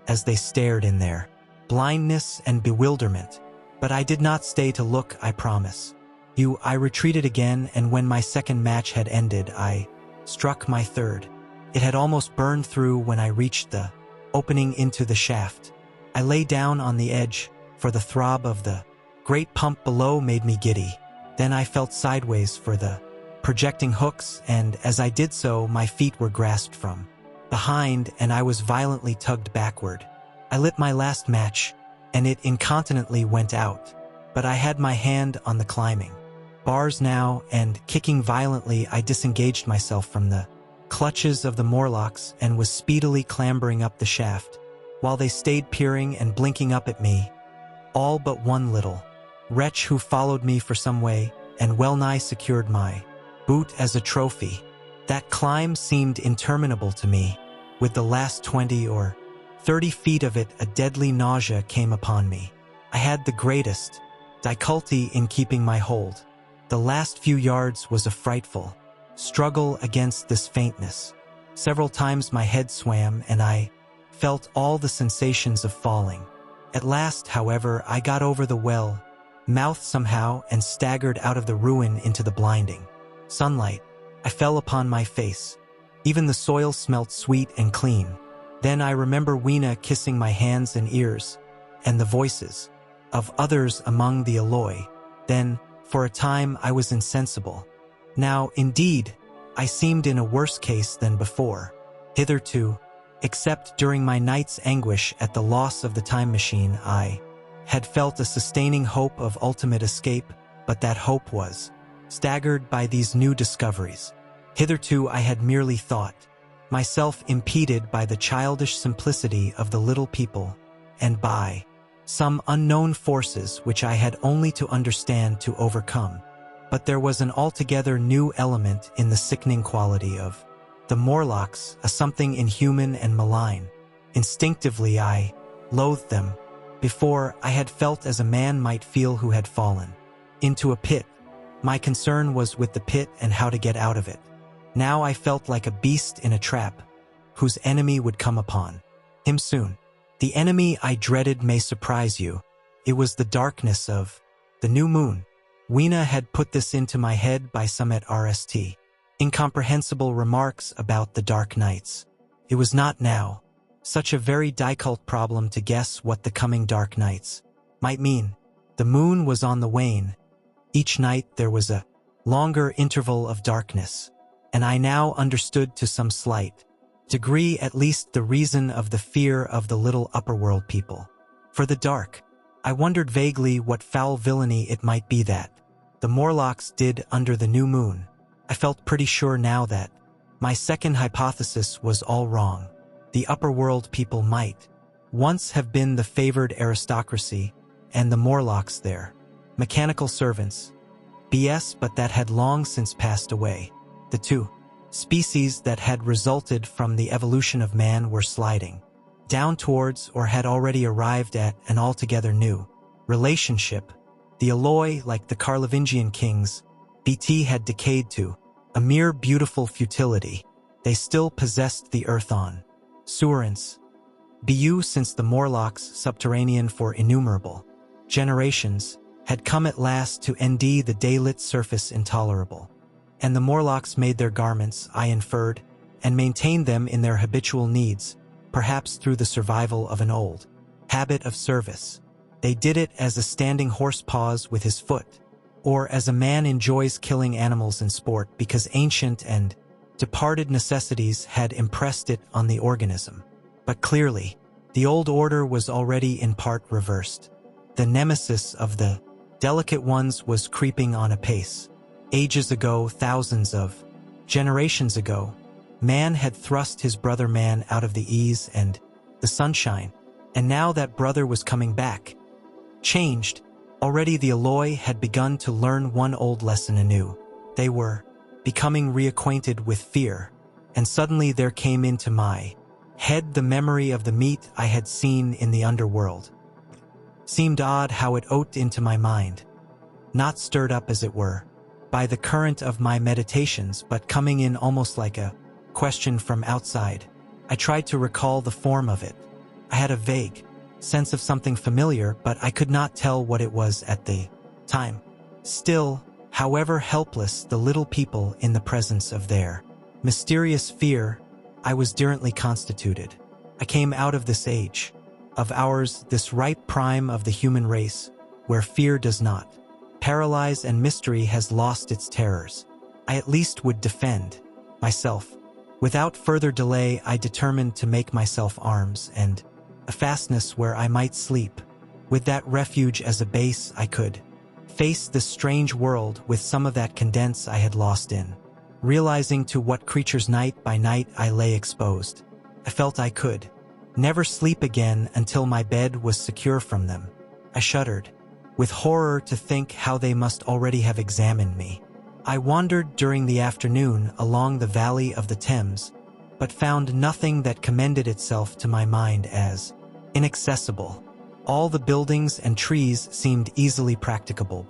as they stared in their blindness and bewilderment. But I did not stay to look, I promise. I retreated again, and when my second match had ended, I struck my third. It had almost burned through when I reached the opening into the shaft. I lay down on the edge, for the throb of the great pump below made me giddy. Then I felt sideways for the projecting hooks, and as I did so, my feet were grasped from behind, and I was violently tugged backward. I lit my last match, and it incontinently went out, but I had my hand on the climbing bars now, and kicking violently, I disengaged myself from the clutches of the Morlocks and was speedily clambering up the shaft, while they stayed peering and blinking up at me, all but one little wretch who followed me for some way and well-nigh secured my boot as a trophy. That climb seemed interminable to me. With the last 20 or 30 feet of it, a deadly nausea came upon me. I had the greatest difficulty in keeping my hold. The last few yards was a frightful struggle against this faintness. Several times my head swam, and I felt all the sensations of falling. At last, however, I got over the well mouth somehow and staggered out of the ruin into the blinding sunlight. I fell upon my face. Even the soil smelt sweet and clean. Then I remember Weena kissing my hands and ears, and the voices of others among the alloy. Then, for a time, I was insensible. Now, indeed, I seemed in a worse case than before. Hitherto, except during my night's anguish at the loss of the time machine, I had felt a sustaining hope of ultimate escape, but that hope was staggered by these new discoveries. Hitherto I had merely thought myself impeded by the childish simplicity of the little people, and by some unknown forces which I had only to understand to overcome. But there was an altogether new element in the sickening quality of the Morlocks, a something inhuman and malign. Instinctively I loathed them. Before, I had felt as a man might feel who had fallen into a pit. My concern was with the pit and how to get out of it. Now I felt like a beast in a trap, whose enemy would come upon him soon. The enemy I dreaded may surprise you. It was the darkness of the new moon. Weena had put this into my head by some at RST. Incomprehensible remarks about the dark nights. It was not now such a very difficult problem to guess what the coming dark nights might mean. The moon was on the wane. Each night there was a longer interval of darkness, and I now understood to some slight degree at least the reason of the fear of the little upper-world people. For the dark, I wondered vaguely what foul villainy it might be that the Morlocks did under the new moon. I felt pretty sure now that my second hypothesis was all wrong. The upper-world people might once have been the favored aristocracy, and the Morlocks their mechanical servants. BS, but that had long since passed away. The two species that had resulted from the evolution of man were sliding down towards, or had already arrived at, an altogether new relationship. The alloy, like the Carlovingian kings, BT had decayed to a mere beautiful futility. They still possessed the earth on Surance. BU, since the Morlocks, subterranean for innumerable generations, had come at last to ND the daylit surface intolerable. And the Morlocks made their garments, I inferred, and maintained them in their habitual needs, perhaps through the survival of an old habit of service. They did it as a standing horse paws with his foot, or as a man enjoys killing animals in sport because ancient and departed necessities had impressed it on the organism. But clearly, the old order was already in part reversed. The nemesis of the delicate ones was creeping on apace. Ages ago, thousands of generations ago, man had thrust his brother man out of the ease and the sunshine, and now that brother was coming back. Changed, already the Eloi had begun to learn one old lesson anew. They were becoming reacquainted with fear, and suddenly there came into my head the memory of the meat I had seen in the underworld. Seemed odd how it oat into my mind, not stirred up as it were by the current of my meditations, but coming in almost like a question from outside. I tried to recall the form of it. I had a vague sense of something familiar, but I could not tell what it was at the time. Still, however helpless the little people in the presence of their mysterious fear, I was differently constituted. I came out of this age of ours, this ripe prime of the human race, where fear does not paralyze and mystery has lost its terrors. I at least would defend myself. Without further delay, I determined to make myself arms and a fastness where I might sleep. With that refuge as a base, I could face this strange world with some of that condense I had lost in. Realizing to what creatures night by night I lay exposed, I felt I could never sleep again until my bed was secure from them. I shuddered with horror to think how they must already have examined me. I wandered during the afternoon along the valley of the Thames, but found nothing that commended itself to my mind as inaccessible. All the buildings and trees seemed easily practicable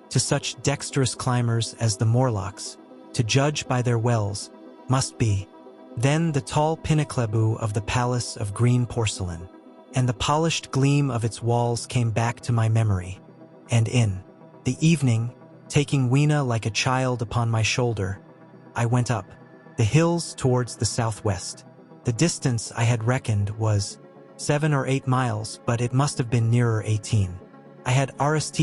to such dexterous climbers as the Morlocks, to judge by their wells, must be. Then the tall pinnaclebu of the palace of green porcelain, and the polished gleam of its walls came back to my memory, and in the evening, taking Weena like a child upon my shoulder, I went up the hills towards the southwest. The distance I had reckoned was 7 or 8 miles, but it must have been nearer 18. I had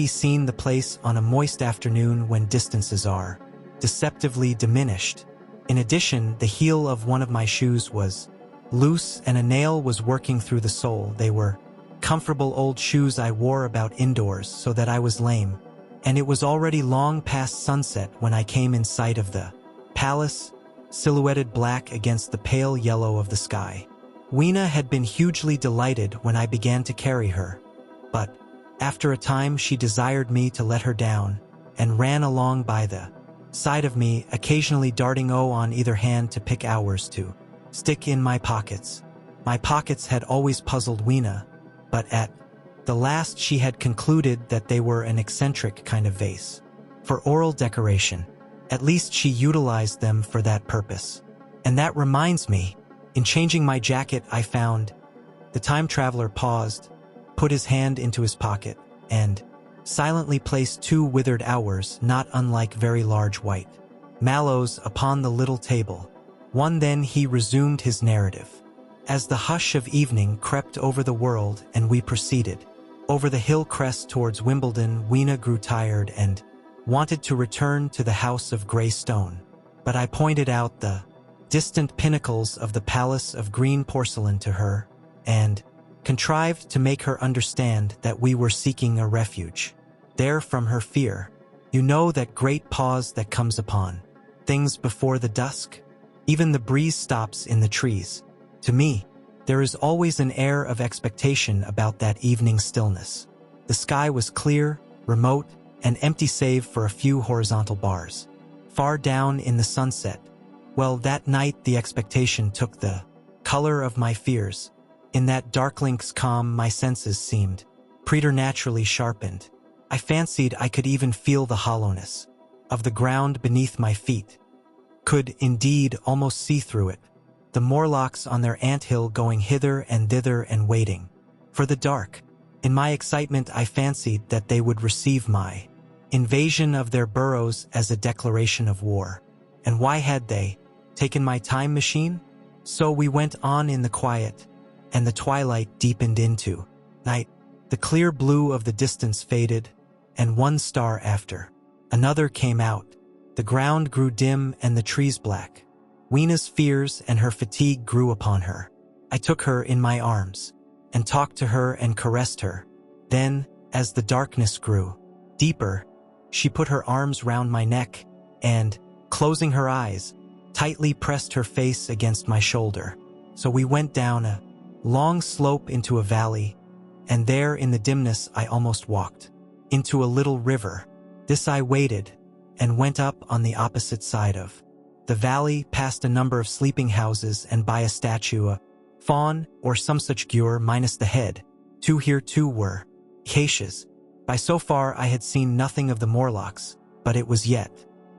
seen the place on a moist afternoon when distances are deceptively diminished. In addition, the heel of one of my shoes was loose and a nail was working through the sole. They were comfortable old shoes I wore about indoors so that I was lame, and it was already long past sunset when I came in sight of the palace, silhouetted black against the pale yellow of the sky. Weena had been hugely delighted when I began to carry her, but after a time she desired me to let her down, and ran along by the side of me, occasionally darting on either hand to pick hours to stick in my pockets. My pockets had always puzzled Weena, but at the last she had concluded that they were an eccentric kind of vase for oral decoration. At least she utilized them for that purpose. And that reminds me, in changing my jacket I found the time traveler paused, put his hand into his pocket, and silently placed 2 withered hours, not unlike very large white mallows, upon the little table. Then he resumed his narrative. As the hush of evening crept over the world and we proceeded over the hill crest towards Wimbledon, Weena grew tired and wanted to return to the house of grey stone. But I pointed out the distant pinnacles of the palace of green porcelain to her, and contrived to make her understand that we were seeking a refuge there from her fear. You know that great pause that comes upon things before the dusk? Even the breeze stops in the trees. To me, there is always an air of expectation about that evening stillness. The sky was clear, remote, and empty save for a few horizontal bars. Far down in the sunset, well, that night the expectation took the color of my fears. In that darkling's calm my senses seemed preternaturally sharpened. I fancied I could even feel the hollowness of the ground beneath my feet, could indeed almost see through it. The Morlocks on their anthill going hither and thither and waiting for the dark. In my excitement I fancied that they would receive my invasion of their burrows as a declaration of war. And why had they taken my time machine? So we went on in the quiet, and the twilight deepened into night. The clear blue of the distance faded, and one star after another came out. The ground grew dim and the trees black. Weena's fears and her fatigue grew upon her. I took her in my arms, and talked to her and caressed her. Then, as the darkness grew Deeper, she put her arms round my neck and, closing her eyes, tightly pressed her face against my shoulder. So we went down a long slope into a valley, and there in the dimness I almost walked into a little river. This I waded and went up on the opposite side of the valley, past a number of sleeping houses, and by a statue, a faun or some such gyre minus the head. Here too were acacias. By so far I had seen nothing of the Morlocks, but it was yet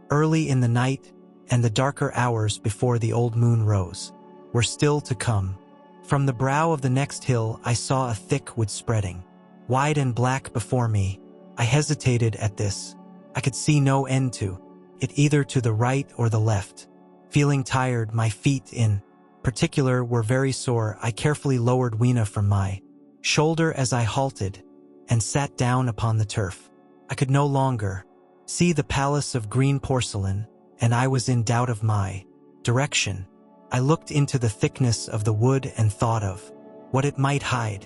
early in the night, and the darker hours before the old moon rose were still to come. From the brow of the next hill I saw a thick wood spreading wide and black before me. I hesitated at this. I could see no end to it, either to the right or the left. Feeling tired, my feet in particular were very sore, I carefully lowered Weena from my shoulder as I halted and sat down upon the turf. I could no longer see the palace of green porcelain, and I was in doubt of my direction. I looked into the thickness of the wood and thought of what it might hide.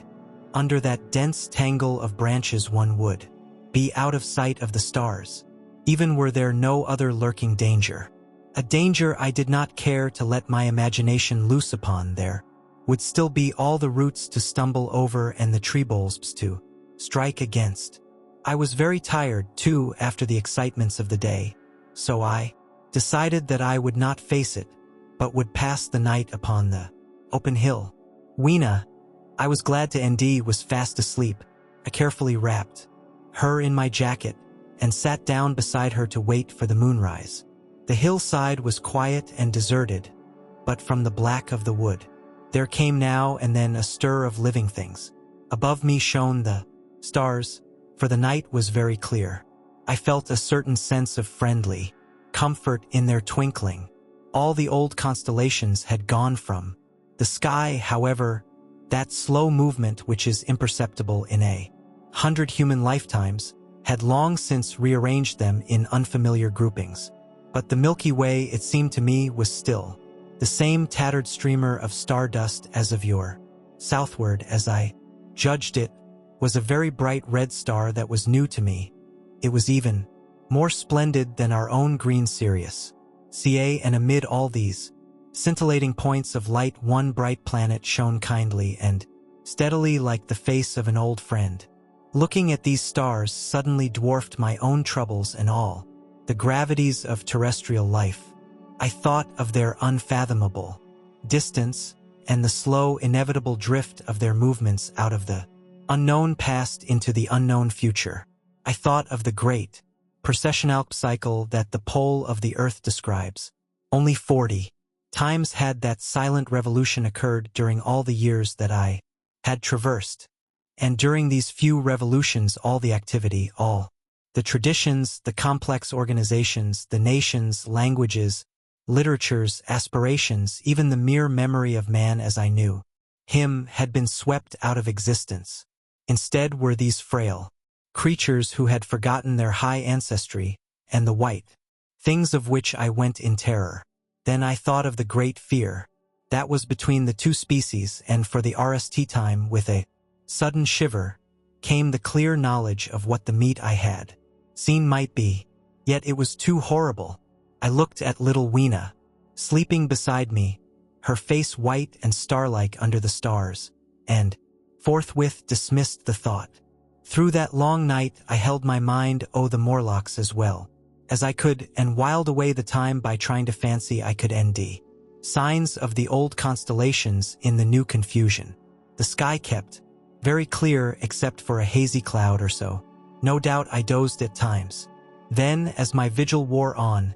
Under that dense tangle of branches one would be out of sight of the stars, even were there no other lurking danger. A danger I did not care to let my imagination loose upon. There would still be all the roots to stumble over and the tree bulbs to strike against. I was very tired, too, after the excitements of the day, so I decided that I would not face it, but would pass the night upon the open hill. Weena, I was glad to ND, was fast asleep. I carefully wrapped her in my jacket and sat down beside her to wait for the moonrise. The hillside was quiet and deserted, but from the black of the wood there came now and then a stir of living things. Above me shone the stars, for the night was very clear. I felt a certain sense of friendly comfort in their twinkling. All the old constellations had gone from the sky, however. That slow movement which is imperceptible in 100 human lifetimes had long since rearranged them in unfamiliar groupings. But the Milky Way, it seemed to me, was still the same tattered streamer of stardust as of yore. Southward, as I judged it, was a very bright red star that was new to me. It was even more splendid than our own green Sirius. And amid all these scintillating points of light, one bright planet shone kindly and steadily like the face of an old friend. Looking at these stars suddenly dwarfed my own troubles and all the gravities of terrestrial life. I thought of their unfathomable distance and the slow, inevitable drift of their movements out of the unknown past into the unknown future. I thought of the great precessional cycle that the pole of the Earth describes. Only 40 times had that silent revolution occurred during all the years that I had traversed. And during these few revolutions all the activity, all the traditions, the complex organizations, the nations, languages, literatures, aspirations, even the mere memory of man as I knew him, had been swept out of existence. Instead were these frail creatures who had forgotten their high ancestry and the white things of which I went in terror. Then I thought of the great fear that was between the two species, and for the RST time, with a sudden shiver, came the clear knowledge of what the meat I had seen might be. Yet it was too horrible. I looked at little Weena, sleeping beside me, her face white and star-like under the stars, and forthwith dismissed the thought. Through that long night I held my mind the Morlocks as well as I could, and whiled away the time by trying to fancy I could ND signs of the old constellations in the new confusion. The sky kept very clear except for a hazy cloud or so. No doubt I dozed at times. Then, as my vigil wore on,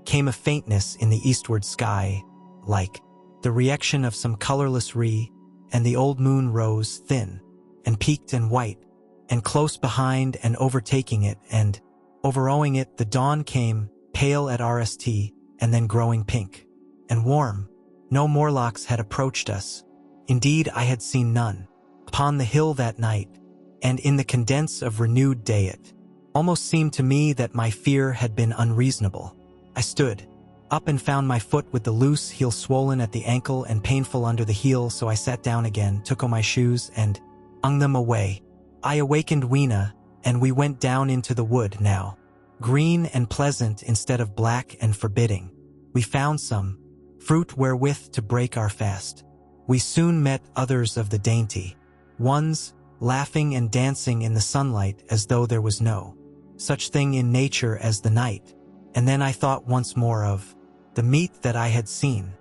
came a faintness in the eastward sky, like the reaction of some colorless ray, and the old moon rose thin and peaked and white, and close behind and overtaking it and overowing it the dawn came, pale at RST, and then growing pink and warm. No Morlocks had approached us. Indeed, I had seen none upon the hill that night, and in the condense of renewed day it almost seemed to me that my fear had been unreasonable. I stood up and found my foot with the loose heel swollen at the ankle and painful under the heel, so I sat down again, took on my shoes, and hung them away. I awakened Weena, and we went down into the wood now. Green and pleasant instead of black and forbidding. We found some fruit wherewith to break our fast. We soon met others of the dainty ones, laughing and dancing in the sunlight as though there was no such thing in nature as the night. And then I thought once more of the meat that I had seen.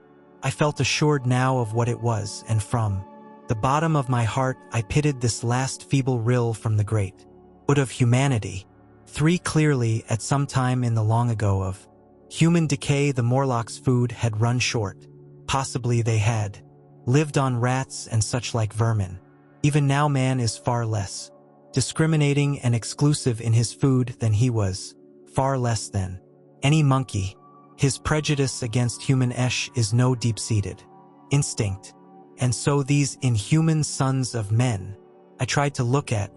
I felt assured now of what it was, and from the bottom of my heart I pitied this last feeble rill from the great wood of humanity. 3 Clearly, at some time in the long ago of human decay, the Morlocks' food had run short. Possibly they had lived on rats and such like vermin. Even now man is far less discriminating and exclusive in his food than he was, far less than any monkey. His prejudice against human flesh is no deep-seated instinct. And so these inhuman sons of men, I tried to look at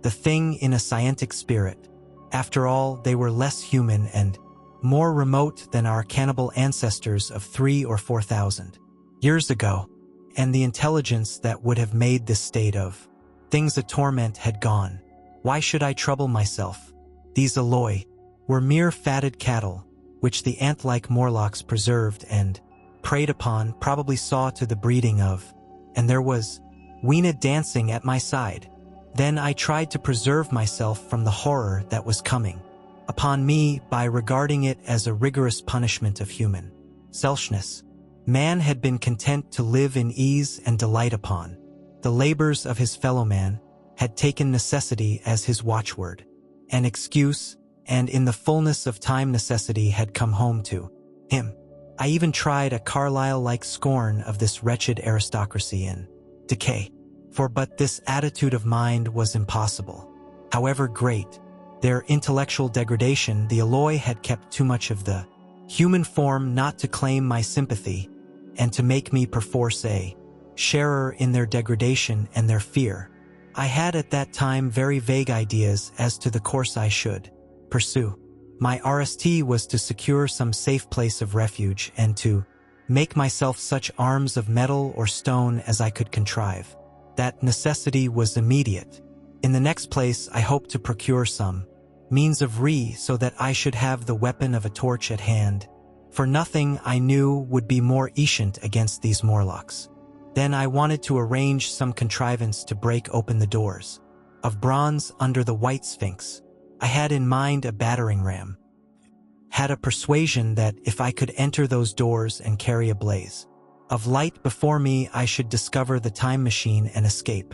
the thing in a scientific spirit. After all, they were less human and more remote than our cannibal ancestors of 3,000 or 4,000 years ago, and the intelligence that would have made this state of things a torment had gone. Why should I trouble myself? These alloy were mere fatted cattle, which the ant-like Morlocks preserved and preyed upon, probably saw to the breeding of, and there was Weena dancing at my side. Then I tried to preserve myself from the horror that was coming upon me by regarding it as a rigorous punishment of human selfishness. Man had been content to live in ease and delight upon the labors of his fellow man, had taken necessity as his watchword, an excuse, and in the fullness of time necessity had come home to him. I even tried a Carlyle-like scorn of this wretched aristocracy in decay, for but this attitude of mind was impossible. However great their intellectual degradation, the alloy had kept too much of the human form not to claim my sympathy, and to make me perforce a sharer in their degradation and their fear. I had at that time very vague ideas as to the course I should pursue. My RST was to secure some safe place of refuge and to make myself such arms of metal or stone as I could contrive. That necessity was immediate. In the next place, I hoped to procure some means of so that I should have the weapon of a torch at hand, for nothing I knew would be more efficient against these Morlocks. Then I wanted to arrange some contrivance to break open the doors of bronze under the White Sphinx. I had in mind a battering ram. Had a persuasion that if I could enter those doors and carry a blaze of light before me, I should discover the time machine and escape.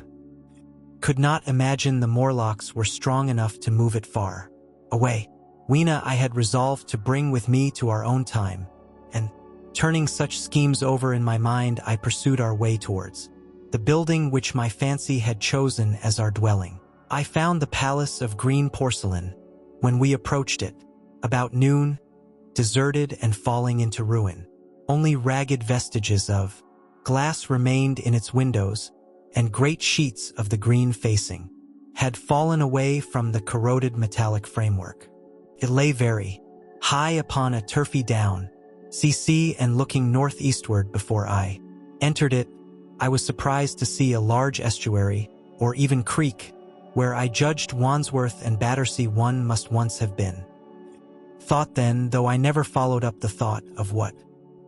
Could not imagine the Morlocks were strong enough to move it far away. Weena I had resolved to bring with me to our own time, and turning such schemes over in my mind, I pursued our way towards the building which my fancy had chosen as our dwelling. I found the palace of green porcelain. When we approached it, about noon, deserted and falling into ruin. Only ragged vestiges of glass remained in its windows, and great sheets of the green facing had fallen away from the corroded metallic framework. It lay very high upon a turfy down, and looking northeastward. Before I entered it, I was surprised to see a large estuary, or even creek, where I judged Wandsworth and Battersea one must once have been. Thought then, though I never followed up the thought of what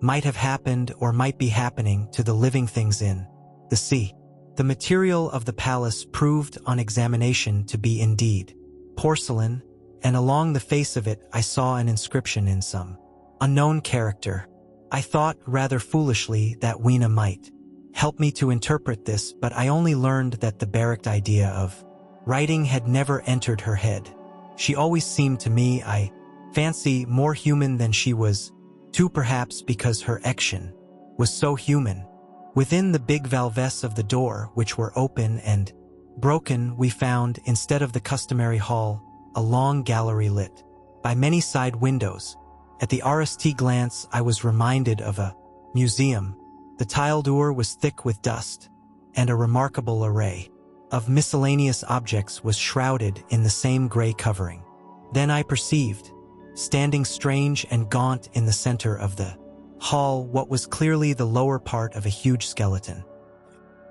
might have happened or might be happening to the living things in the sea. The material of the palace proved on examination to be indeed porcelain, and along the face of it I saw an inscription in some unknown character. I thought rather foolishly that Weena might help me to interpret this, but I only learned that the barracked idea of writing had never entered her head. She always seemed to me, I fancy, more human than she was, too, perhaps because her action was so human. Within the big valves of the door, which were open and broken, we found, instead of the customary hall, a long gallery lit by many side windows. At the RST glance, I was reminded of a museum. The tile door was thick with dust, and a remarkable array of miscellaneous objects was shrouded in the same gray covering. Then I perceived, standing strange and gaunt in the center of the hall, what was clearly the lower part of a huge skeleton.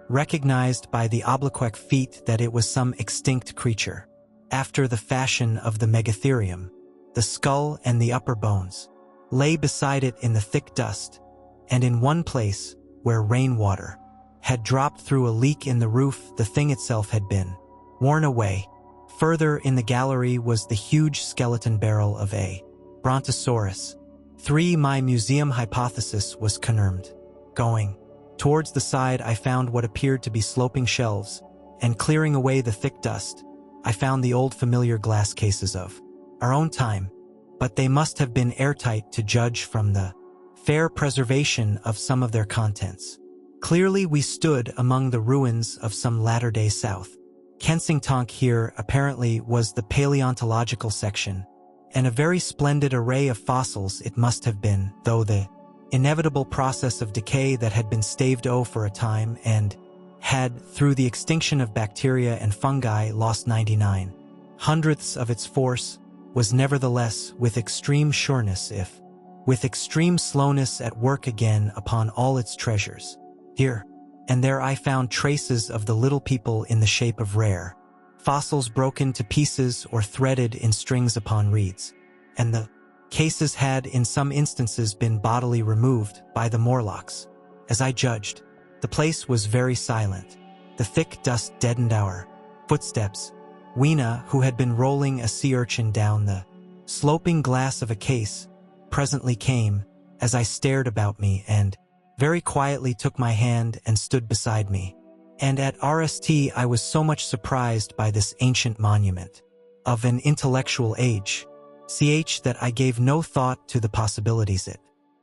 Recognized by the oblique feet that it was some extinct creature. after the fashion of the megatherium. The skull and the upper bones lay beside it in the thick dust, and in one place, where rainwater had dropped through a leak in the roof, the thing itself had been worn away. Further in the gallery was the huge skeleton barrel of a brontosaurus. 3. My museum hypothesis was confirmed. Going towards the side, I found what appeared to be sloping shelves, and clearing away the thick dust, I found the old familiar glass cases of our own time, but they must have been airtight to judge from the fair preservation of some of their contents. Clearly we stood among the ruins of some latter-day South Kensington. Here apparently was the paleontological section, and a very splendid array of fossils it must have been, though the inevitable process of decay that had been staved for a time and had, through the extinction of bacteria and fungi, lost 99 hundredths of its force, was nevertheless, with extreme sureness if with extreme slowness, at work again upon all its treasures. Here and there I found traces of the little people in the shape of rare fossils broken to pieces or threaded in strings upon reeds, and the cases had in some instances been bodily removed by the Morlocks. As I judged, the place was very silent. The thick dust deadened our footsteps. Weena, who had been rolling a sea urchin down the sloping glass of a case, presently came, as I stared about me, and very quietly took my hand and stood beside me. And at RST I was so much surprised by this ancient monument of an intellectual age, that I gave no thought to the possibilities it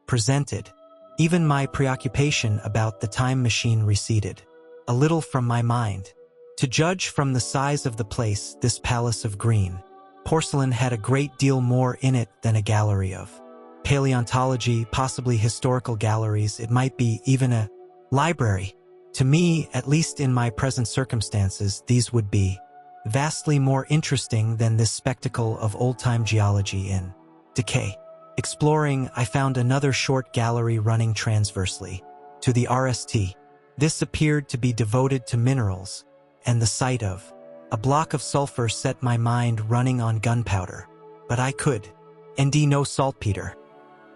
presented. Even my preoccupation about the time machine receded a little from my mind. To judge from the size of the place, this palace of green porcelain had a great deal more in it than a gallery of paleontology, possibly historical galleries. It might be even a library. To me, at least in my present circumstances, these would be vastly more interesting than this spectacle of old-time geology in decay. Exploring, I found another short gallery running transversely to the RST. This appeared to be devoted to minerals, and the sight of a block of sulfur set my mind running on gunpowder. But I could indeed no saltpeter.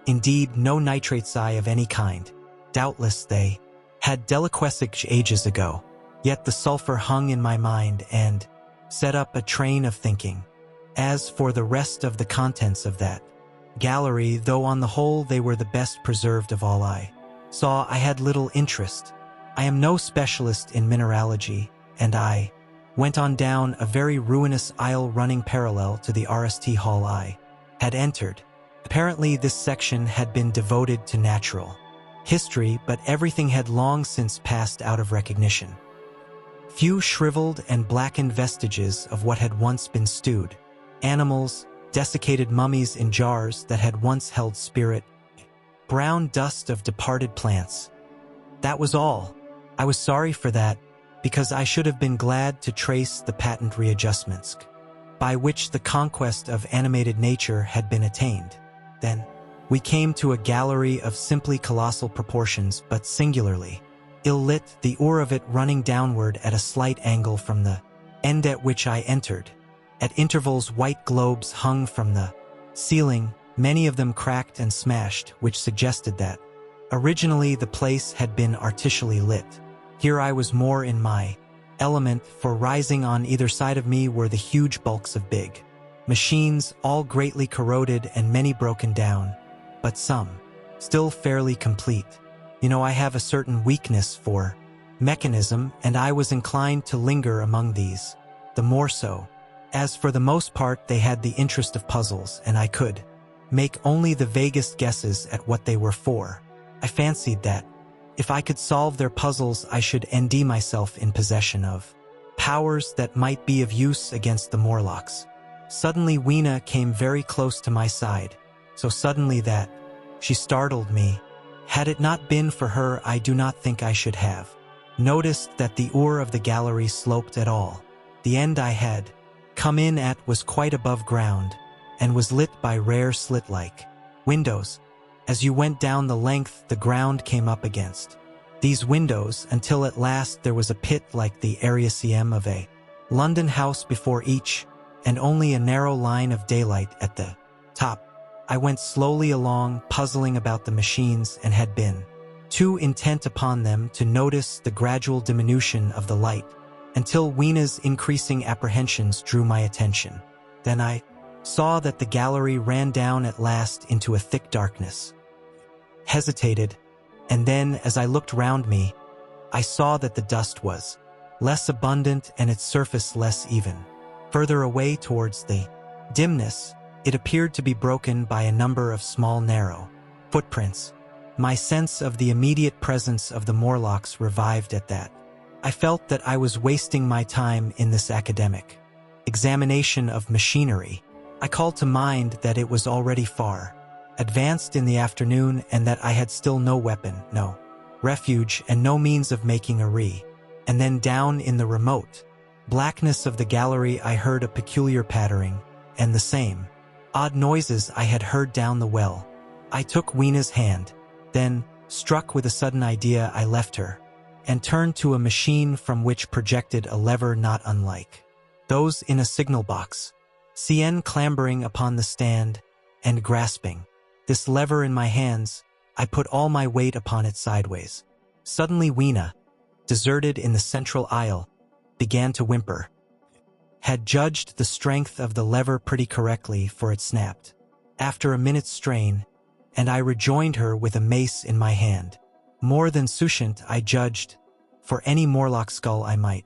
Indeed, no nitrates of any kind. Doubtless they had deliquesced ages ago. Yet the sulfur hung in my mind and set up a train of thinking. As for the rest of the contents of that gallery, though on the whole they were the best preserved of all I saw, I had little interest. I am no specialist in mineralogy, and I went on down a very ruinous aisle running parallel to the RST hall I had entered. Apparently this section had been devoted to natural history, but everything had long since passed out of recognition. Few shriveled and blackened vestiges of what had once been stewed animals, desiccated mummies in jars that had once held spirit, brown dust of departed plants. That was all. I was sorry for that, because I should have been glad to trace the patent readjustments by which the conquest of animated nature had been attained. Then we came to a gallery of simply colossal proportions, but singularly ill-lit, the of it running downward at a slight angle from the end at which I entered. At intervals white globes hung from the ceiling, many of them cracked and smashed, which suggested that originally the place had been artificially lit. Here I was more in my element, for rising on either side of me were the huge bulks of big machines, all greatly corroded and many broken down, but some still fairly complete. I have a certain weakness for mechanism, and I was inclined to linger among these, the more so, as for the most part they had the interest of puzzles, and I could make only the vaguest guesses at what they were for. I fancied that if I could solve their puzzles, I should end myself in possession of powers that might be of use against the Morlocks. Suddenly Weena came very close to my side, so suddenly that she startled me. Had it not been for her, I do not think I should have noticed that the of the gallery sloped at all. The end I had come in at was quite above ground, and was lit by rare slit-like windows. As you went down the length, the ground came up against these windows, until at last there was a pit like the Ariaceum of a London house before each, and only a narrow line of daylight at the top. I went slowly along, puzzling about the machines, and had been too intent upon them to notice the gradual diminution of the light, until Weena's increasing apprehensions drew my attention. Then I saw that the gallery ran down at last into a thick darkness. Hesitated, and then, as I looked round me, I saw that the dust was less abundant and its surface less even. Further away towards the dimness, it appeared to be broken by a number of small narrow footprints. My sense of the immediate presence of the Morlocks revived at that. I felt that I was wasting my time in this academic examination of machinery. I called to mind that it was already far advanced in the afternoon and that I had still no weapon, no refuge, and no means of making a And then down in the remote blackness of the gallery I heard a peculiar pattering, and the same odd noises I had heard down the well. I took Weena's hand, then, struck with a sudden idea, I left her, and turned to a machine from which projected a lever not unlike those in a signal box. CN clambering upon the stand, and grasping this lever in my hands, I put all my weight upon it sideways. Suddenly Weena, deserted in the central aisle, began to whimper. Had judged the strength of the lever pretty correctly, for it snapped after a minute's strain, and I rejoined her with a mace in my hand. More than sufficient, I judged, for any Morlock skull I might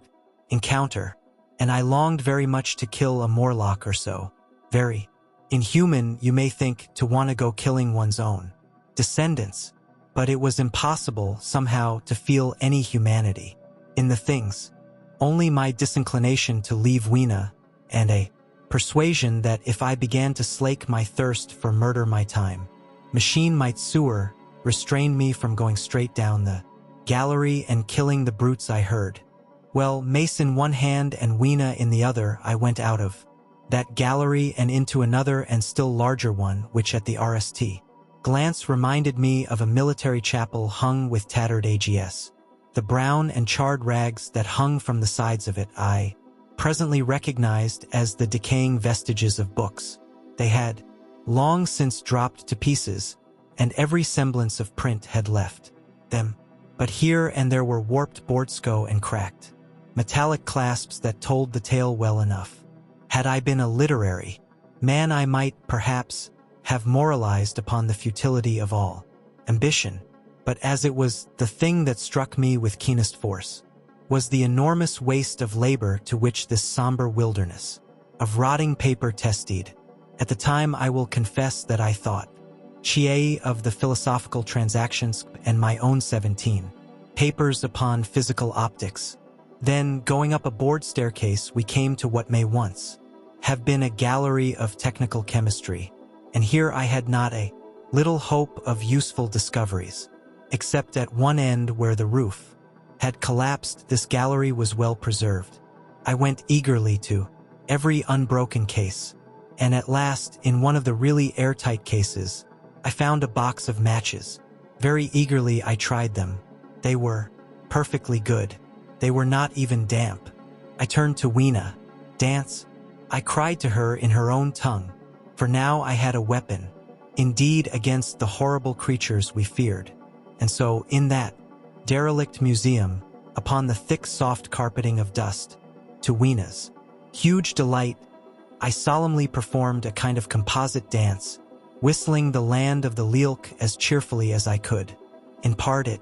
encounter, and I longed very much to kill a Morlock or so. Very inhuman, you may think, to want to go killing one's own descendants, but it was impossible, somehow, to feel any humanity in the things. Only my disinclination to leave Weena, and a persuasion that if I began to slake my thirst for murder my time, machine might sewer, restrained me from going straight down the gallery and killing the brutes I heard. Well, mace in one hand and Weena in the other, I went out of that gallery and into another and still larger one, which at the RST glance reminded me of a military chapel hung with tattered AGS. The brown and charred rags that hung from the sides of it I presently recognized as the decaying vestiges of books. They had long since dropped to pieces, and every semblance of print had left them. But here and there were warped boardsco and cracked metallic clasps that told the tale well enough. Had I been a literary man, I might, perhaps, have moralized upon the futility of all ambition, but as it was, the thing that struck me with keenest force was the enormous waste of labor to which this somber wilderness of rotting paper tested. At the time, I will confess that I thought chiefly of the Philosophical Transactions and my own 17 papers upon physical optics. Then, going up a board staircase, we came to what may once have been a gallery of technical chemistry, and here I had not a little hope of useful discoveries. Except at one end where the roof had collapsed, this gallery was well preserved. I went eagerly to every unbroken case, and at last, in one of the really airtight cases, I found a box of matches. Very eagerly I tried them. They were perfectly good. They were not even damp. I turned to Weena. "Dance?" I cried to her in her own tongue, for now I had a weapon, indeed, against the horrible creatures we feared. And so, in that derelict museum, upon the thick soft carpeting of dust, to Weena's huge delight, I solemnly performed a kind of composite dance, whistling the Land of the Lealk as cheerfully as I could. In part it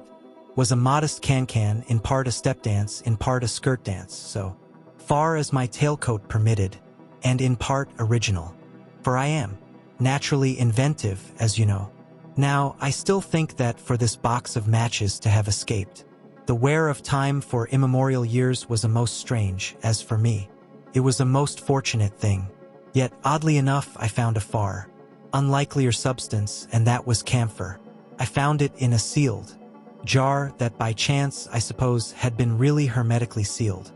was a modest can-can, in part a step dance, in part a skirt dance, so far as my tailcoat permitted, and in part original. For I am naturally inventive, as you know. Now, I still think that for this box of matches to have escaped the wear of time for immemorial years was a most strange, as for me, it was a most fortunate thing. Yet, oddly enough, I found a far unlikelier substance, and that was camphor. I found it in a sealed jar that by chance, I suppose, had been really hermetically sealed.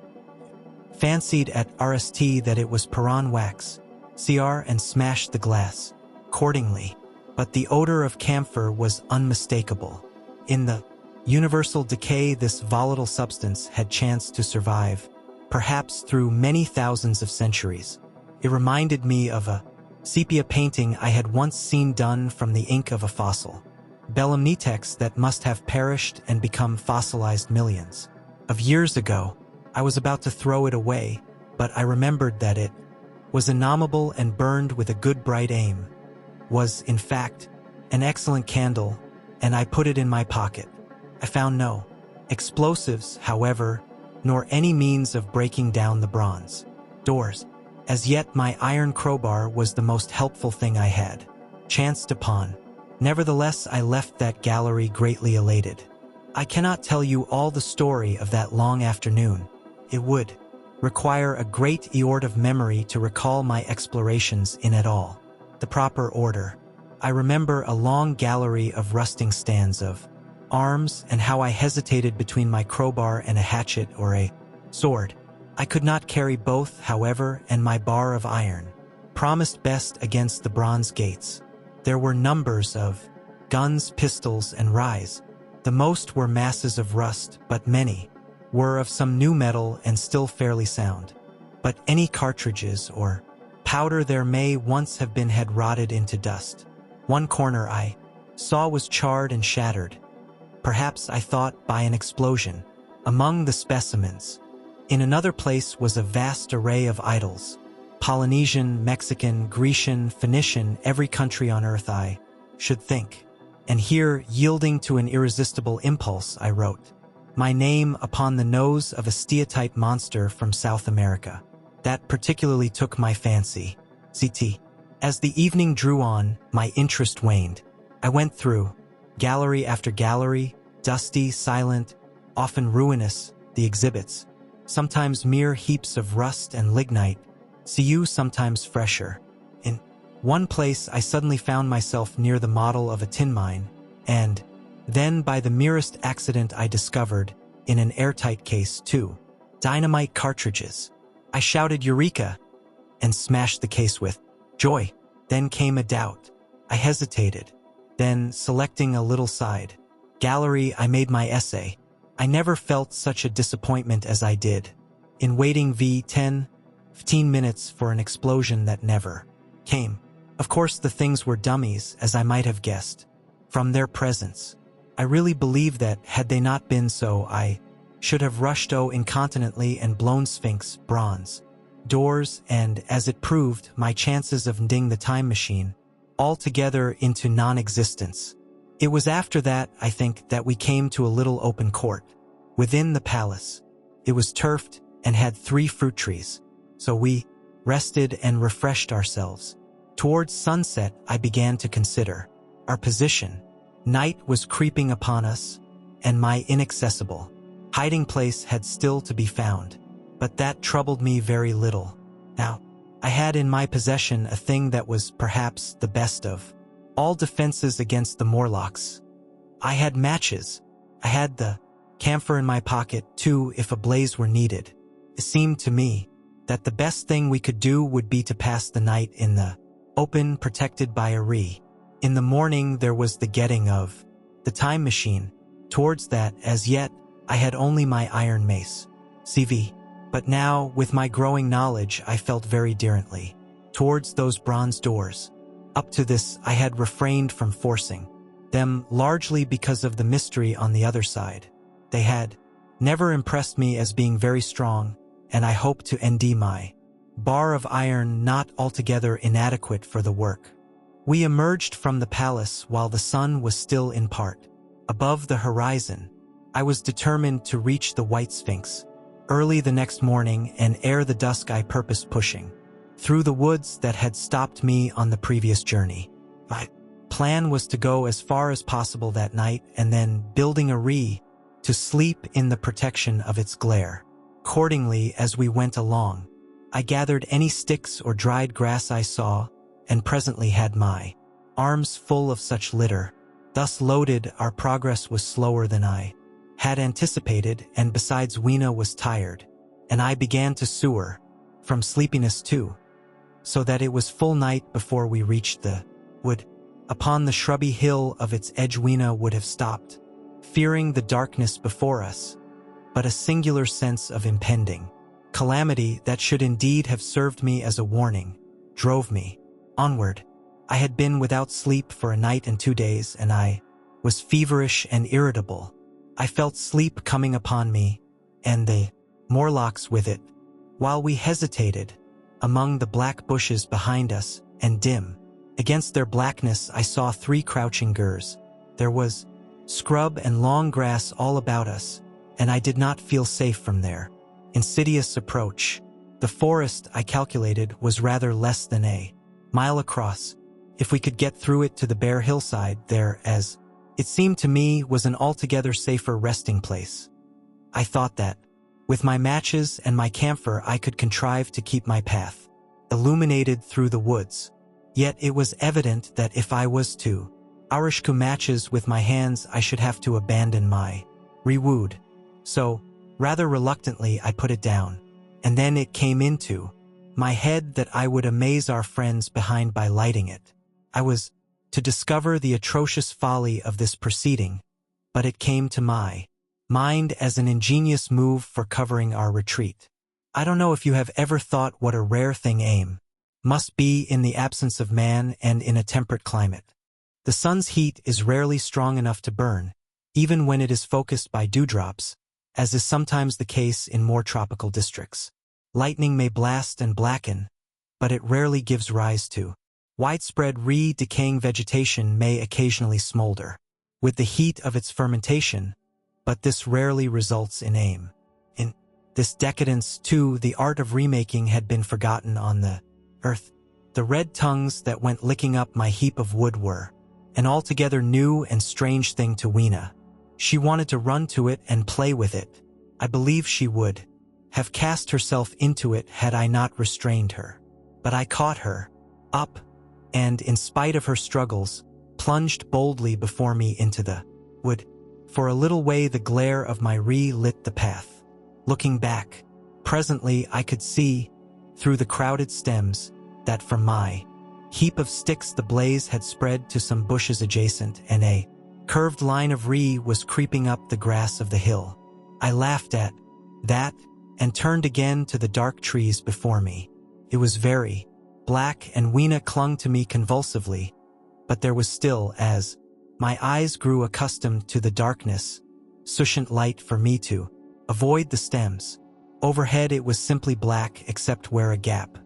Fancied at RST that it was Peron wax, CR, and smashed the glass accordingly. But the odor of camphor was unmistakable. In the universal decay this volatile substance had chanced to survive, perhaps through many thousands of centuries. It reminded me of a sepia painting I had once seen done from the ink of a fossil. Belemnitex that must have perished and become fossilized millions of years ago. I was about to throw it away, but I remembered that it was enamel and burned with a good bright aim, was, in fact, an excellent candle, and I put it in my pocket. I found no explosives, however, nor any means of breaking down the bronze doors. As yet, my iron crowbar was the most helpful thing I had chanced upon. Nevertheless, I left that gallery greatly elated. I cannot tell you all the story of that long afternoon. It would require a great eort of memory to recall my explorations in at all the proper order. I remember a long gallery of rusting stands of arms and how I hesitated between my crowbar and a hatchet or a sword. I could not carry both, however, and my bar of iron promised best against the bronze gates. There were numbers of guns, pistols, and ryes. The most were masses of rust, but many were of some new metal and still fairly sound. But any cartridges or powder there may once have been had rotted into dust. One corner I saw was charred and shattered, perhaps I thought by an explosion, among the specimens. In another place was a vast array of idols, Polynesian, Mexican, Grecian, Phoenician, every country on earth I should think. And here, yielding to an irresistible impulse, I wrote my name upon the nose of a steatite monster from South America. That particularly took my fancy. CT. As the evening drew on, my interest waned. I went through gallery after gallery, dusty, silent, often ruinous, the exhibits, sometimes mere heaps of rust and lignite, sometimes fresher. In one place I suddenly found myself near the model of a tin mine, and then by the merest accident I discovered, in an airtight case, 2 dynamite cartridges. I shouted "Eureka!" and smashed the case with joy. Then came a doubt. I hesitated. Then, selecting a little side gallery, I made my essay. I never felt such a disappointment as I did in waiting 15 minutes for an explosion that never came. Of course, the things were dummies, as I might have guessed from their presence. I really believe that, had they not been so, I should have rushed incontinently and blown Sphinx bronze doors, and, as it proved, my chances of ending the time machine altogether into non-existence. It was after that, I think, that we came to a little open court within the palace. It was turfed and had 3 fruit trees, so we rested and refreshed ourselves. Towards sunset, I began to consider our position. Night was creeping upon us, and my inaccessible hiding place had still to be found. But that troubled me very little. Now, I had in my possession a thing that was perhaps the best of all defenses against the Morlocks. I had matches. I had the camphor in my pocket, too, if a blaze were needed. It seemed to me that the best thing we could do would be to pass the night in the open, protected by a re. In the morning there was the getting of the time machine. Towards that, as yet, I had only my iron mace. CV. But now, with my growing knowledge, I felt very differently towards those bronze doors. Up to this, I had refrained from forcing them, largely because of the mystery on the other side. They had never impressed me as being very strong, and I hoped to end my bar of iron not altogether inadequate for the work. We emerged from the palace while the sun was still in part above the horizon. I was determined to reach the White Sphinx early the next morning, and ere the dusk I purposed pushing through the woods that had stopped me on the previous journey. My plan was to go as far as possible that night, and then, building a to sleep in the protection of its glare. Accordingly, as we went along, I gathered any sticks or dried grass I saw, and presently had my arms full of such litter. Thus loaded, our progress was slower than I had anticipated, and besides Weena was tired, and I began to sewer from sleepiness too, so that it was full night before we reached the wood. Upon the shrubby hill of its edge Weena would have stopped, fearing the darkness before us, but a singular sense of impending calamity that should indeed have served me as a warning drove me onward. I had been without sleep for a night and 2 days, and I was feverish and irritable. I felt sleep coming upon me, and the Morlocks with it. While we hesitated, among the black bushes behind us, and dim against their blackness, I saw 3 crouching gurs. There was scrub and long grass all about us, and I did not feel safe from their insidious approach. The forest, I calculated, was rather less than a mile across. If we could get through it to the bare hillside, there, as it seemed to me, was an altogether safer resting place. I thought that, with my matches and my camphor, I could contrive to keep my path illuminated through the woods. Yet it was evident that if I was to Arishku matches with my hands, I should have to abandon my rewood. So, rather reluctantly, I put it down. And then it came into my head that I would amaze our friends behind by lighting it. I was to discover the atrocious folly of this proceeding, but it came to my mind as an ingenious move for covering our retreat. I don't know if you have ever thought what a rare thing aim must be in the absence of man and in a temperate climate. The sun's heat is rarely strong enough to burn, even when it is focused by dewdrops, as is sometimes the case in more tropical districts. Lightning may blast and blacken, but it rarely gives rise to widespread decaying vegetation may occasionally smolder with the heat of its fermentation, but this rarely results in aim. In this decadence, too, the art of remaking had been forgotten on the earth. The red tongues that went licking up my heap of wood were an altogether new and strange thing to Weena. She wanted to run to it and play with it. I believe she would have cast herself into it had I not restrained her. But I caught her up, and, in spite of her struggles, plunged boldly before me into the wood. For a little way the glare of my lit the path. Looking back, presently I could see, through the crowded stems, that from my heap of sticks the blaze had spread to some bushes adjacent, and a curved line of was creeping up the grass of the hill. I laughed at that, and turned again to the dark trees before me. It was very black, and Weena clung to me convulsively, but there was still, as my eyes grew accustomed to the darkness, sufficient light for me to avoid the stems. Overhead it was simply black, except where a gap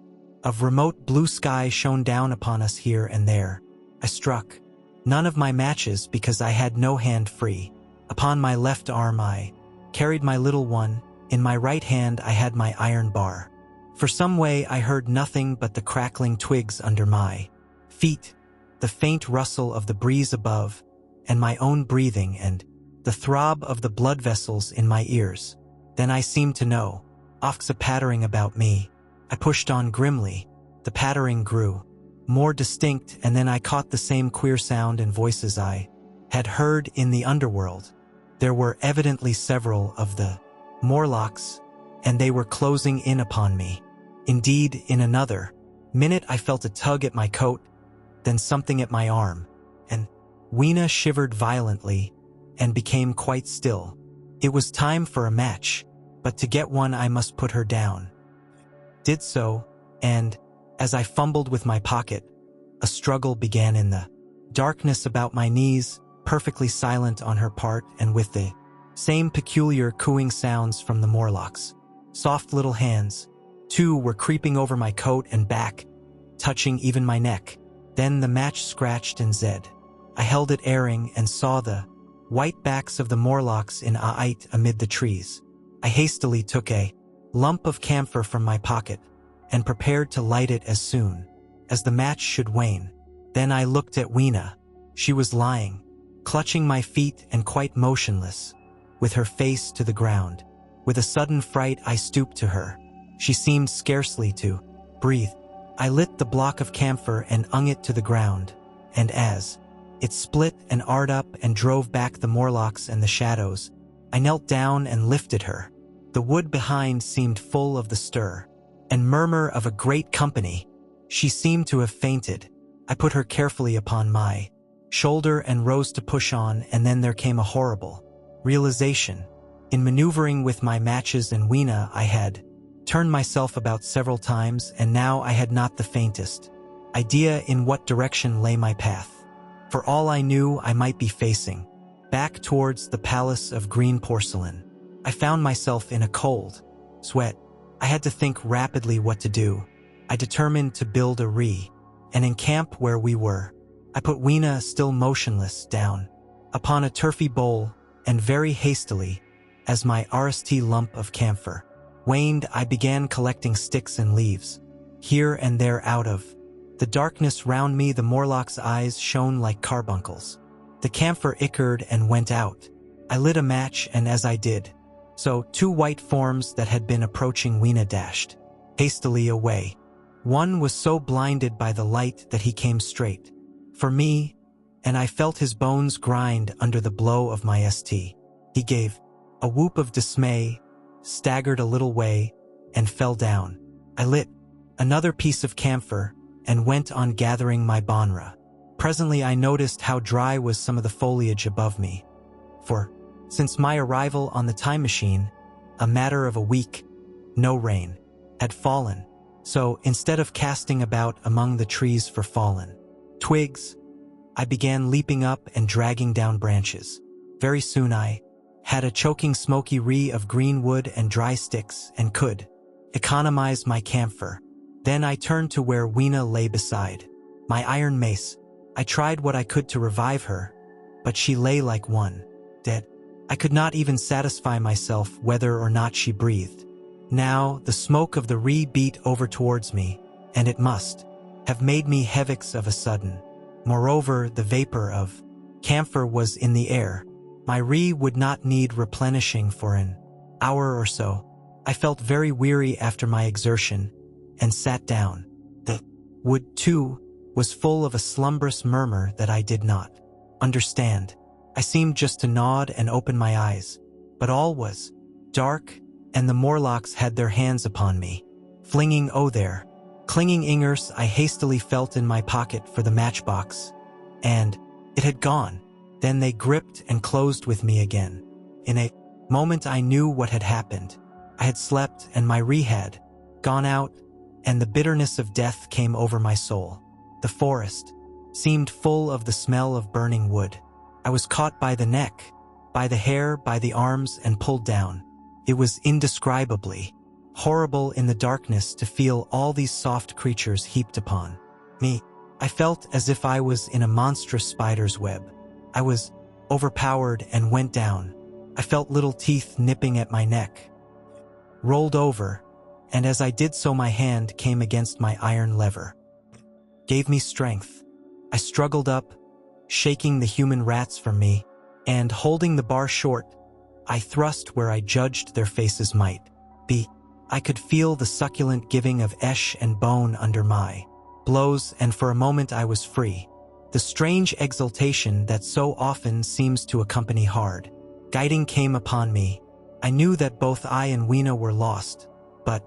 of remote blue sky shone down upon us here and there. I struck none of my matches because I had no hand free. Upon my left arm I carried my little one, in my right hand I had my iron bar. For some way I heard nothing but the crackling twigs under my feet, the faint rustle of the breeze above, and my own breathing, and the throb of the blood vessels in my ears. Then I seemed to know. Oft's a pattering about me. I pushed on grimly. The pattering grew more distinct, and then I caught the same queer sound and voices I had heard in the underworld. There were evidently several of the Morlocks, and they were closing in upon me. Indeed, in another minute I felt a tug at my coat, then something at my arm, and Weena shivered violently and became quite still. It was time for a match, but to get one I must put her down. Did so, and, as I fumbled with my pocket, a struggle began in the darkness about my knees, perfectly silent on her part and with the same peculiar cooing sounds from the Morlocks. Soft little hands, too, were creeping over my coat and back, touching even my neck. Then the match scratched and zed. I held it airing and saw the white backs of the Morlocks in aight amid the trees. I hastily took a lump of camphor from my pocket and prepared to light it as soon as the match should wane. Then I looked at Weena. She was lying, clutching my feet and quite motionless, with her face to the ground. With a sudden fright I stooped to her. She seemed scarcely to breathe. I lit the block of camphor and hung it to the ground, and as it split and arred up and drove back the Morlocks and the shadows, I knelt down and lifted her. The wood behind seemed full of the stir and murmur of a great company. She seemed to have fainted. I put her carefully upon my shoulder and rose to push on, and then there came a horrible realization. In maneuvering with my matches and Weena, I had turned myself about several times, and now I had not the faintest idea in what direction lay my path. For all I knew, I might be facing back towards the palace of green porcelain. I found myself in a cold sweat. I had to think rapidly what to do. I determined to build and encamp where we were. I put Weena, still motionless, down upon a turfy bowl, and very hastily, as my RST lump of camphor waned, I began collecting sticks and leaves. Here and there out of the darkness round me, the Morlock's eyes shone like carbuncles. The camphor ickered and went out. I lit a match, and as I did so, two white forms that had been approaching Weena dashed hastily away. One was so blinded by the light that he came straight for me, and I felt his bones grind under the blow of my ST. He gave a whoop of dismay, staggered a little way, and fell down. I lit another piece of camphor and went on gathering my bonra. Presently I noticed how dry was some of the foliage above me. For, since my arrival on the time machine, a matter of a week, no rain had fallen. So, instead of casting about among the trees for fallen twigs, I began leaping up and dragging down branches. Very soon I had a choking smoky wreath of green wood and dry sticks and could economize my camphor. Then I turned to where Weena lay beside my iron mace. I tried what I could to revive her, but she lay like one dead. I could not even satisfy myself whether or not she breathed. Now the smoke of the beat over towards me, and it must have made me havocs of a sudden. Moreover, the vapor of camphor was in the air. My would not need replenishing for an hour or so. I felt very weary after my exertion, and sat down. The wood, too, was full of a slumbrous murmur that I did not understand. I seemed just to nod and open my eyes, but all was dark, and the Morlocks had their hands upon me, flinging there. Clinging ingers, I hastily felt in my pocket for the matchbox, and it had gone. Then they gripped and closed with me again. In a moment I knew what had happened. I had slept, and my had gone out, and the bitterness of death came over my soul. The forest seemed full of the smell of burning wood. I was caught by the neck, by the hair, by the arms, and pulled down. It was indescribably horrible in the darkness to feel all these soft creatures heaped upon me. I felt as if I was in a monstrous spider's web. I was overpowered and went down. I felt little teeth nipping at my neck. Rolled over, and as I did so my hand came against my iron lever. Gave me strength. I struggled up, shaking the human rats from me, and holding the bar short, I thrust where I judged their faces might be. I could feel the succulent giving of esh and bone under my blows, and for a moment I was free. The strange exultation that so often seems to accompany hard guiding came upon me. I knew that both I and Weena were lost, but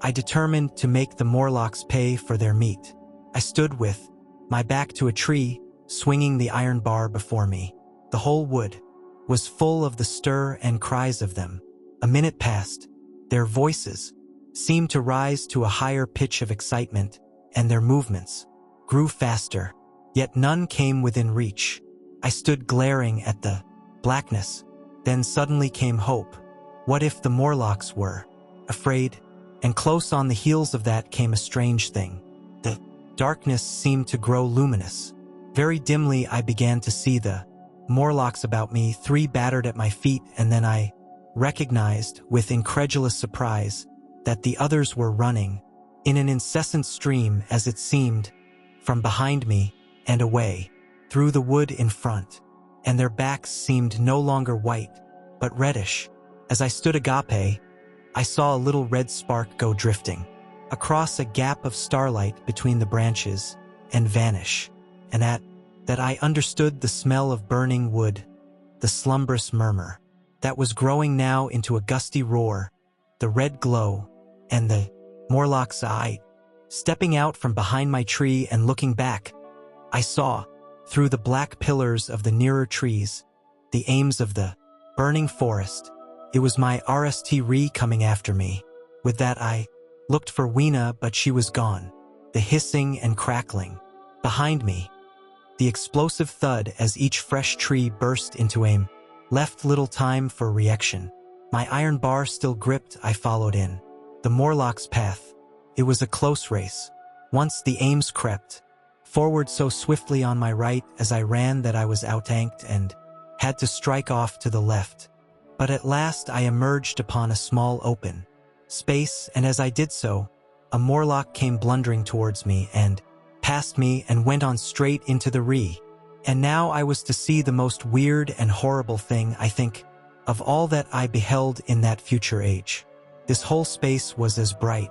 I determined to make the Morlocks pay for their meat. I stood with my back to a tree, swinging the iron bar before me. The whole wood was full of the stir and cries of them. A minute passed. Their voices seemed to rise to a higher pitch of excitement, and their movements grew faster, yet none came within reach. I stood glaring at the blackness. Then suddenly came hope. What if the Morlocks were afraid? And close on the heels of that came a strange thing. The darkness seemed to grow luminous. Very dimly I began to see the Morlocks about me, 3 battered at my feet, and then I recognized, with incredulous surprise, that the others were running, in an incessant stream as it seemed, from behind me and away, through the wood in front, and their backs seemed no longer white, but reddish. As I stood agape, I saw a little red spark go drifting across a gap of starlight between the branches and vanish, and at that I understood the smell of burning wood, the slumbrous murmur that was growing now into a gusty roar, the red glow, and the Morlock's eye. Stepping out from behind my tree and looking back, I saw, through the black pillars of the nearer trees, the aims of the burning forest. It was my RST coming after me. With that I looked for Weena, but she was gone. The hissing and crackling. Behind me, the explosive thud as each fresh tree burst into aim left little time for reaction. My iron bar still gripped, I followed in the Morlock's path. It was a close race. Once the aims crept forward so swiftly on my right as I ran that I was outtanked and had to strike off to the left. But at last I emerged upon a small open space, and as I did so, a Morlock came blundering towards me and past me and went on straight into the Ree. And now I was to see the most weird and horrible thing, I think, of all that I beheld in that future age. This whole space was as bright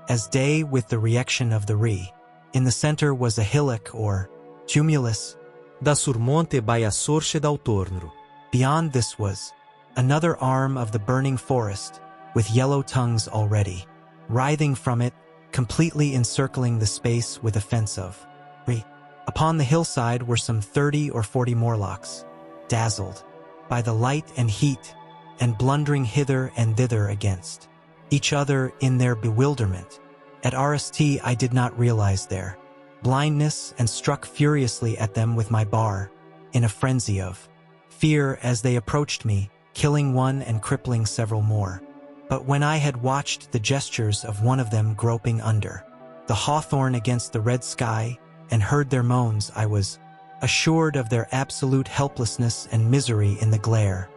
as day with the reaction of the Ree. In the center was a hillock or tumulus. Da surmonte by a sorche d'autorno. Beyond this was another arm of the burning forest, with yellow tongues already writhing from it, completely encircling the space with a fence of Ree. Upon the hillside were some 30 or 40 Morlocks, dazzled by the light and heat, and blundering hither and thither against each other in their bewilderment. At RST I did not realize their blindness and struck furiously at them with my bar, in a frenzy of fear as they approached me, killing one and crippling several more. But when I had watched the gestures of one of them groping under the hawthorn against the red sky and heard their moans, I was assured of their absolute helplessness and misery in the glare,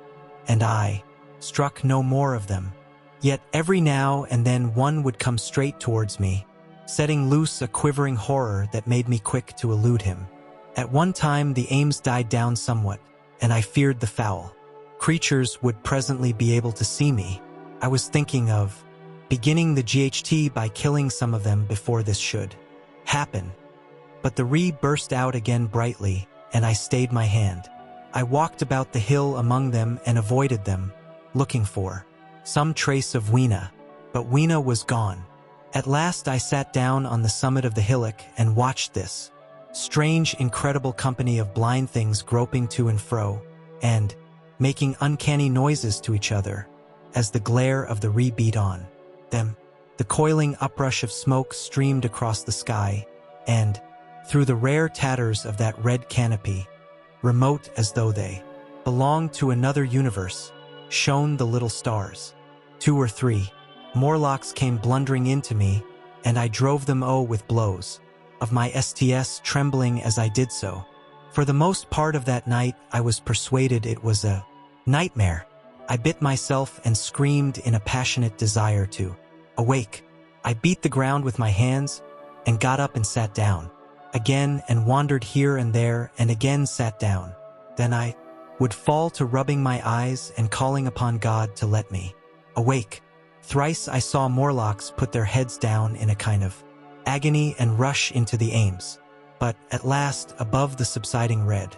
and I struck no more of them. Yet every now and then one would come straight towards me, setting loose a quivering horror that made me quick to elude him. At one time the aims died down somewhat, and I feared the foul creatures would presently be able to see me. I was thinking of beginning the GHT by killing some of them before this should happen. But the Ree burst out again brightly, and I stayed my hand. I walked about the hill among them and avoided them, looking for some trace of Weena, but Weena was gone. At last I sat down on the summit of the hillock and watched this strange, incredible company of blind things groping to and fro, and making uncanny noises to each other as the glare of the Ree beat on them. The coiling uprush of smoke streamed across the sky, and through the rare tatters of that red canopy, remote as though they belonged to another universe, shone the little stars. 2 or 3 Morlocks came blundering into me, and I drove them with blows of my STS, trembling as I did so. For the most part of that night I was persuaded it was a nightmare. I bit myself and screamed in a passionate desire to awake. I beat the ground with my hands and got up and sat down again and wandered here and there and again sat down. Then I would fall to rubbing my eyes and calling upon God to let me awake. Thrice I saw Morlocks put their heads down in a kind of agony and rush into the aims. But at last, above the subsiding red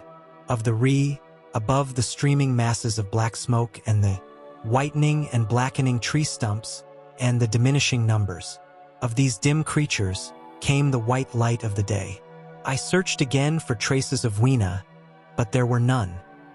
of the Ree, above the streaming masses of black smoke and the whitening and blackening tree stumps and the diminishing numbers of these dim creatures, came the white light of the day. I searched again for traces of Weena, but there were none.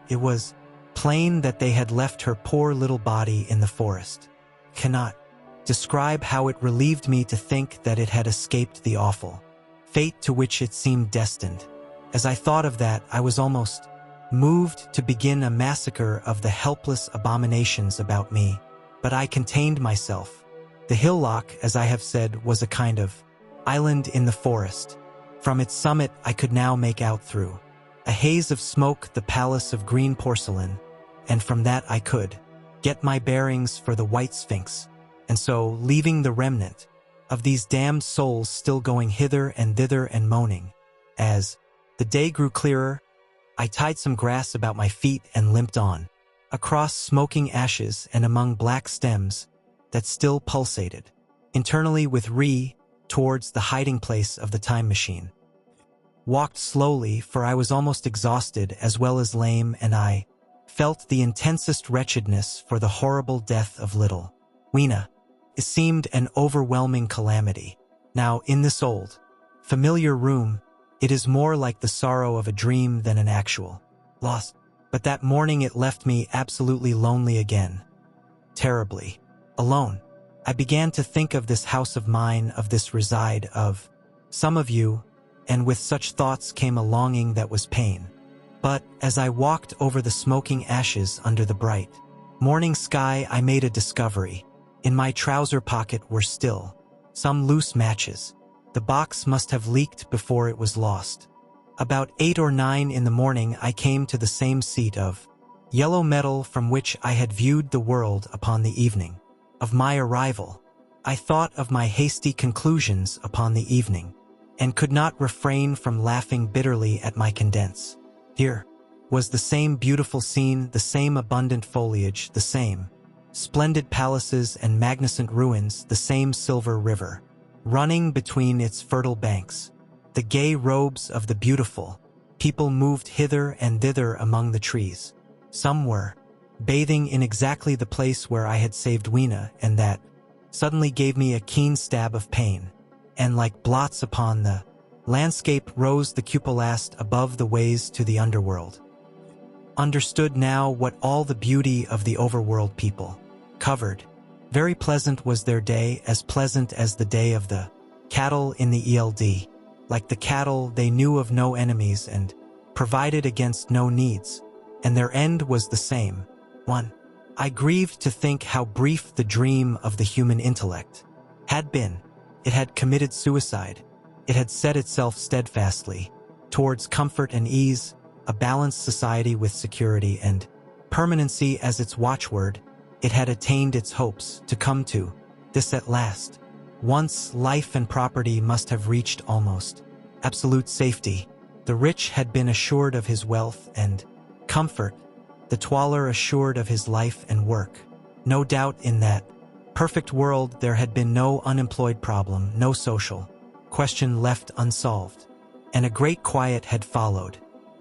It was plain that they had left her poor little body in the forest. Cannot describe how it relieved me to think that it had escaped the awful fate to which it seemed destined. As I thought of that, I was almost moved to begin a massacre of the helpless abominations about me, but I contained myself. The hillock, as I have said, was a kind of island in the forest. From its summit I could now make out through a haze of smoke the palace of green porcelain, and from that I could get my bearings for the White Sphinx. And so, leaving the remnant of these damned souls still going hither and thither and moaning, as the day grew clearer, I tied some grass about my feet and limped on, across smoking ashes and among black stems that still pulsated, internally with Ree, towards the hiding place of the time machine. Walked slowly, for I was almost exhausted as well as lame, and I felt the intensest wretchedness for the horrible death of little Weena. It seemed an overwhelming calamity. Now, in this old, familiar room, it is more like the sorrow of a dream than an actual loss. But that morning it left me absolutely lonely again. Terribly alone. I began to think of this house of mine, of this reside, of some of you, and with such thoughts came a longing that was pain. But as I walked over the smoking ashes under the bright morning sky, I made a discovery. In my trouser pocket were still some loose matches. The box must have leaked before it was lost. About 8 or 9 in the morning I came to the same seat of yellow metal from which I had viewed the world upon the evening of my arrival. I thought of my hasty conclusions upon the evening, and could not refrain from laughing bitterly at my condence. Here was the same beautiful scene, the same abundant foliage, the same splendid palaces and magnificent ruins, the same silver river running between its fertile banks. The gay robes of the beautiful people moved hither and thither among the trees. Some were bathing in exactly the place where I had saved Weena, and that suddenly gave me a keen stab of pain. And like blots upon the landscape rose the cupolast above the ways to the underworld. Understood now what all the beauty of the overworld people covered. Very pleasant was their day, as pleasant as the day of the cattle in the ELD. Like the cattle, they knew of no enemies and provided against no needs, and their end was the same, one. I grieved to think how brief the dream of the human intellect had been. It had committed suicide. It had set itself steadfastly towards comfort and ease, a balanced society with security and permanency as its watchword. It had attained its hopes to come to this at last. Once life and property must have reached almost absolute safety. The rich had been assured of his wealth and comfort, the toiler assured of his life and work. No doubt in that perfect world there had been no unemployed problem, no social question left unsolved, and a great quiet had followed.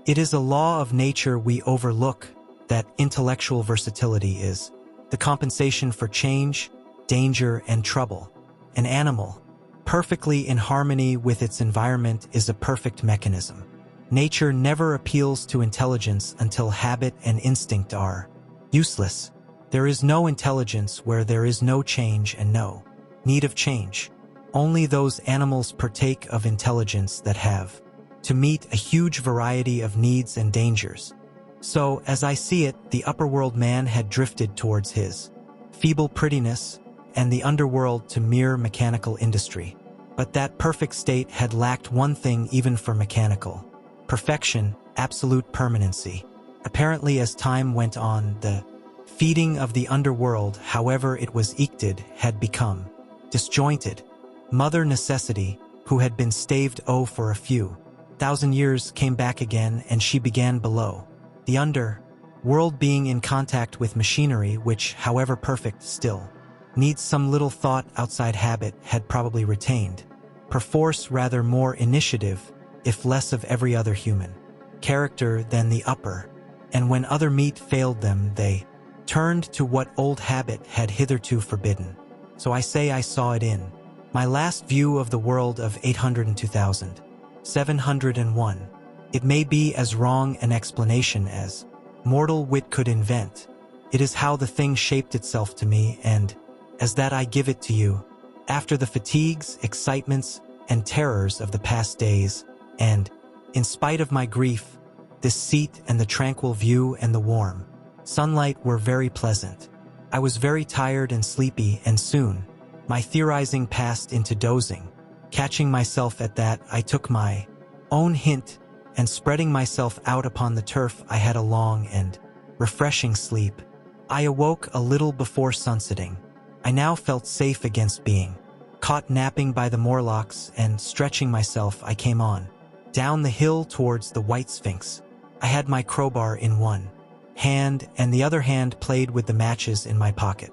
It is a law of nature we overlook that intellectual versatility is the compensation for change, danger, and trouble. An animal, perfectly in harmony with its environment, is a perfect mechanism. Nature never appeals to intelligence until habit and instinct are useless. There is no intelligence where there is no change and no need of change. Only those animals partake of intelligence that have to meet a huge variety of needs and dangers. So, as I see it, the upperworld man had drifted towards his feeble prettiness, and the underworld to mere mechanical industry. But that perfect state had lacked one thing even for mechanical perfection, absolute permanency. Apparently, as time went on, the feeding of the underworld, however it was eked, had become disjointed. Mother Necessity, who had been staved for a few thousand years, came back again, and she began below. The underworld, being in contact with machinery which, however perfect, still needs some little thought outside habit, had probably retained, perforce, rather more initiative, if less of every other human character than the upper, and when other meat failed them, they turned to what old habit had hitherto forbidden. So I say I saw it in my last view of the world of 802,701. It may be as wrong an explanation as mortal wit could invent. It is how the thing shaped itself to me, and as that I give it to you, after the fatigues, excitements, and terrors of the past days, and, in spite of my grief, this seat and the tranquil view and the warm sunlight were very pleasant. I was very tired and sleepy, and soon my theorizing passed into dozing. Catching myself at that, I took my own hint, and spreading myself out upon the turf, I had a long and refreshing sleep. I awoke a little before sunsetting. I now felt safe against being caught napping by the Morlocks, and stretching myself, I came on down the hill towards the White Sphinx. I had my crowbar in one hand, and the other hand played with the matches in my pocket.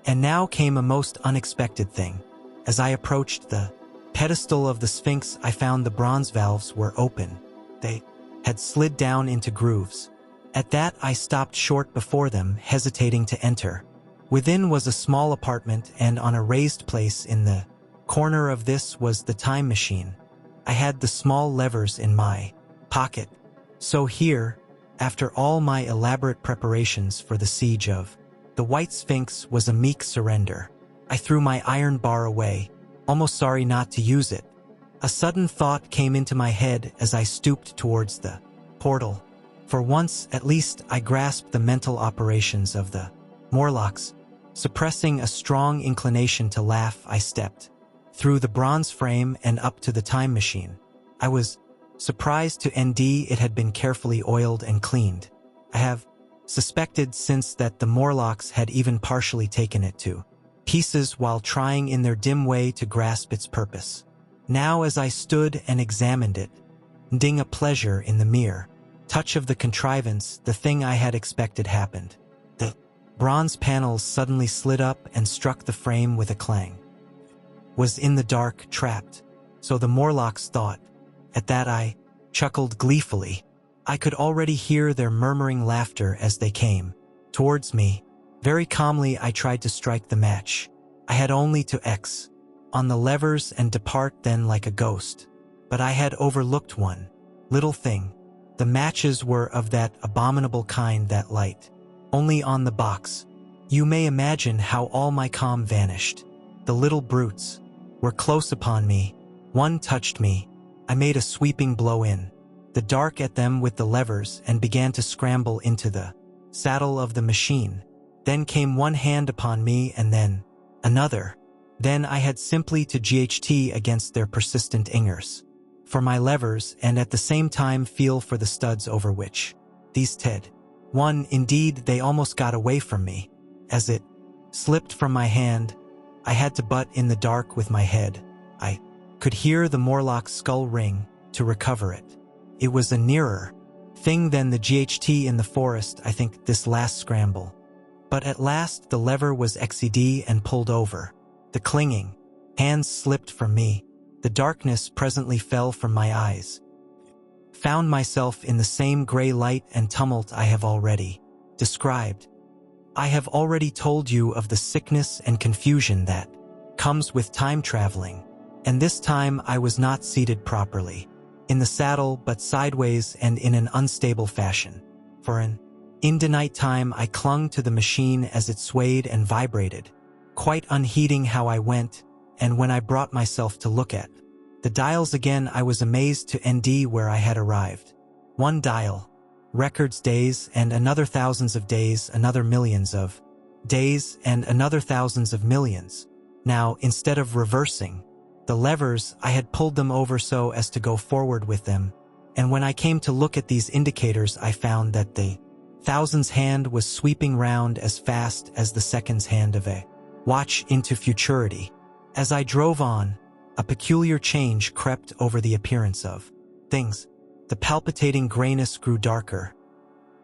And now came a most unexpected thing. As I approached the pedestal of the Sphinx, I found the bronze valves were open. They had slid down into grooves. At that, I stopped short before them, hesitating to enter. Within was a small apartment, and on a raised place in the corner of this was the time machine. I had the small levers in my pocket. So here, after all my elaborate preparations for the siege of the White Sphinx, was a meek surrender. I threw my iron bar away, almost sorry not to use it. A sudden thought came into my head as I stooped towards the portal. For once, at least, I grasped the mental operations of the Morlocks. Suppressing a strong inclination to laugh, I stepped through the bronze frame and up to the time machine. I was surprised to ND it had been carefully oiled and cleaned. I have suspected since that the Morlocks had even partially taken it to pieces while trying in their dim way to grasp its purpose. Now as I stood and examined it, finding a pleasure in the mere touch of the contrivance, the thing I had expected happened. The bronze panels suddenly slid up and struck the frame with a clang. Was in the dark, trapped, so the Morlocks thought. At that I chuckled gleefully. I could already hear their murmuring laughter as they came towards me. Very calmly I tried to strike the match. I had only to X on the levers and depart then like a ghost. But I had overlooked one little thing. The matches were of that abominable kind that light only on the box. You may imagine how all my calm vanished. The little brutes were close upon me. One touched me. I made a sweeping blow in the dark at them with the levers and began to scramble into the saddle of the machine. Then came one hand upon me and then another. Then I had simply to GHT against their persistent ingers for my levers and at the same time feel for the studs over which these tid. One, indeed, they almost got away from me. As it slipped from my hand, I had to butt in the dark with my head. I could hear the Morlock's skull ring to recover it. It was a nearer thing than the GHT in the forest, I think, this last scramble. But at last the lever was XED and pulled over. The clinging hands slipped from me. The darkness presently fell from my eyes. Found myself in the same gray light and tumult I have already described. I have already told you of the sickness and confusion that comes with time traveling, and this time I was not seated properly in the saddle but sideways and in an unstable fashion. For an infinite time I clung to the machine as it swayed and vibrated, quite unheeding how I went, and when I brought myself to look at the dials again, I was amazed to ND where I had arrived. One dial, records days, and another thousands of days, another millions of days, and another thousands of millions. Now, instead of reversing the levers, I had pulled them over so as to go forward with them, and when I came to look at these indicators, I found that the thousands hand was sweeping round as fast as the seconds hand of a watch into futurity. As I drove on, a peculiar change crept over the appearance of things. The palpitating grayness grew darker.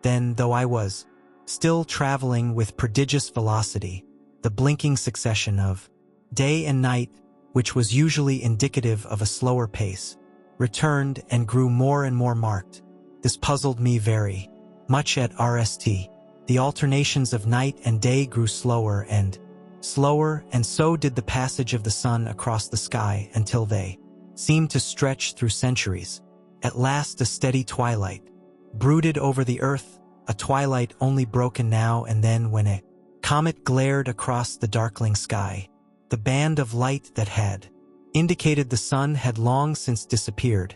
Then, though I was still traveling with prodigious velocity, the blinking succession of day and night, which was usually indicative of a slower pace, returned and grew more and more marked. This puzzled me very much at RST. The alternations of night and day grew slower, and so did the passage of the sun across the sky until they seemed to stretch through centuries. At last a steady twilight brooded over the earth, a twilight only broken now and then when a comet glared across the darkling sky. The band of light that had indicated the sun had long since disappeared,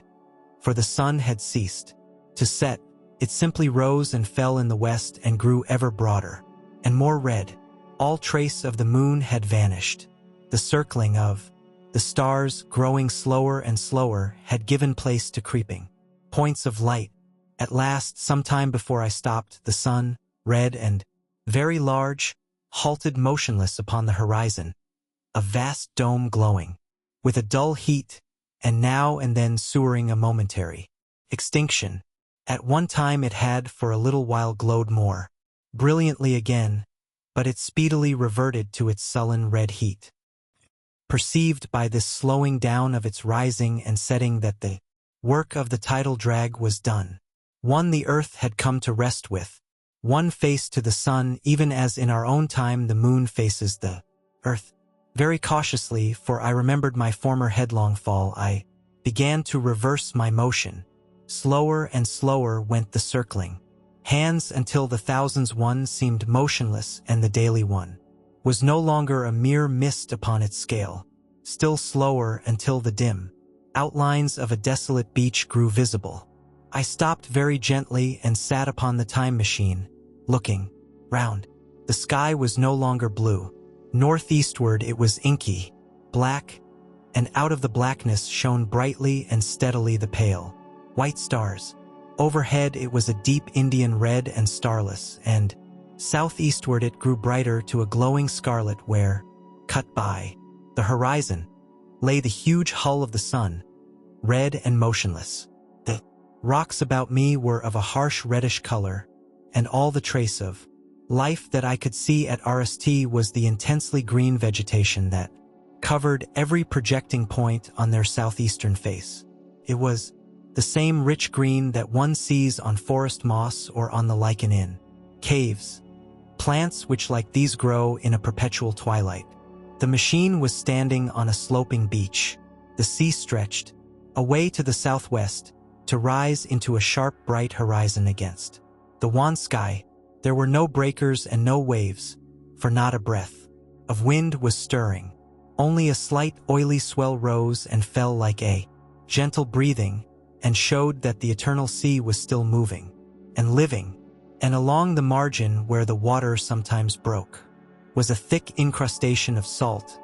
for the sun had ceased to set. It simply rose and fell in the west and grew ever broader and more red. All trace of the moon had vanished. The circling of the stars, growing slower and slower, had given place to creeping points of light. At last, some time before I stopped, the sun, red and very large, halted motionless upon the horizon, a vast dome glowing with a dull heat, and now and then suing a momentary extinction. At one time it had for a little while glowed more brilliantly again, but it speedily reverted to its sullen red heat. Perceived by this slowing down of its rising and setting that the work of the tidal drag was done. One the earth had come to rest with, one face to the sun, even as in our own time the moon faces the earth. Very cautiously, for I remembered my former headlong fall, I began to reverse my motion. Slower and slower went the circling hands until the thousands one seemed motionless and the daily one was no longer a mere mist upon its scale, still slower until the dim outlines of a desolate beach grew visible. I stopped very gently and sat upon the time machine, looking round. The sky was no longer blue. Northeastward it was inky, black, and out of the blackness shone brightly and steadily the pale white stars. Overhead it was a deep Indian red and starless, and southeastward it grew brighter to a glowing scarlet where, cut by the horizon, lay the huge hull of the sun, red and motionless. The rocks about me were of a harsh reddish color, and all the trace of life that I could see at RST was the intensely green vegetation that covered every projecting point on their southeastern face. It was the same rich green that one sees on forest moss or on the lichen in caves, plants which like these grow in a perpetual twilight. The machine was standing on a sloping beach. The sea stretched away to the southwest to rise into a sharp, bright horizon against the wan sky. There were no breakers and no waves, for not a breath of wind was stirring. Only a slight oily swell rose and fell like a gentle breathing, and showed that the eternal sea was still moving and living, and along the margin where the water sometimes broke was a thick incrustation of salt,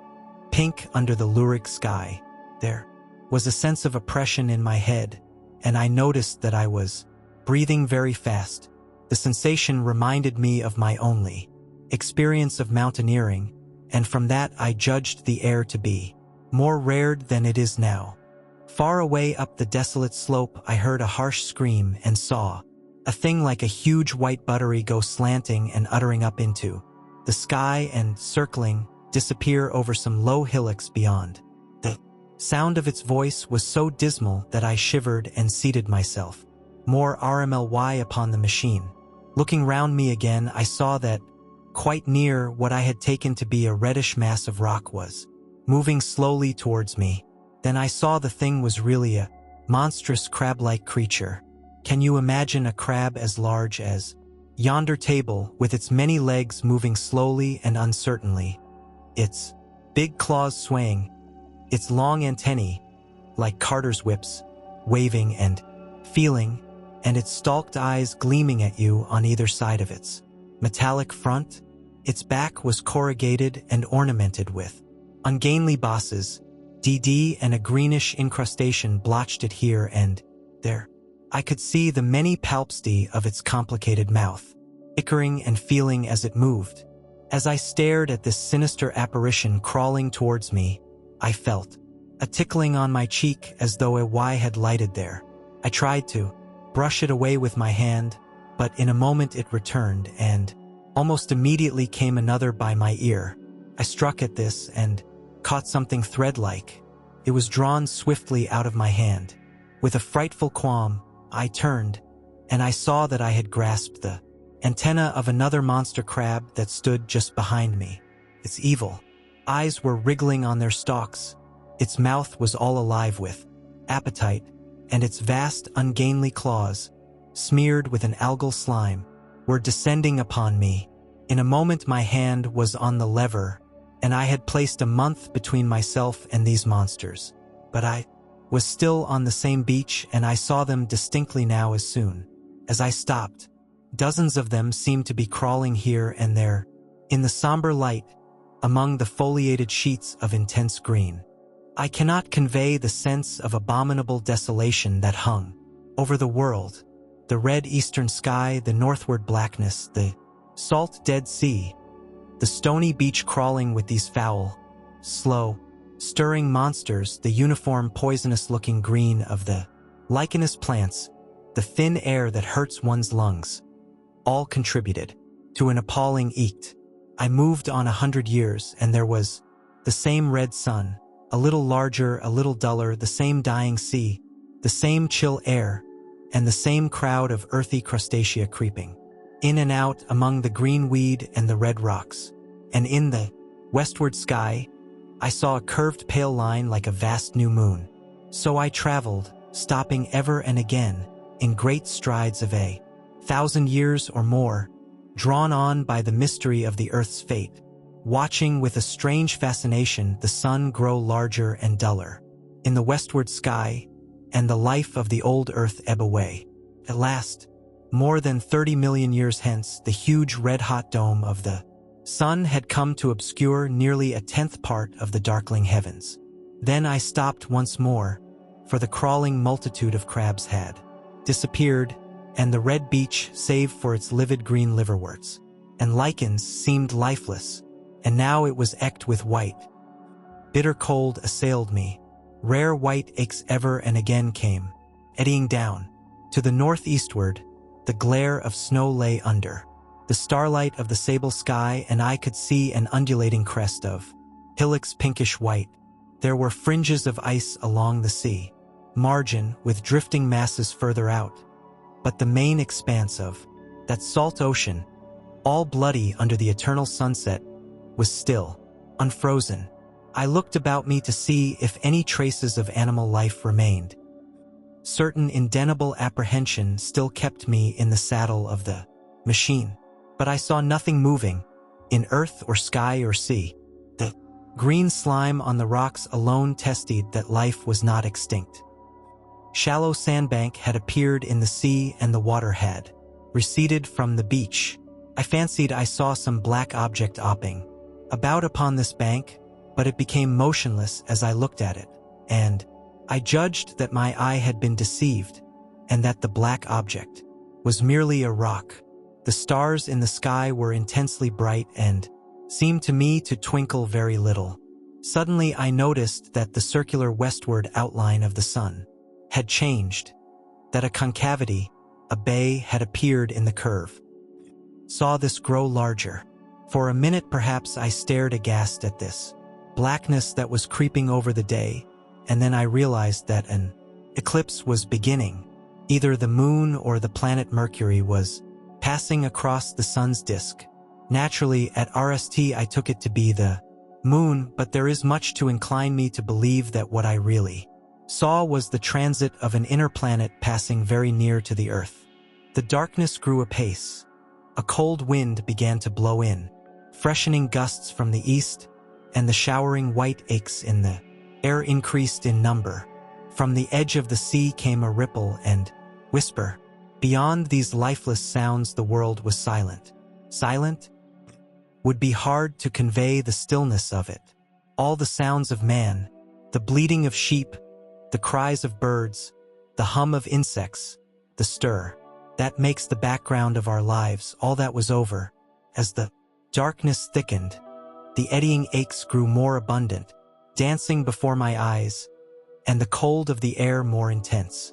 pink under the lurid sky. There was a sense of oppression in my head, and I noticed that I was breathing very fast. The sensation reminded me of my only experience of mountaineering, and from that I judged the air to be more rared than it is now. Far away up the desolate slope I heard a harsh scream and saw a thing like a huge white buttery go slanting and uttering up into the sky and, circling, disappear over some low hillocks beyond. The sound of its voice was so dismal that I shivered and seated myself more RMLY upon the machine. Looking round me again, I saw that, quite near, what I had taken to be a reddish mass of rock was moving slowly towards me. Then I saw the thing was really a monstrous crab-like creature. Can you imagine a crab as large as yonder table, with its many legs moving slowly and uncertainly, its big claws swaying, its long antennae, like carter's whips, waving and feeling, and its stalked eyes gleaming at you on either side of its metallic front? Its back was corrugated and ornamented with ungainly bosses, DD, and a greenish incrustation blotched it here and there. I could see the many palpsy of its complicated mouth, ickering and feeling as it moved. As I stared at this sinister apparition crawling towards me, I felt a tickling on my cheek as though a Y had lighted there. I tried to brush it away with my hand, but in a moment it returned, and almost immediately came another by my ear. I struck at this and caught something thread-like. It was drawn swiftly out of my hand. With a frightful qualm, I turned, and I saw that I had grasped the antenna of another monster crab that stood just behind me. Its evil eyes were wriggling on their stalks, its mouth was all alive with appetite, and its vast, ungainly claws, smeared with an algal slime, were descending upon me. In a moment my hand was on the lever, and I had placed a month between myself and these monsters. But I was still on the same beach, and I saw them distinctly now. As soon as I stopped, dozens of them seemed to be crawling here and there, in the somber light, among the foliated sheets of intense green. I cannot convey the sense of abominable desolation that hung over the world, the red eastern sky, the northward blackness, the salt Dead Sea, the stony beach crawling with these foul, slow, stirring monsters, the uniform poisonous-looking green of the lichenous plants, the thin air that hurts one's lungs, all contributed to an appalling eat. I moved on 100 years, and there was the same red sun, a little larger, a little duller, the same dying sea, the same chill air, and the same crowd of earthy crustacea creeping in and out among the green weed and the red rocks. And in the westward sky, I saw a curved pale line like a vast new moon. So I traveled, stopping ever and again, in great strides of 1,000 years or more, drawn on by the mystery of the earth's fate. watching with a strange fascination the sun grow larger and duller in the westward sky, and the life of the old earth ebb away. At last, more than 30 million years hence, the huge red-hot dome of the sun had come to obscure nearly a tenth part of the darkling heavens. Then I stopped once more, for the crawling multitude of crabs had disappeared, and the red beach, save for its livid green liverworts and lichens, seemed lifeless, and now it was ecked with white. Bitter cold assailed me. Rare white aches ever and again came, eddying down. To the northeastward, the glare of snow lay under the starlight of the sable sky, and I could see an undulating crest of hillocks pinkish white. There were fringes of ice along the sea margin, with drifting masses further out. But the main expanse of that salt ocean, all bloody under the eternal sunset, was still, unfrozen. I looked about me to see if any traces of animal life remained. Certain indelible apprehension still kept me in the saddle of the machine, but I saw nothing moving, in earth or sky or sea. The green slime on the rocks alone testified that life was not extinct. Shallow sandbank had appeared in the sea, and the water had receded from the beach. I fancied I saw some black object hopping about upon this bank, but it became motionless as I looked at it, and I judged that my eye had been deceived, and that the black object was merely a rock. The stars in the sky were intensely bright and seemed to me to twinkle very little. Suddenly I noticed that the circular westward outline of the sun had changed, that a concavity, a bay, had appeared in the curve. Saw this grow larger. For a minute perhaps I stared aghast at this blackness that was creeping over the day, and then I realized that an eclipse was beginning. Either the moon or the planet Mercury was passing across the sun's disk. Naturally, at RST I took it to be the moon, but there is much to incline me to believe that what I really saw was the transit of an inner planet passing very near to the Earth. The darkness grew apace. A cold wind began to blow in, freshening gusts from the east, and the showering white aches in the air increased in number. From the edge of the sea came a ripple and whisper. Beyond these lifeless sounds the world was silent. Silent would be hard to convey the stillness of it. All the sounds of man, the bleating of sheep, the cries of birds, the hum of insects, the stir that makes the background of our lives, all that was over. As the darkness thickened, the eddying aches grew more abundant, dancing before my eyes, and the cold of the air more intense.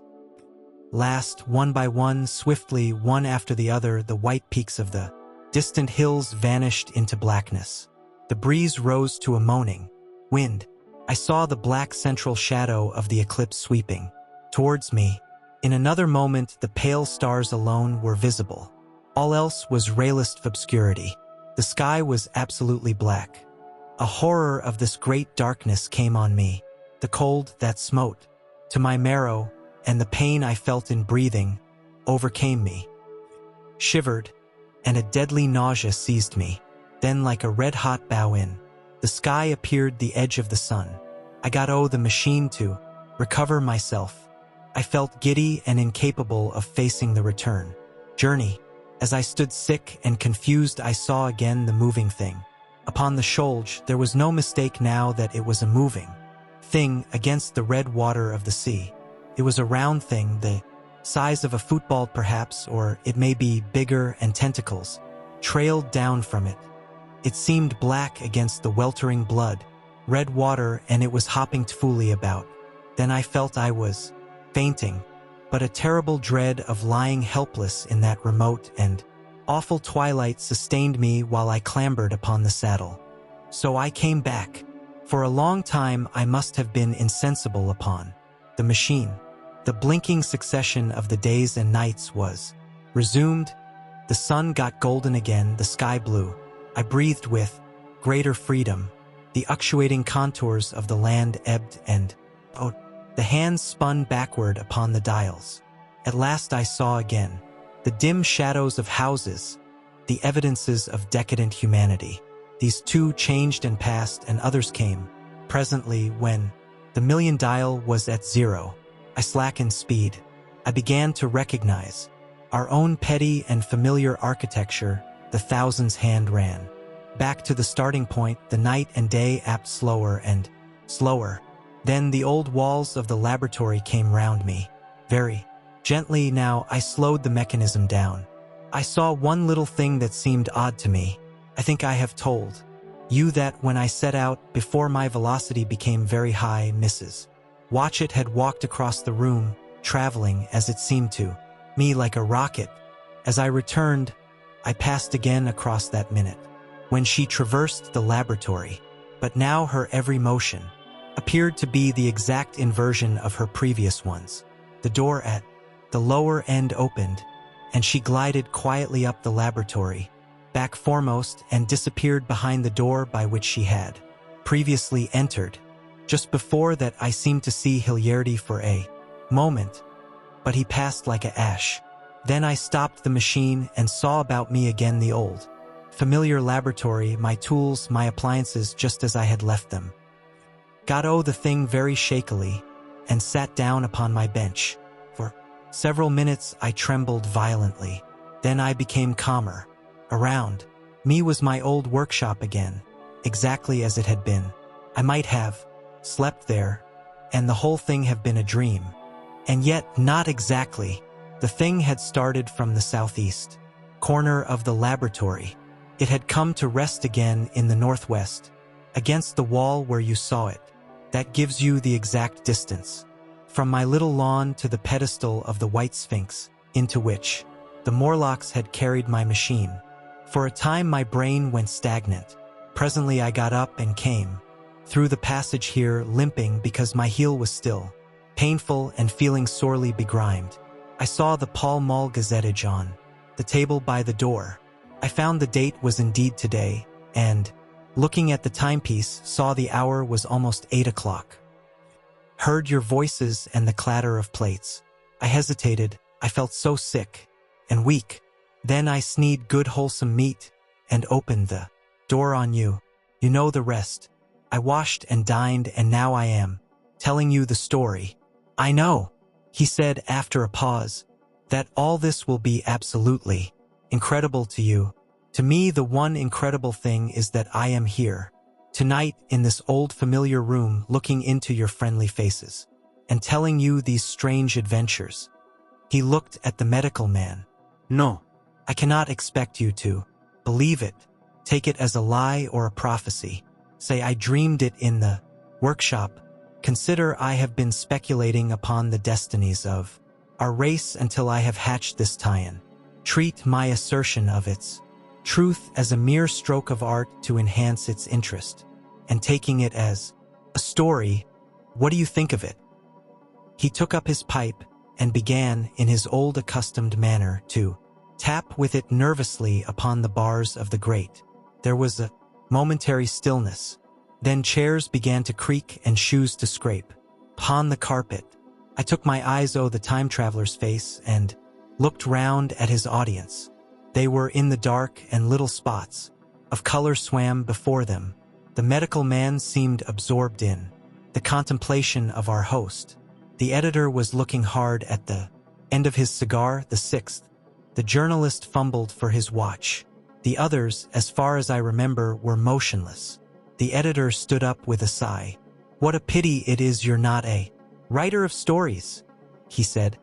Last, one by one, swiftly, one after the other, the white peaks of the distant hills vanished into blackness. The breeze rose to a moaning wind. I saw the black central shadow of the eclipse sweeping towards me. In another moment, the pale stars alone were visible. All else was rayless obscurity. The sky was absolutely black. A horror of this great darkness came on me. The cold that smote to my marrow and the pain I felt in breathing overcame me. Shivered, and a deadly nausea seized me. Then, like a red-hot bow-in, the sky appeared the edge of the sun. I got the machine to recover myself. I felt giddy and incapable of facing the return journey. As I stood sick and confused, I saw again the moving thing. Upon the shoalge, there was no mistake now that it was a moving thing against the red water of the sea. It was a round thing, the size of a football perhaps, or it may be bigger, and tentacles trailed down from it. It seemed black against the weltering blood, red water, and it was hopping fully about. Then I felt I was fainting, but a terrible dread of lying helpless in that remote and awful twilight sustained me while I clambered upon the saddle. So I came back. For a long time I must have been insensible upon the machine. The blinking succession of the days and nights was resumed. The sun got golden again, the sky blue. I breathed with greater freedom. The actuating contours of the land ebbed and the hands spun backward upon the dials. At last I saw again the dim shadows of houses, the evidences of decadent humanity. These two changed and passed, and others came. Presently, when the million dial was at 0, I slackened speed. I began to recognize our own petty and familiar architecture. The thousands hand ran back to the starting point, the night and day apt slower and slower. Then the old walls of the laboratory came round me. Very gently now I slowed the mechanism down. I saw one little thing that seemed odd to me. I think I have told you that when I set out, before my velocity became very high, Mrs. Watchett had walked across the room, traveling, as it seemed to me, like a rocket. As I returned, I passed again across that minute, when she traversed the laboratory. But now her every motion appeared to be the exact inversion of her previous ones. The door at the lower end opened, and she glided quietly up the laboratory, back foremost, and disappeared behind the door by which she had previously entered. Just before that I seemed to see Hilliardy for a moment, but he passed like a ash. Then I stopped the machine and saw about me again the old, familiar laboratory, my tools, my appliances, just as I had left them. Got the thing very shakily, and sat down upon my bench. For several minutes I trembled violently. Then I became calmer. Around me was my old workshop again, exactly as it had been. I might have slept there, and the whole thing have been a dream. And yet, not exactly. The thing had started from the southeast corner of the laboratory. It had come to rest again in the northwest, against the wall where you saw it. That gives you the exact distance from my little lawn to the pedestal of the White Sphinx, into which the Morlocks had carried my machine. For a time my brain went stagnant. Presently I got up and came through the passage here, limping because my heel was still painful and feeling sorely begrimed. I saw the Pall Mall Gazettage on the table by the door. I found the date was indeed today, and, looking at the timepiece, saw the hour was almost 8 o'clock. Heard your voices and the clatter of plates. I hesitated. I felt so sick and weak. Then I sneed good wholesome meat and opened the door on you. You know the rest. I washed and dined, and now I am telling you the story. I know, he said after a pause, that all this will be absolutely incredible to you. To me, the one incredible thing is that I am here, tonight, in this old familiar room, looking into your friendly faces, and telling you these strange adventures. He looked at the medical man. No, I cannot expect you to believe it. Take it as a lie or a prophecy. Say I dreamed it in the workshop. Consider I have been speculating upon the destinies of our race until I have hatched this tie-in. Treat my assertion of its truth as a mere stroke of art to enhance its interest, and taking it as a story, what do you think of it? He took up his pipe and began, in his old accustomed manner, to tap with it nervously upon the bars of the grate. There was a momentary stillness. Then chairs began to creak and shoes to scrape upon the carpet. I took my eyes off the time traveler's face and looked round at his audience. They were in the dark, and little spots of color swam before them. The medical man seemed absorbed in the contemplation of our host. The editor was looking hard at the end of his cigar. The sixth, the journalist, fumbled for his watch. The others, as far as I remember, were motionless. The editor stood up with a sigh. What a pity it is you're not a writer of stories, he said,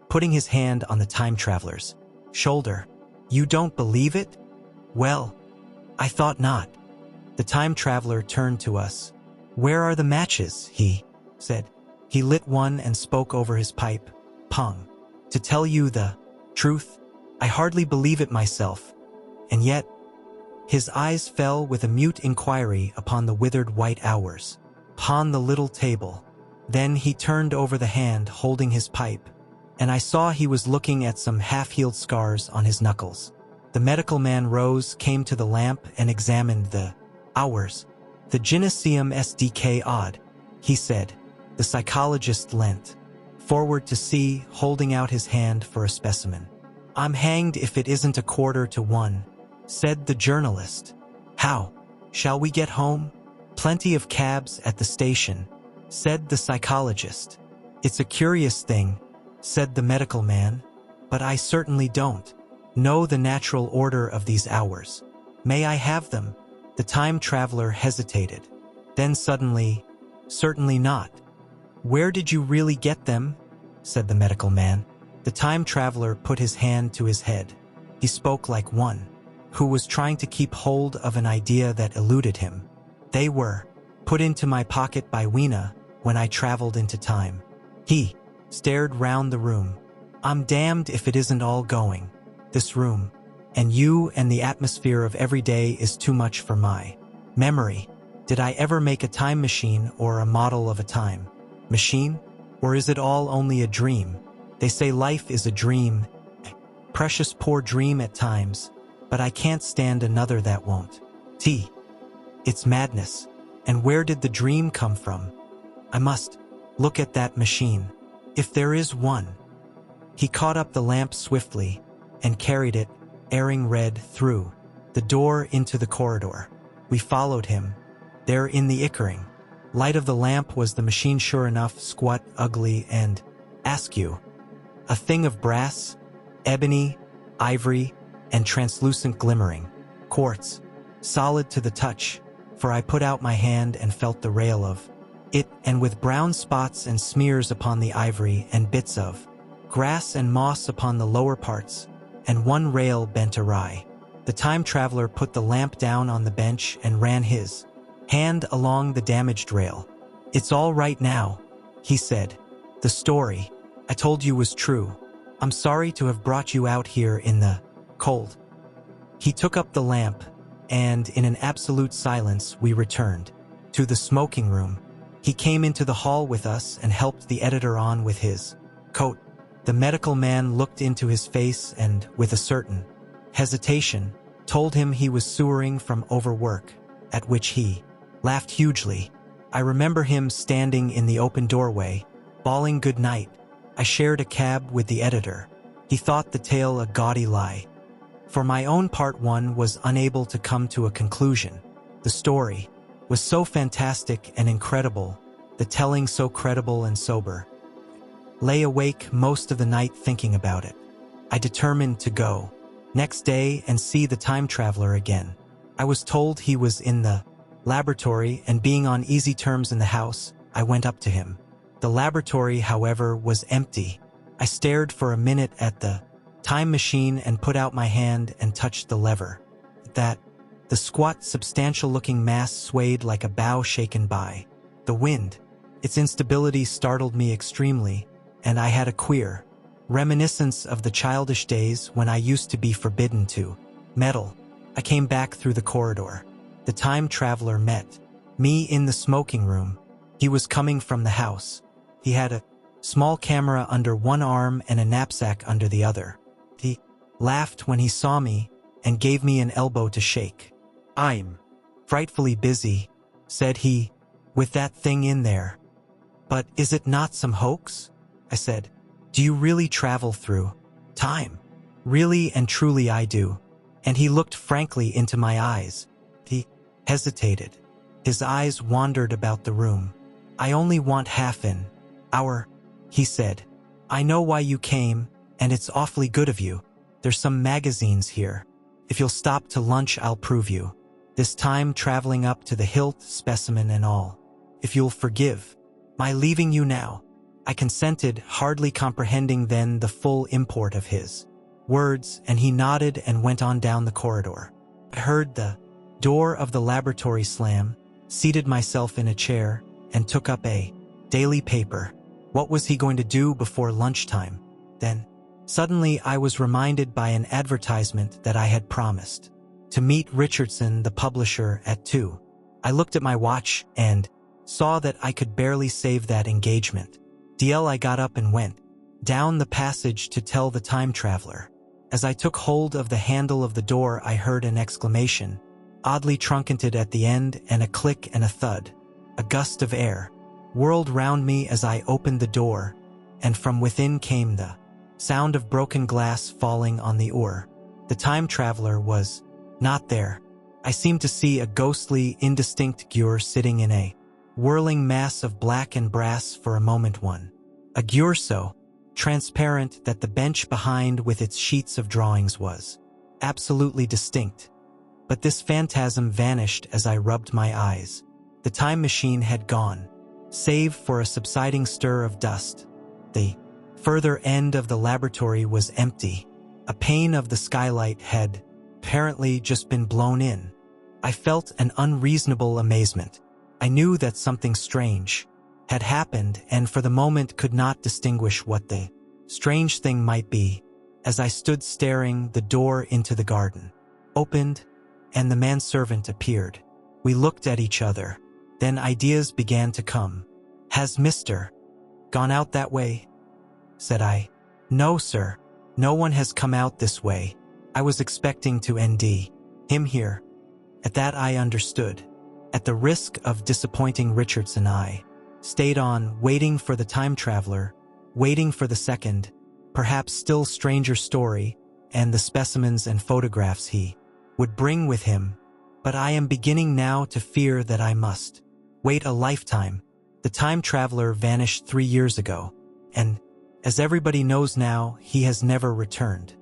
putting his hand on the time traveler's shoulder. You don't believe it? Well, I thought not. The time traveler turned to us. Where are the matches? He said. He lit one and spoke over his pipe. Pong. To tell you the truth, I hardly believe it myself. And yet, his eyes fell with a mute inquiry upon the withered white hours, upon the little table. Then he turned over the hand holding his pipe, and I saw he was looking at some half-healed scars on his knuckles. The medical man rose, came to the lamp, and examined the hours. The Gynecium SDK odd, he said. The psychologist leant forward to see, holding out his hand for a specimen. I'm hanged if it isn't 1:15, said the journalist. How? Shall we get home? Plenty of cabs at the station, said the psychologist. It's a curious thing, said the medical man, but I certainly don't know the natural order of these hours. May I have them? The time traveler hesitated. Then suddenly, certainly not. Where did you really get them? Said the medical man. The time traveler put his hand to his head. He spoke like one who was trying to keep hold of an idea that eluded him. They were put into my pocket by Weena when I traveled into time. He stared round the room. I'm damned if it isn't all going. This room, and you and the atmosphere of every day is too much for my memory. Did I ever make a time machine or a model of a time machine? Or is it all only a dream? They say life is a dream, precious poor dream at times, but I can't stand another that won't. It's madness. And where did the dream come from? I must look at that machine. If there is one. He caught up the lamp swiftly and carried it, airing red, through the door into the corridor. We followed him. There in the Ickering light of the lamp was the machine, sure enough, squat, ugly, and askew. A thing of brass, ebony, ivory, and translucent glimmering. Quartz, solid to the touch, for I put out my hand and felt the rail of it, and with brown spots and smears upon the ivory and bits of grass and moss upon the lower parts, and one rail bent awry. The time traveler put the lamp down on the bench and ran his hand along the damaged rail. It's all right now, he said. The story I told you was true. I'm sorry to have brought you out here in the cold. He took up the lamp, and in an absolute silence we returned to the smoking room. He came into the hall with us and helped the editor on with his coat. The medical man looked into his face and, with a certain hesitation, told him he was sewering from overwork, at which he laughed hugely. I remember him standing in the open doorway, bawling good night. I shared a cab with the editor. He thought the tale a gaudy lie. For my own part, one was unable to come to a conclusion. The story was so fantastic and incredible, the telling so credible and sober. Lay awake most of the night thinking about it. I determined to go next day and see the time traveler again. I was told he was in the laboratory, and being on easy terms in the house, I went up to him. The laboratory, however, was empty. I stared for a minute at the time machine and put out my hand and touched the lever. The squat, substantial-looking mass swayed like a bough shaken by the wind. Its instability startled me extremely, and I had a queer reminiscence of the childish days when I used to be forbidden to meddle. I came back through the corridor. The time traveler met me in the smoking room. He was coming from the house. He had a small camera under one arm and a knapsack under the other. He laughed when he saw me and gave me an elbow to shake. I'm frightfully busy, said he, with that thing in there. But is it not some hoax? I said. Do you really travel through time? Really and truly I do. And he looked frankly into my eyes. He hesitated. His eyes wandered about the room. I only want half an hour, he said. I know why you came, and it's awfully good of you. There's some magazines here. If you'll stop to lunch, I'll prove you. This time traveling up to the hilt, specimen and all. If you'll forgive my leaving you now. I consented, hardly comprehending then the full import of his words, and he nodded and went on down the corridor. I heard the door of the laboratory slam, seated myself in a chair, and took up a daily paper. What was he going to do before lunchtime? Then, suddenly I was reminded by an advertisement that I had promised to meet Richardson, the publisher, at 2. I looked at my watch and saw that I could barely save that engagement. I got up and went down the passage to tell the time traveler. As I took hold of the handle of the door, I heard an exclamation, oddly truncated at the end, and a click and a thud. A gust of air whirled round me as I opened the door, and from within came the sound of broken glass falling on the oar. The time traveler was not there. I seemed to see a ghostly, indistinct Gyur sitting in a whirling mass of black and brass for a moment one. A Gyur so transparent that the bench behind with its sheets of drawings was absolutely distinct. But this phantasm vanished as I rubbed my eyes. The time machine had gone, save for a subsiding stir of dust. The further end of the laboratory was empty. A pane of the skylight had apparently just been blown in. I felt an unreasonable amazement. I knew that something strange had happened and for the moment could not distinguish what the strange thing might be. As I stood staring, the door into the garden opened and the manservant appeared. We looked at each other. Then ideas began to come. "Has Mr. gone out that way?" said I. "No, sir. No one has come out this way. I was expecting to ND him here." At that I understood. At the risk of disappointing Richardson, I stayed on, waiting for the time traveler, waiting for the second, perhaps still stranger story, and the specimens and photographs he would bring with him. But I am beginning now to fear that I must wait a lifetime. The time traveler vanished 3 years ago, and as everybody knows now, he has never returned.